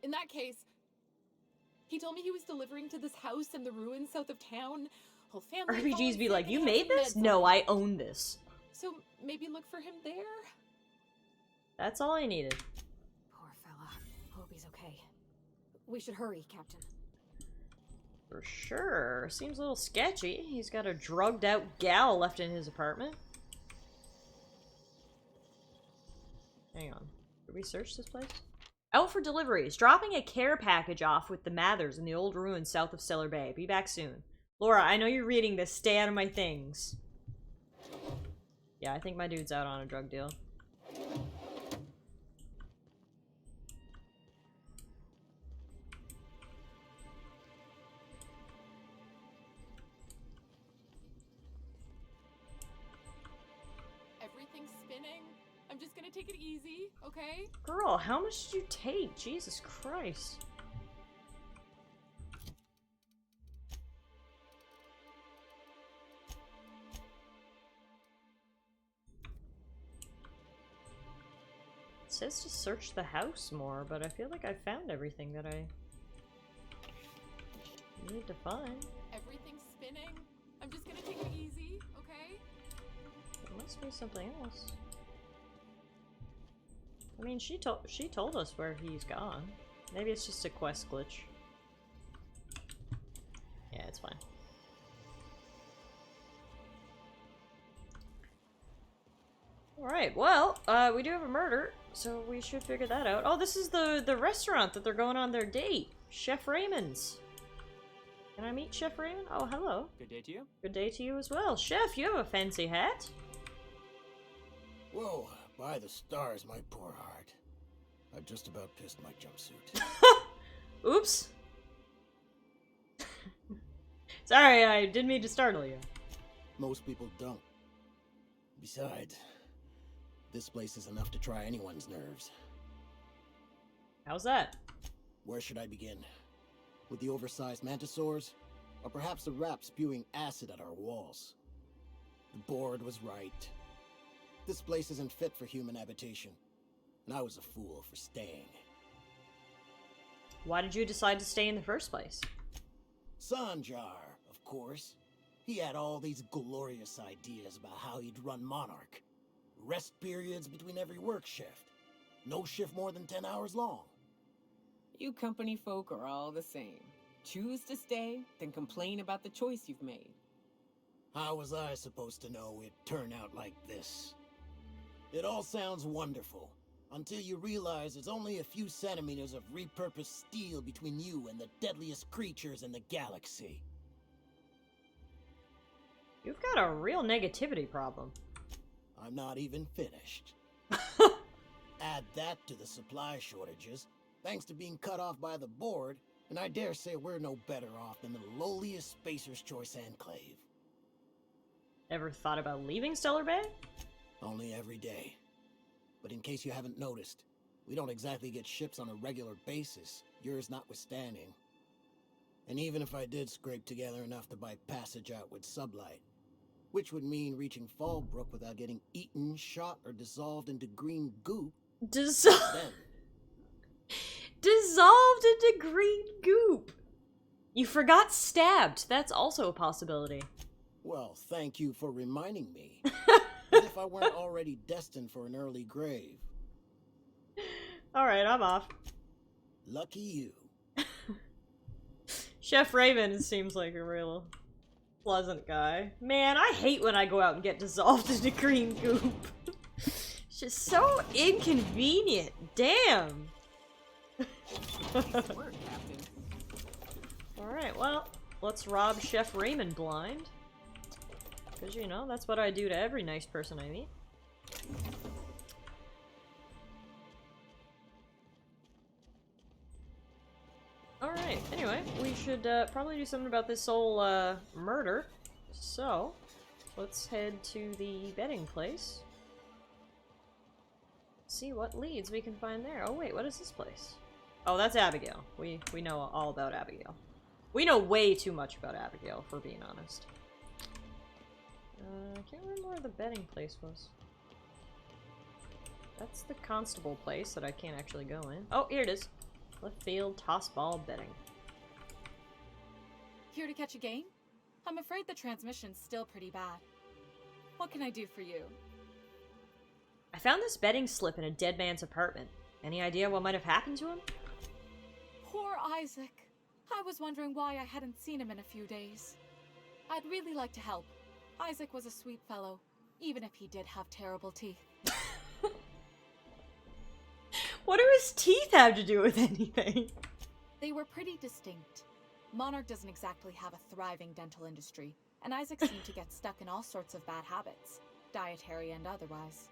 In that case, he told me he was delivering to this house in the ruins south of town. Whole family. RPGs be like, you made this? No, I own this. So maybe look for him there? That's all I needed. Poor fella. Hope he's okay. We should hurry, Captain. For sure. Seems a little sketchy. He's got a drugged out gal left in his apartment. Hang on. Did we search this place? Out for deliveries. Dropping a care package off with the Mathers in the old ruins south of Stellar Bay. Be back soon. Laura, I know you're reading this. Stay out of my things. Yeah, I think my dude's out on a drug deal. Everything's spinning. I'm just gonna take it easy, okay? Girl, how much did you take? Jesus Christ. It says to search the house more, but I feel like I found everything that I need to find. Everything's spinning. I'm just gonna take it easy, okay? There must be something else. I mean, she told us where he's gone. Maybe it's just a quest glitch. Yeah, it's fine. Alright, well, we do have a murder, so we should figure that out. Oh, this is the restaurant that they're going on their date. Chef Raymond's. Can I meet Chef Raymond? Oh, hello. Good day to you. Good day to you as well. Chef, you have a fancy hat. Whoa, by the stars, my poor heart. I just about pissed my jumpsuit. Oops. Sorry, I didn't mean to startle you. Most people don't. Besides, this place is enough to try anyone's nerves. How's that? Where should I begin? With the oversized mantisaurs? Or perhaps the rap spewing acid at our walls? The board was right. This place isn't fit for human habitation. And I was a fool for staying. Why did you decide to stay in the first place? Sanjar, of course. He had all these glorious ideas about how he'd run Monarch. Rest periods between every work shift. No shift more than 10 hours long. You company folk are all the same. Choose to stay, then complain about the choice you've made. How was I supposed to know it'd turn out like this? It all sounds wonderful, Until you realize there's only a few centimeters of repurposed steel between you and the deadliest creatures in the galaxy. You've got a real negativity problem. I'm not even finished. Add that to the supply shortages, thanks to being cut off by the board, and I dare say we're no better off than the lowliest Spacer's Choice enclave. Ever thought about leaving Stellar Bay? Only every day. But in case you haven't noticed, we don't exactly get ships on a regular basis, yours notwithstanding. And even if I did scrape together enough to buy passage out with sublight, which would mean reaching Fallbrook without getting eaten, shot, or dissolved into green goop, Dissolved into green goop. You forgot stabbed. That's also a possibility. Well, thank you for reminding me. As if I weren't already destined for an early grave. Alright, I'm off. Lucky you. Chef Raven seems like a real pleasant guy. Man, I hate when I go out and get dissolved into green goop. It's just so inconvenient. Damn. Alright, well, let's rob Chef Raymond blind. Because, you know, that's what I do to every nice person I meet. Alright, anyway, we should probably do something about this whole murder. So, let's head to the betting place. See what leads we can find there. Oh wait, what is this place? Oh, that's Abigail. We know all about Abigail. We know way too much about Abigail, if we're being honest. I can't remember where the betting place was. That's the constable place that I can't actually go in. Oh, here it is. Left field toss ball betting. Here to catch a game? I'm afraid the transmission's still pretty bad. What can I do for you? I found this betting slip in a dead man's apartment. Any idea what might have happened to him? Poor Isaac. I was wondering why I hadn't seen him in a few days. I'd really like to help. Isaac was a sweet fellow, even if he did have terrible teeth. What do his teeth have to do with anything? They were pretty distinct. Monarch doesn't exactly have a thriving dental industry, and Isaac seemed to get stuck in all sorts of bad habits, dietary and otherwise.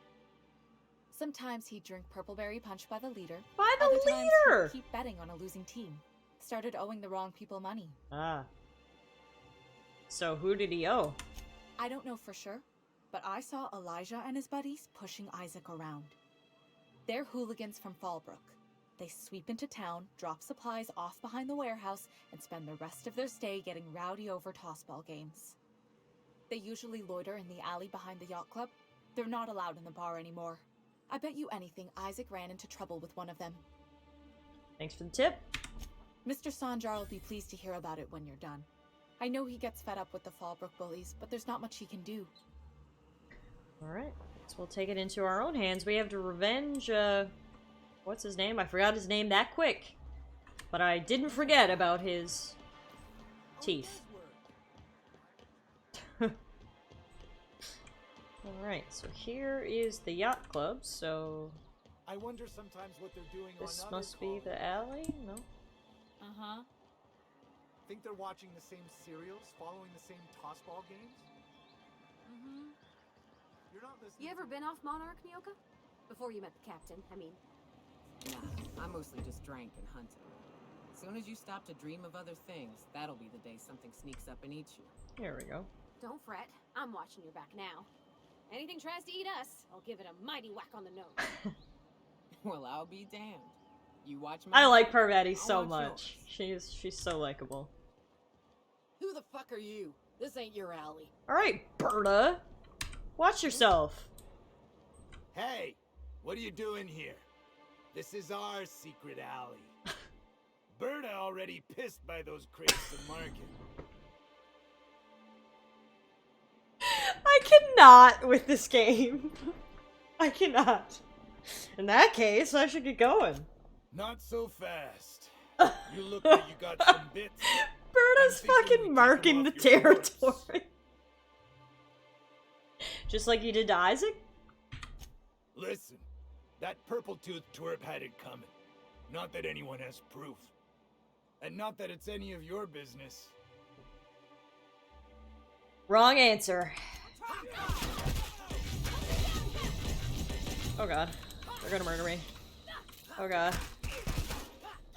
Sometimes he'd drink purpleberry punch by the liter. By the Other times liter! he'd keep betting on a losing team. Started owing the wrong people money. Ah. So who did he owe? I don't know for sure, but I saw Elijah and his buddies pushing Isaac around. They're hooligans from Fallbrook. They sweep into town, drop supplies off behind the warehouse, and spend the rest of their stay getting rowdy over tossball games. They usually loiter in the alley behind the yacht club. They're not allowed in the bar anymore. I bet you anything Isaac ran into trouble with one of them. Thanks for the tip. Mr. Sanjar will be pleased to hear about it when you're done. I know he gets fed up with the Fallbrook bullies, but there's not much he can do. Alright, so we'll take it into our own hands. We have to revenge, what's his name? I forgot his name that quick. But I didn't forget about his teeth. Alright, so here is the yacht club, so... I wonder sometimes what they're doing this on must be the alley? No? Uh-huh. Think they're watching the same serials, following the same tossball games? Mm-hmm. You're not listening. You ever been off Monarch, Nyoka? Before you met the captain, I mean. Nah, I mostly just drank and hunted. As soon as you stop to dream of other things, that'll be the day something sneaks up and eats you. There we go. Don't fret. I'm watching your back now. Anything tries to eat us, I'll give it a mighty whack on the nose. Well, I'll be damned. You watch my I like back, Parvati I'll so watch much. She's so likable. Who the fuck are you? This ain't your alley. Alright, Berta. Watch yourself. Hey, what are you doing here? This is our secret alley. Berta already pissed by those crates to market. I cannot with this game. I cannot. In that case, I should get going. Not so fast. You look like you got some bits. Berta's fucking marking the territory. Just like you did to Isaac? Listen, That purple-toothed twerp had it coming. Not that anyone has proof. And not that it's any of your business. Wrong answer. Oh god. They're gonna murder me. Oh god.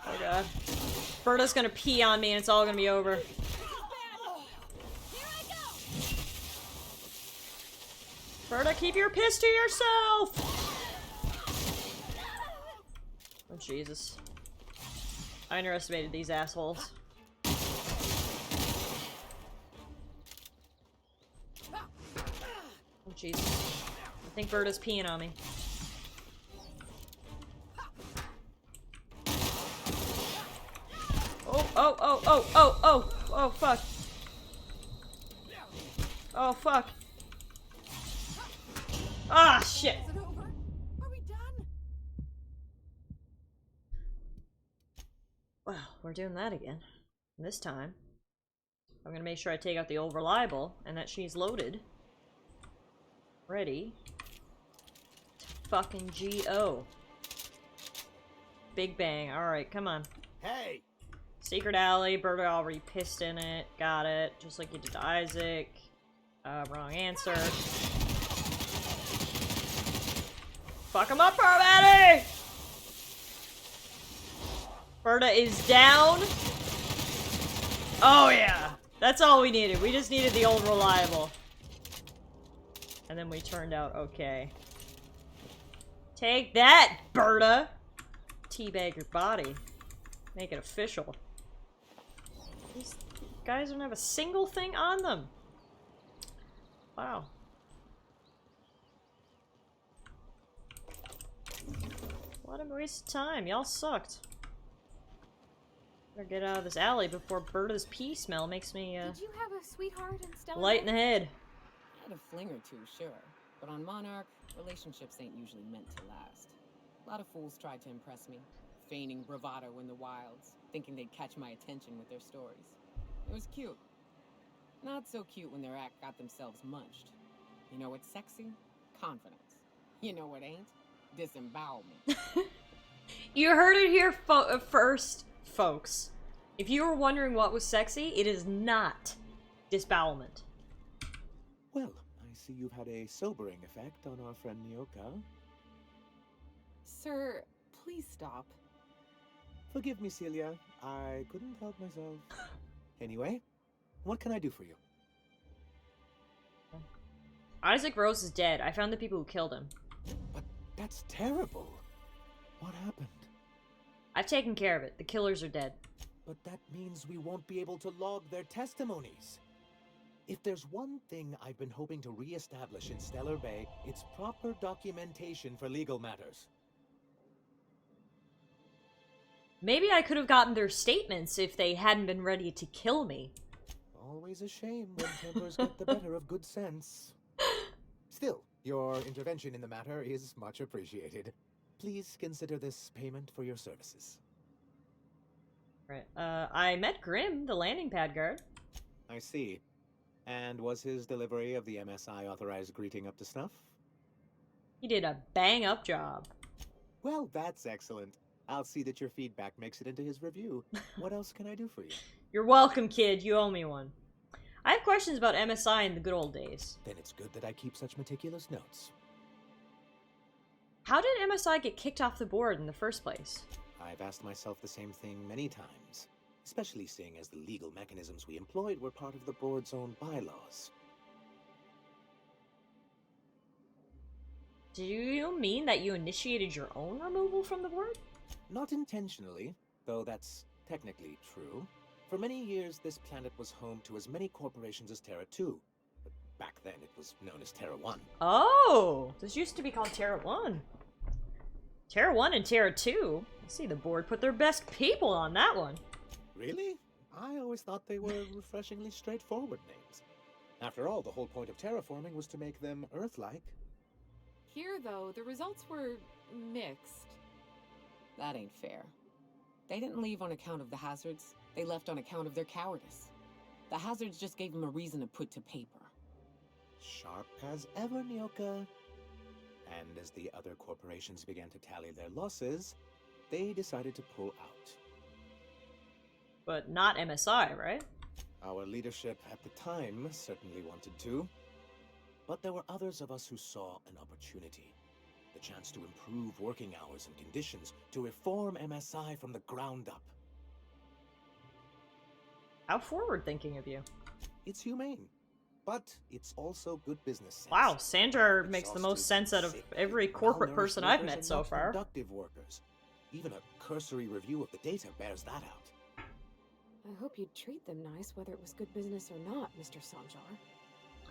Oh god. Berta's gonna pee on me and it's all gonna be over. Berta, keep your piss to yourself! Oh Jesus. I underestimated these assholes. Oh Jesus. I think Berta's peeing on me. Oh, fuck. Oh, fuck. Ah, shit. Is it over? Are we done? Well, we're doing that again. This time, I'm gonna make sure I take out the old reliable and that she's loaded. Ready. To fucking G.O. Big bang. Alright, come on. Hey! Secret alley. Berta already pissed in it. Got it. Just like you did to Isaac. Wrong answer. Fuck him up, Betty! Berta is down. Oh yeah. That's all we needed. We just needed the old reliable. And then we turned out okay. Take that, Berta! Teabag your body. Make it official. These guys don't have a single thing on them. Wow. What a waste of time. Y'all sucked. Better get out of this alley before Berta's pee smell makes me, Did you have a sweetheart in Stellar light in the head. I had a fling or two, sure. But on Monarch, relationships ain't usually meant to last. A lot of fools tried to impress me, feigning bravado in the wilds, thinking they'd catch my attention with their stories. It was cute. Not so cute when their act got themselves munched. You know what's sexy? Confidence. You know what ain't? Disembowelment. You heard it here first, folks. If you were wondering what was sexy, it is not disbowelment. Well, I see you've had a sobering effect on our friend Nyoka. Sir, please stop. Forgive me, Celia. I couldn't help myself. Anyway, what can I do for you? Isaac Rose is dead. I found the people who killed him. But that's terrible. What happened? I've taken care of it. The killers are dead. But that means we won't be able to log their testimonies. If there's one thing I've been hoping to re-establish in Stellar Bay, it's proper documentation for legal matters. Maybe I could have gotten their statements if they hadn't been ready to kill me. Always a shame when tempers get the better of good sense. Still, your intervention in the matter is much appreciated. Please consider this payment for your services. Right. I met Grim, the landing pad guard. I see. And was his delivery of the MSI authorized greeting up to snuff? He did a bang-up job. Well, that's excellent. I'll see that your feedback makes it into his review. What else can I do for you? You're welcome, kid. You owe me one. I have questions about MSI in the good old days. Then it's good that I keep such meticulous notes. How did MSI get kicked off the board in the first place? I've asked myself the same thing many times, especially seeing as the legal mechanisms we employed were part of the board's own bylaws. Do you mean that you initiated your own removal from the board? Not intentionally, though that's technically true. For many years, this planet was home to as many corporations as Terra 2. But back then, it was known as Terra 1. Oh! This used to be called Terra 1. Terra 1 and Terra 2? I see the board put their best people on that one. Really? I always thought they were refreshingly straightforward names. After all, the whole point of terraforming was to make them Earth-like. Here, though, the results were mixed. That ain't fair. They didn't leave on account of the hazards. They left on account of their cowardice. The hazards just gave them a reason to put to paper. Sharp as ever, Nyoka. and as the other corporations began to tally their losses, they decided to pull out. But not MSI, right? Our leadership at the time certainly wanted to, but there were others of us who saw an opportunity. The chance to improve working hours and conditions, to reform MSI from the ground up. How forward-thinking of you. It's humane, but it's also good business sense. Wow, Sandra makes the most sense out of every corporate person I've met so far. Productive workers. Even a cursory review of the data bears that out. I hope you'd treat them nice, whether it was good business or not, Mr. Sanjar.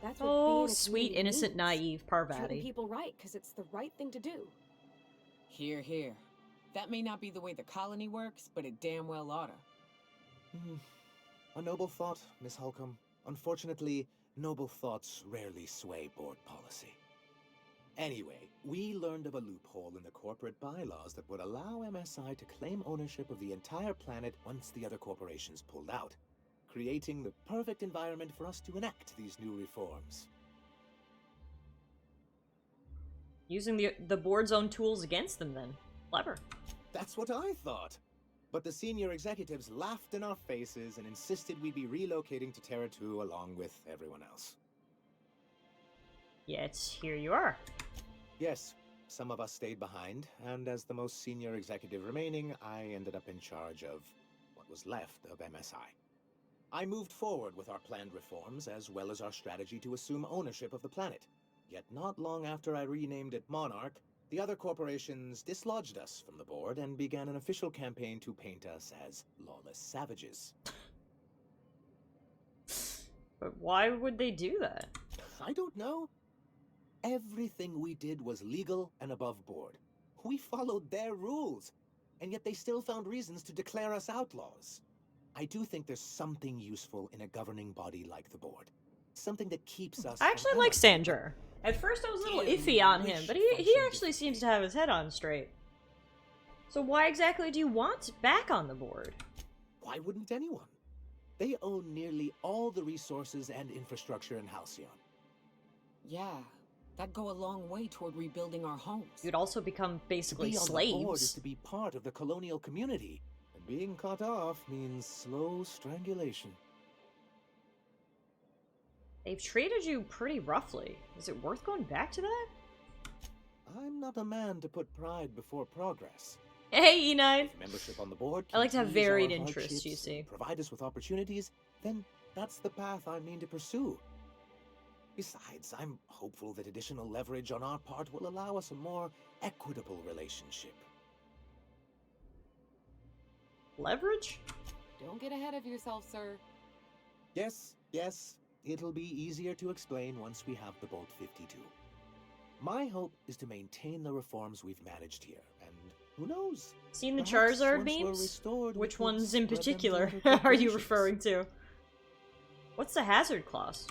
That's what Oh, being a sweet, community innocent, means. naive Treating Parvati. people right, because it's the right thing to do. Here, here. That may not be the way the colony works, but it damn well oughta. A noble thought, Miss Holcomb. Unfortunately, noble thoughts rarely sway board policy. Anyway, we learned of a loophole in the corporate bylaws that would allow MSI to claim ownership of the entire planet once the other corporations pulled out, creating the perfect environment for us to enact these new reforms. Using the board's own tools against them, then. Clever. That's what I thought. But the senior executives laughed in our faces and insisted we'd be relocating to Terra 2 along with everyone else. Yet, here you are. Yes, some of us stayed behind, and as the most senior executive remaining, I ended up in charge of what was left of MSI. I moved forward with our planned reforms, as well as our strategy to assume ownership of the planet. Yet not long after I renamed it Monarch, the other corporations dislodged us from the board and began an official campaign to paint us as lawless savages. But why would they do that? I don't know. Everything we did was legal and above board. We followed their rules, and yet they still found reasons to declare us outlaws. I do think there's something useful in a governing body like the board. Something that keeps us... I actually like Sandra. At first I was a little iffy on him, but he actually seems to have his head on straight. So why exactly do you want back on the board? Why wouldn't anyone? They own nearly all the resources and infrastructure in Halcyon. Yeah, that'd go a long way toward rebuilding our homes. You'd also become basically to be on the board is slaves. to be part of the colonial community, and being cut off means slow strangulation. They've treated you pretty roughly. Is it worth going back to that? I'm not a man to put pride before progress. Hey, E9! If membership on the board I like to have can ease our varied interests, hardships you see. and provide us with opportunities, then that's the path I mean to pursue. Besides, I'm hopeful that additional leverage on our part will allow us a more equitable relationship. Leverage? Don't get ahead of yourself, sir. Yes, yes, it'll be easier to explain once we have the Bolt 52. My hope is to maintain the reforms we've managed here, and who knows? Seen the Perhaps Charizard once we're memes? restored, we Which could ones in spread them to particular other are you corporations. referring to? What's the hazard clause?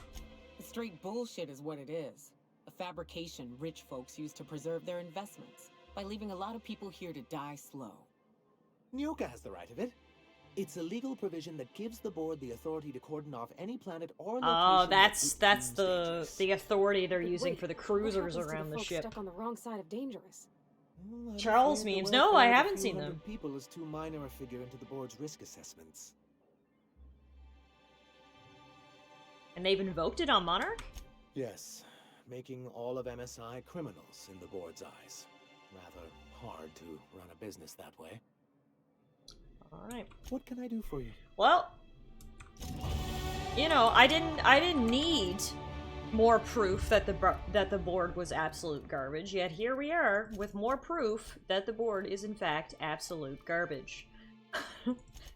Straight bullshit is what it is. A fabrication rich folks use to preserve their investments, by leaving a lot of people here to die slow. Nyoka has the right of it. It's a legal provision that gives the board the authority to cordon off any planet or location. Oh, that that's the authority they're But using wait, for the what cruisers happens to around the folks ship. stuck on the wrong side of dangerous? Well, I'm Charles afraid the memes. No, welfare I of a haven't few seen them. hundred people is too minor a figure into the board's risk assessments. And they've invoked it on Monarch? Yes, making all of MSI criminals in the board's eyes. Rather hard to run a business that way. Alright. What can I do for you? Well, you know, I didn't need more proof that the board was absolute garbage, yet here we are with more proof that the board is in fact absolute garbage.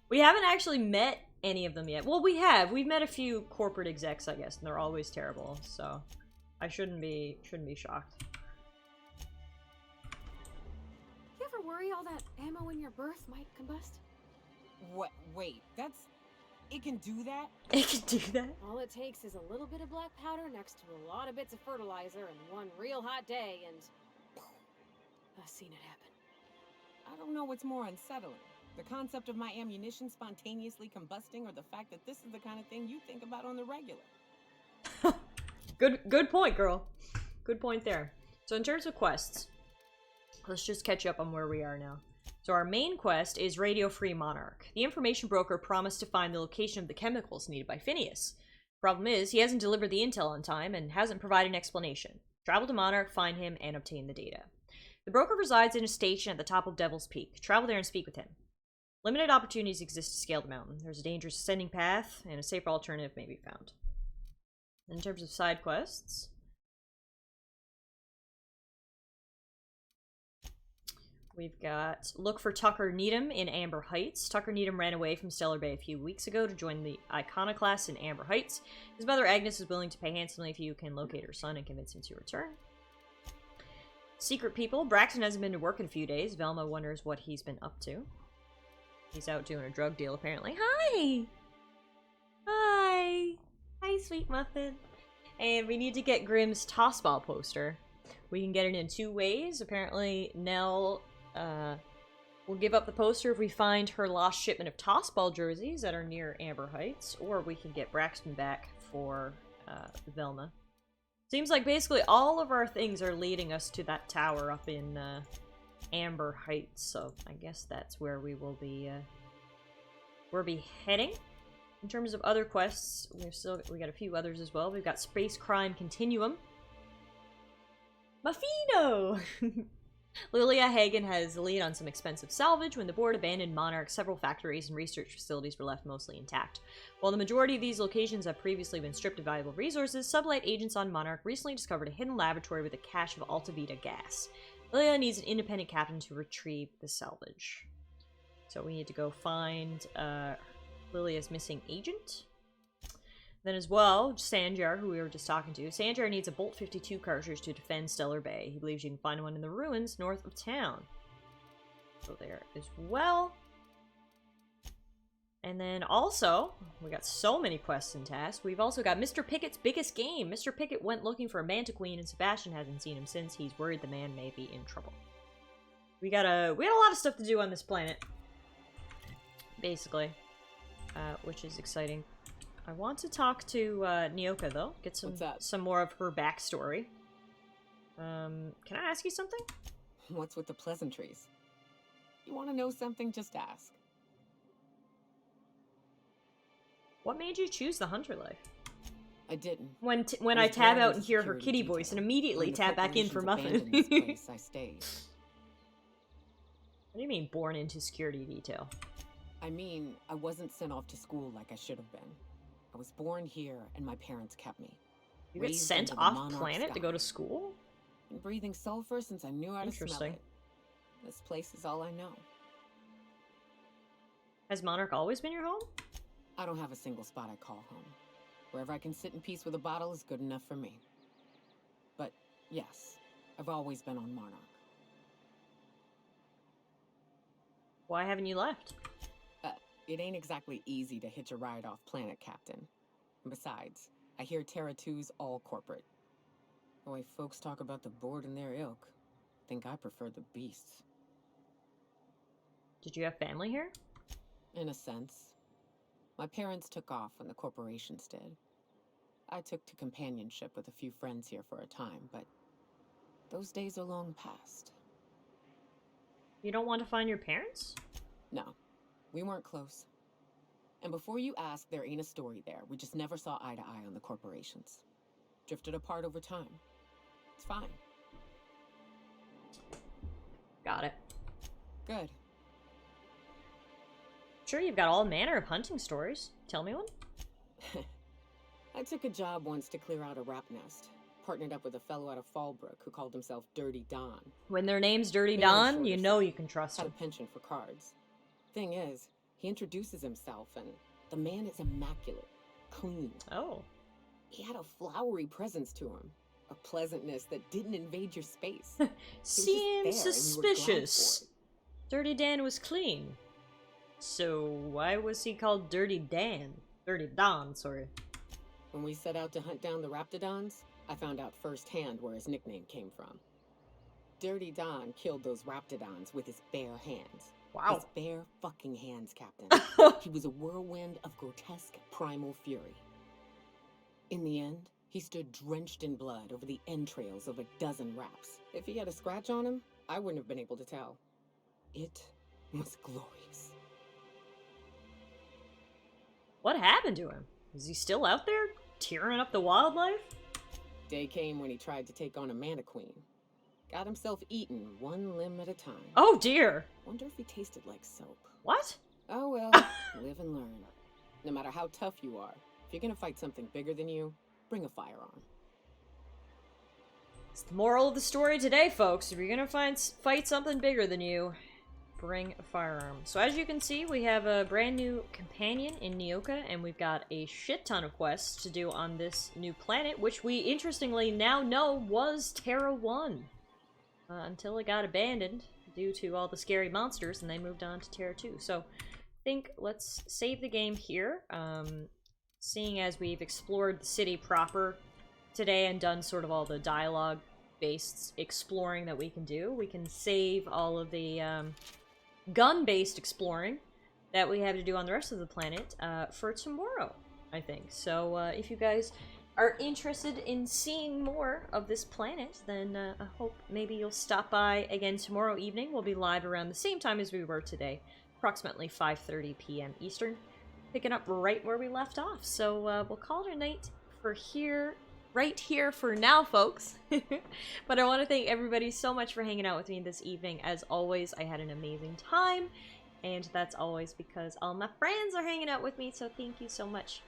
We haven't actually met any of them yet. Well, we have. We've met a few corporate execs, I guess, and they're always terrible, so I shouldn't be shocked. You ever worry all that ammo in your berth might combust? What? Wait, that's... It can do that? It can do that? All it takes is a little bit of black powder next to a lot of bits of fertilizer and one real hot day, and I've seen it happen. I don't know what's more unsettling. The concept of my ammunition spontaneously combusting, or the fact that this is the kind of thing you think about on the regular. Good point, girl. Good point there. So in terms of quests, let's just catch up on where we are now. So our main quest is Radio Free Monarch. The information broker promised to find the location of the chemicals needed by Phineas. Problem is, he hasn't delivered the intel on time and hasn't provided an explanation. Travel to Monarch, find him, and obtain the data. The broker resides in a station at the top of Devil's Peak. Travel there and speak with him. Limited opportunities exist to scale the mountain. There's a dangerous ascending path, and a safer alternative may be found. In terms of side quests, we've got look for Tucker Needham in Amber Heights. Tucker Needham ran away from Stellar Bay a few weeks ago to join the Iconoclasts in Amber Heights. His mother Agnes is willing to pay handsomely if you can locate her son and convince him to return. Secret people. Braxton hasn't been to work in a few days. Velma wonders what he's been up to. He's out doing a drug deal, apparently. Hi! Hi! Hi, Sweet Muffin. And we need to get Grimm's Tossball poster. We can get it in 2 ways. Apparently, Nell will give up the poster if we find her lost shipment of Tossball jerseys that are near Amber Heights, or we can get Braxton back for Velma. Seems like basically all of our things are leading us to that tower up in Amber Heights, so I guess that's where we will be heading. In terms of other quests, we got a few others as well. We've got Space Crime Continuum. Muffino! Lilia Hagen has the lead on some expensive salvage. When the board abandoned Monarch, several factories and research facilities were left mostly intact. While the majority of these locations have previously been stripped of valuable resources, sublight agents on Monarch recently discovered a hidden laboratory with a cache of Alta Vita gas. Lilia needs an independent captain to retrieve the salvage. So we need to go find Lilia's missing agent. Then as well, Sanjar, who we were just talking to. Sanjar needs a Bolt 52 cartridge to defend Stellar Bay. He believes you can find one in the ruins north of town. So there as well. And then also, we got so many quests and tasks. We've also got Mr. Pickett's biggest game. Mr. Pickett went looking for a Mantiqueen and Sebastian hasn't seen him since. He's worried the man may be in trouble. We got a lot of stuff to do on this planet. Basically. Which is exciting. I want to talk to Nyoka though. Get some more of her backstory. Can I ask you something? What's with the pleasantries? You want to know something? Just ask. What made you choose the hunter life? I didn't. When I tab out and hear her kitty voice and immediately tap back in for Muffin. This place, I stayed. What do you mean, born into security detail? I mean, I wasn't sent off to school like I should have been. I was born here, and my parents kept me. You get sent off planet to go to school? Been breathing sulfur since I knew how to smell it. This place is all I know. Has Monarch always been your home? I don't have a single spot I call home. Wherever I can sit in peace with a bottle is good enough for me. But, yes, I've always been on Monarch. Why haven't you left? It ain't exactly easy to hitch a ride off planet, Captain. Besides, I hear Terra 2's all corporate. The way folks talk about the board and their ilk, think I prefer the beasts. Did you have family here? In a sense. My parents took off when the corporations did. I took to companionship with a few friends here for a time, but those days are long past. You don't want to find your parents? No. We weren't close. And before you ask, there ain't a story there. We just never saw eye to eye on the corporations. Drifted apart over time. It's fine. Got it. Good. Sure, you've got all manner of hunting stories. Tell me one. I took a job once to clear out a rat nest. Partnered up with a fellow out of Fallbrook who called himself Dirty Don. When their name's Dirty Don, you know you can trust him. Had a penchant for cards. Thing is, he introduces himself, and the man is immaculate, clean. Oh. He had a flowery presence to him, a pleasantness that didn't invade your space. Seems suspicious. Dirty Dan was clean. So why was he called Dirty Dan? Dirty Don, sorry. When we set out to hunt down the Raptidons, I found out firsthand where his nickname came from. Dirty Don killed those Raptidons with his bare hands. Wow. His bare fucking hands, Captain. He was a whirlwind of grotesque primal fury. In the end, He stood drenched in blood over the entrails of a dozen raps. If he had a scratch on him, I wouldn't have been able to tell. It was glorious. What happened to him? Is he still out there, tearing up the wildlife? Day came when he tried to take on a mantiqueen. Got himself eaten one limb at a time. Oh dear! Wonder if he tasted like soap. What? Oh well, live and learn. No matter how tough you are, if you're gonna fight something bigger than you, bring a firearm. It's the moral of the story today, folks. If you're gonna fight something bigger than you, bring a firearm. So as you can see, we have a brand new companion in Nyoka, and we've got a shit ton of quests to do on this new planet, which we interestingly now know was Terra 1. Until it got abandoned due to all the scary monsters, and they moved on to Terra 2. So I think let's save the game here. Seeing as we've explored the city proper today and done sort of all the dialogue-based exploring that we can do, we can save all of the gun-based exploring that we have to do on the rest of the planet for tomorrow, I think. So if you guys are interested in seeing more of this planet, then I hope maybe you'll stop by again tomorrow evening. We'll be live around the same time as we were today, approximately 5:30 p.m. Eastern, picking up right where we left off. So we'll call it a night for right here for now, folks. But I want to thank everybody so much for hanging out with me this evening. As always, I had an amazing time, and that's always because all my friends are hanging out with me, so thank you so much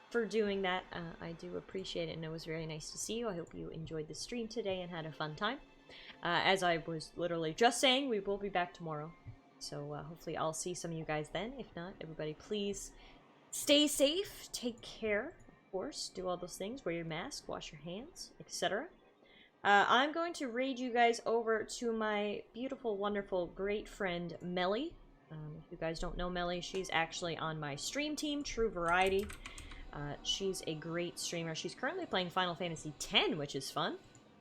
for doing that. I do appreciate it, and it was very nice to see you. I hope you enjoyed the stream today and had a fun time. As I was literally just saying, we will be back tomorrow, so hopefully I'll see some of you guys then. If not, everybody please stay safe, take care, of course, do all those things, wear your mask, wash your hands, etc. I'm going to raid you guys over to my beautiful, wonderful, great friend Melly. If you guys don't know Melly, she's actually on my stream team, True Variety. She's a great streamer. She's currently playing Final Fantasy X, which is fun.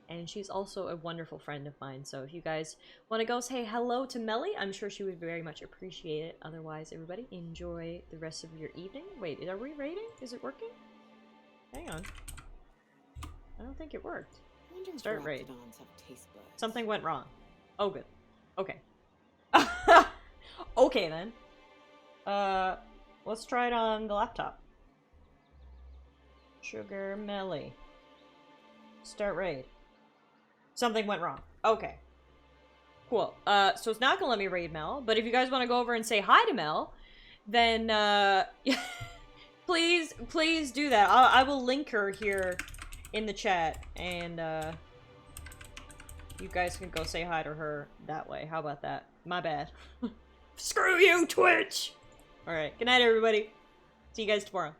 And she's also a wonderful friend of mine. So if you guys want to go say hello to Melly, I'm sure she would very much appreciate it. Otherwise, everybody, enjoy the rest of your evening. Wait, are we raiding? Is it working? Hang on. I don't think it worked. Start raid. Something went wrong. Oh, good. Okay. Okay, then. Let's try it on the laptop. Sugar Melly. Start raid. Something went wrong. Okay. Cool. So it's not gonna let me raid Mel, but if you guys want to go over and say hi to Mel, then, please do that. I will link her here in the chat, and, you guys can go say hi to her that way. How about that? My bad. Screw you, Twitch! Alright, good night, everybody. See you guys tomorrow.